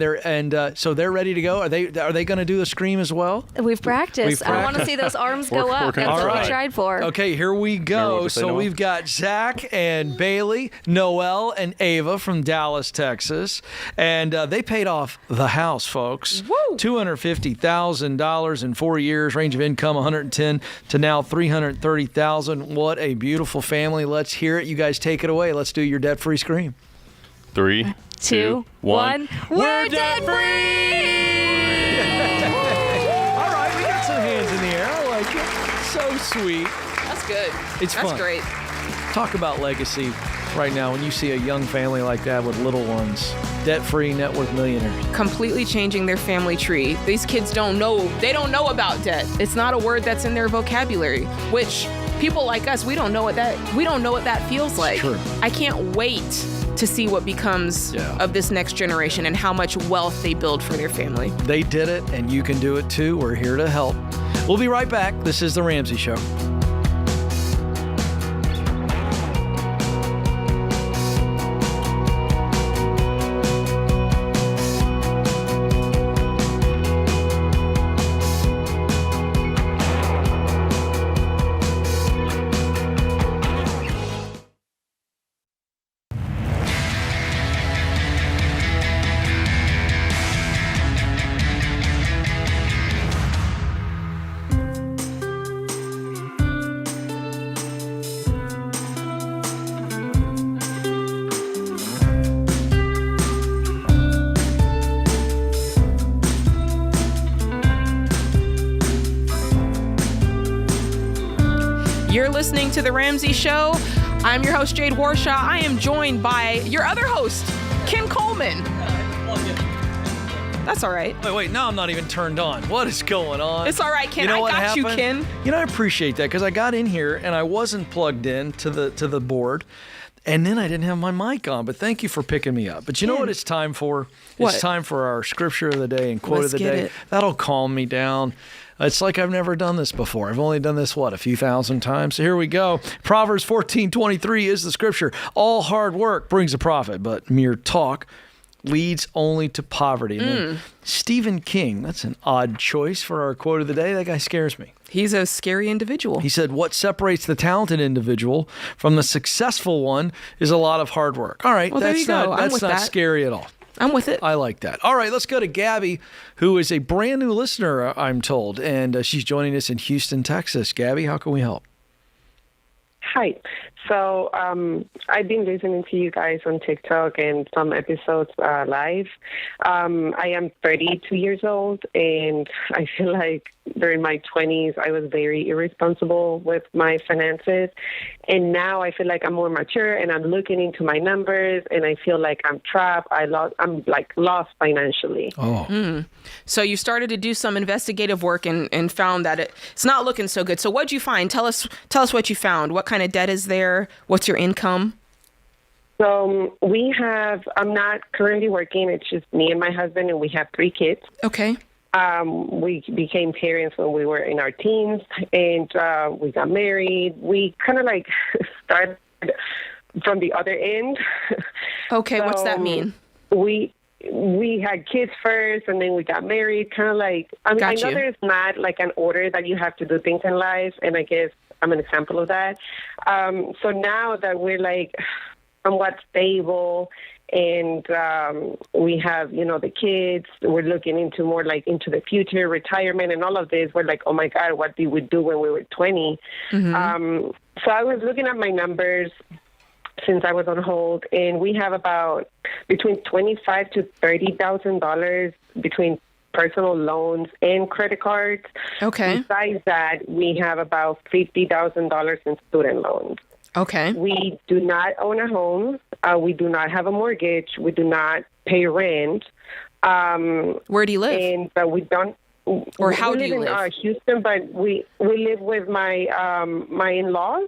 So they're ready to go. Are they going to do the scream as well? We've practiced. I want to see those arms go up. That's what we tried for. Okay, here we go. So we've got Zach and Bailey, Noelle and Ava from Dallas, Texas, and they paid off the house, folks. Woo! $250,000 in 4 years, range of income 110 to now 330,000. What a beautiful family. Let's hear it. You guys take it away. Let's do your debt-free scream. 3, 2, 1. We're debt-free! All right, we got some hands in the air. I like it. So sweet. That's good. It's fun. That's great. Talk about legacy right now when you see a young family like that with little ones. Debt-free, net worth millionaires. Completely changing their family tree. These kids don't know about debt. It's not a word that's in their vocabulary, which people like us, we don't know what that feels like. True. I can't wait to see what becomes of this next generation and how much wealth they build for their family. They did it, and you can do it too. We're here to help. We'll be right back. This is The Ramsey Show. You're listening to The Ramsey Show. I'm your host, Jade Warshaw. I am joined by your other host, Ken Coleman. That's all right. Wait, now I'm not even turned on. What is going on? It's all right, Ken. You know I what got happened? you, Ken. You know, I appreciate that because I got in here and I wasn't plugged in to the board, and then I didn't have my mic on. But thank you for picking me up. But you know what it's time for? What? It's time for our scripture of the day and quote Let's of the get day. it. That'll calm me down. It's like I've never done this before. I've only done this, a few thousand times. So here we go. Proverbs 14:23 is the scripture. All hard work brings a profit, but mere talk leads only to poverty. And then Stephen King, that's an odd choice for our quote of the day. That guy scares me. He's a scary individual. He said, what separates the talented individual from the successful one is a lot of hard work. All right, Well, there that's you go. I'm that's with not that. scary at all. I'm with it. I like that. All right, let's go to Gabby, who is a brand new listener, I'm told, and she's joining us in Houston, Texas. Gabby, how can we help? Hi. So I've been listening to you guys on TikTok and some episodes live. I am 32 years old, and I feel like during my 20s, I was very irresponsible with my finances. And now I feel like I'm more mature, and I'm looking into my numbers, and I feel like I'm trapped. I'm lost financially. Oh. So you started to do some investigative work and found that it's not looking so good. So what'd you find? Tell us what you found. What kind of debt is there? What's your income? So I'm not currently working. It's just me and my husband, and we have 3 kids. Okay. We became parents when we were in our teens, and we got married. We kind of started from the other end. Okay, what's that mean? We had kids first, and then we got married. Kind of I know there's not an order that you have to do things in life, and I guess I'm an example of that. So now that we're somewhat stable, and we have, the kids, we're looking into more into the future, retirement, and all of this. We're like, oh my God, what did we do when we were 20? Mm-hmm. So I was looking at my numbers since I was on hold, and we have about between $25,000 to $30,000 between personal loans and credit cards. Okay. Besides that, we have about $50,000 in student loans. Okay. We do not own a home. We do not have a mortgage. We do not pay rent. Where do you live? And we don't. Or how do you live? live? We live in Houston, but we live with my in-laws.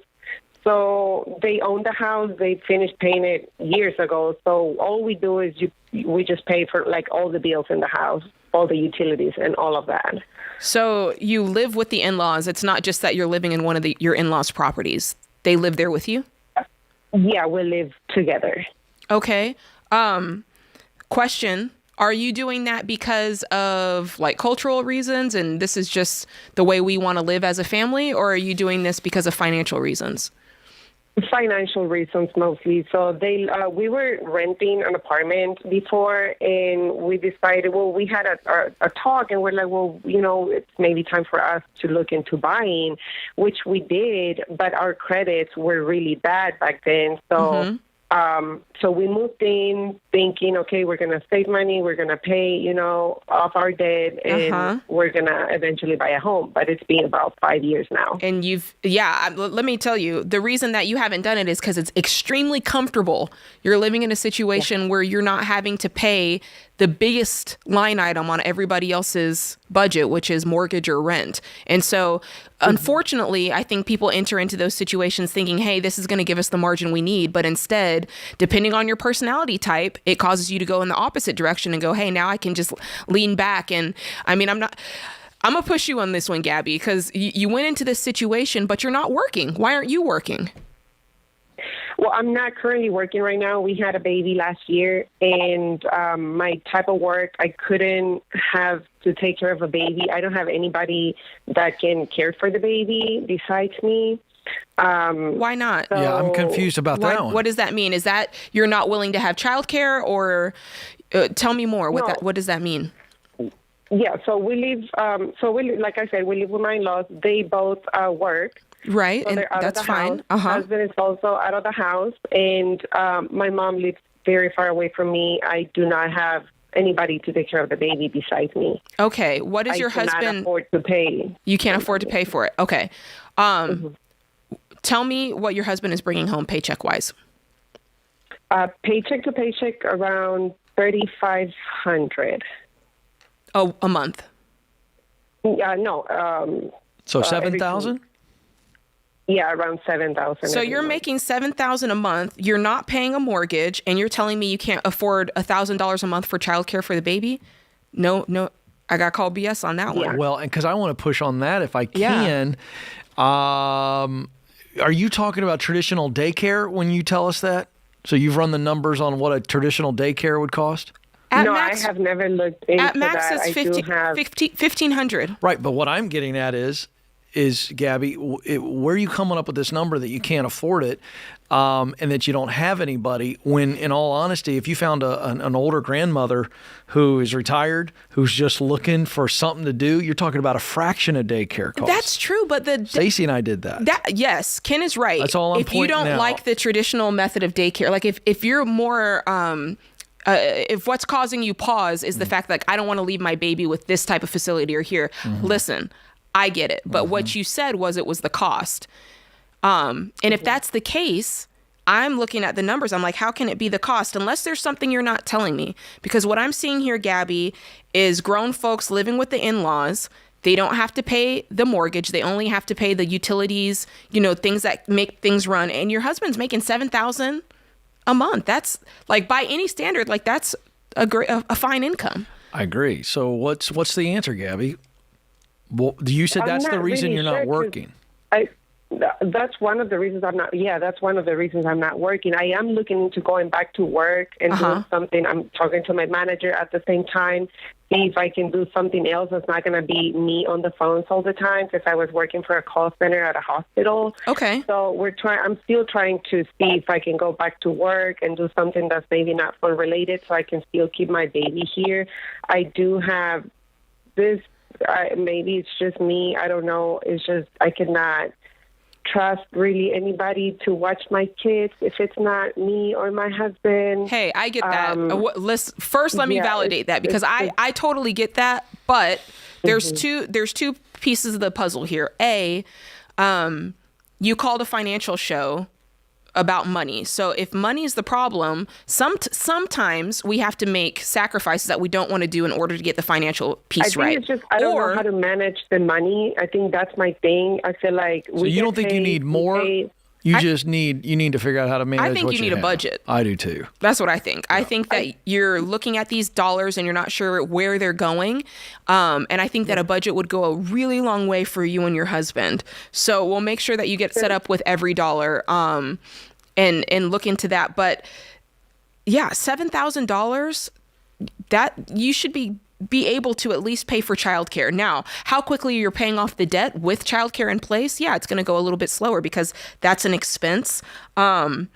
So they own the house. They finished paying it years ago. So all we do is we just pay for all the bills in the house, all the utilities, and all of that. So you live with the in-laws. It's not just that you're living in one of your in-laws' properties. They live there with you? Yeah, we live together. Okay. Question. Are you doing that because of cultural reasons and this is just the way we want to live as a family, or are you doing this because of financial reasons? Financial reasons mostly. So we were renting an apartment before, and we decided, we had a talk, and we're like, it's maybe time for us to look into buying, which we did, but our credits were really bad back then. So so we moved in thinking, okay, we're going to save money, we're going to pay, off our debt, and we're going to eventually buy a home. But it's been about 5 years now. And let me tell you, the reason that you haven't done it is because it's extremely comfortable. You're living in a situation where you're not having to pay the biggest line item on everybody else's budget, which is mortgage or rent. And so, unfortunately, I think people enter into those situations thinking, hey, this is going to give us the margin we need. But instead, depending on your personality type, it causes you to go in the opposite direction and go, hey, now I can just lean back. And I'm going to push you on this one, Gabby, because you went into this situation, but you're not working. Why aren't you working? Well, I'm not currently working right now. We had a baby last year, and my type of work, I couldn't have to take care of a baby. I don't have anybody that can care for the baby besides me. Why not? Yeah, I'm confused about that one. What What does that mean? Is that you're not willing to have childcare, or tell me more? What does that mean? Yeah, so we live. Like I said, we live with my in-laws. They both work. Right, So and they're out that's of the fine. House. Husband is also out of the house, and my mom lives very far away from me. I do not have anybody to take care of the baby besides me. Okay, what is your I cannot husband? afford to pay. You can't afford to pay for it. Okay, Tell me what your husband is bringing home paycheck-wise. Paycheck to paycheck, around $3,500. Oh, a month? No. So 7,000? Yeah, around 7,000. So you're making $7,000 a month. You're not paying a mortgage, and you're telling me you can't afford $1,000 a month for childcare for the baby? No, I got called BS on that one. Well, and because I want to push on that if I can. Are you talking about traditional daycare when you tell us that? So you've run the numbers on what a traditional daycare would cost? I have never looked into that. At max, it's $1,500. Right, but what I'm getting at is Gabby, where are you coming up with this number that you can't afford it and that you don't have anybody when, in all honesty, if you found an older grandmother who is retired, who's just looking for something to do, you're talking about a fraction of daycare costs. That's true, but Stacey and I did that. Yes, Ken is right. That's all I'm If you don't out. like the traditional method of daycare, like if you're more... if what's causing you pause is the fact that I don't want to leave my baby with this type of facility or here, listen, I get it. But what you said was it was the cost. And if that's the case, I'm looking at the numbers. I'm like, how can it be the cost? Unless there's something you're not telling me. Because what I'm seeing here, Gabby, is grown folks living with the in-laws. They don't have to pay the mortgage. They only have to pay the utilities, things that make things run. And your husband's making $7,000 a month. That's like, by any standard, like that's a fine income. I agree. So what's the answer, Gabby? Well, you said that's the reason you're not working. That's one of the reasons I'm not. Yeah, that's one of the reasons I'm not working. I am looking into going back to work and doing something. I'm talking to my manager at the same time, see if I can do something else that's not going to be me on the phones all the time, because I was working for a call center at a hospital. Okay. So I'm still trying to see if I can go back to work and do something that's maybe not phone related, so I can still keep my baby here. I do have this. Maybe it's just me. I don't know. It's just I cannot trust really anybody to watch my kids if it's not me or my husband. Hey, I get that. Let me validate that, because I totally get that. But there's two pieces of the puzzle here. You called a financial show about money. So if money is the problem, sometimes we have to make sacrifices that we don't want to do in order to get the financial piece right. It's just, I don't know how to manage the money. I think that's my thing. I feel like so you don't think you need more? You need to figure out how to manage. I think you need a budget. I do too. That's what I think. I think that you're looking at these dollars and you're not sure where they're going. And I think that a budget would go a really long way for you and your husband. So we'll make sure that you get set up with every dollar and look into that. But yeah, $7,000, that you should be able to at least pay for childcare. Now, how quickly you're paying off the debt with childcare in place, yeah, it's going to go a little bit slower because that's an expense. But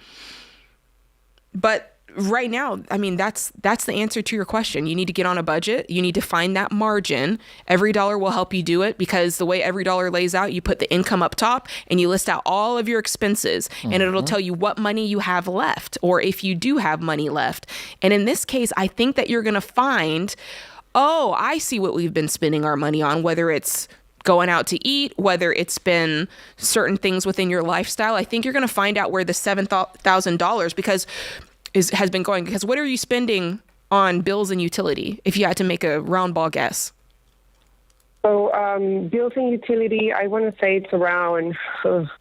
right now, I mean, that's the answer to your question. You need to get on a budget. You need to find that margin. Every dollar will help you do it, because the way every dollar lays out, you put the income up top and you list out all of your expenses, and it'll tell you what money you have left, or if you do have money left. And in this case, I think that you're going to find, oh, I see what we've been spending our money on, whether it's going out to eat, whether it's been certain things within your lifestyle. I think you're going to find out where the $7,000 has been going. Because what are you spending on bills and utility, if you had to make a round ball guess? So bills and utility, I want to say it's around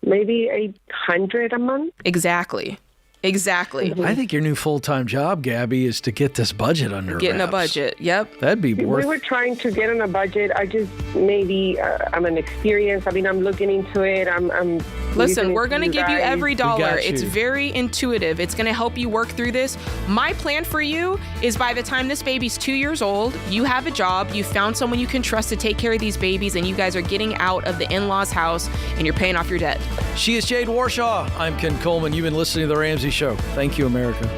maybe $800 a month. Exactly. I think your new full-time job, Gabby, is to get this budget under wraps. Getting a budget, yep. That'd be worth. We were trying to get on a budget. I just I'm an experience. I mean, I'm looking into it. I'm Listen, we're going to give you every dollar. You. It's very intuitive. It's going to help you work through this. My plan for you is, by the time this baby's 2 years old, you have a job, you found someone you can trust to take care of these babies, and you guys are getting out of the in-laws' house and you're paying off your debt. She is Jade Warshaw. I'm Ken Coleman. You've been listening to The Ramsey Show. Thank you, America.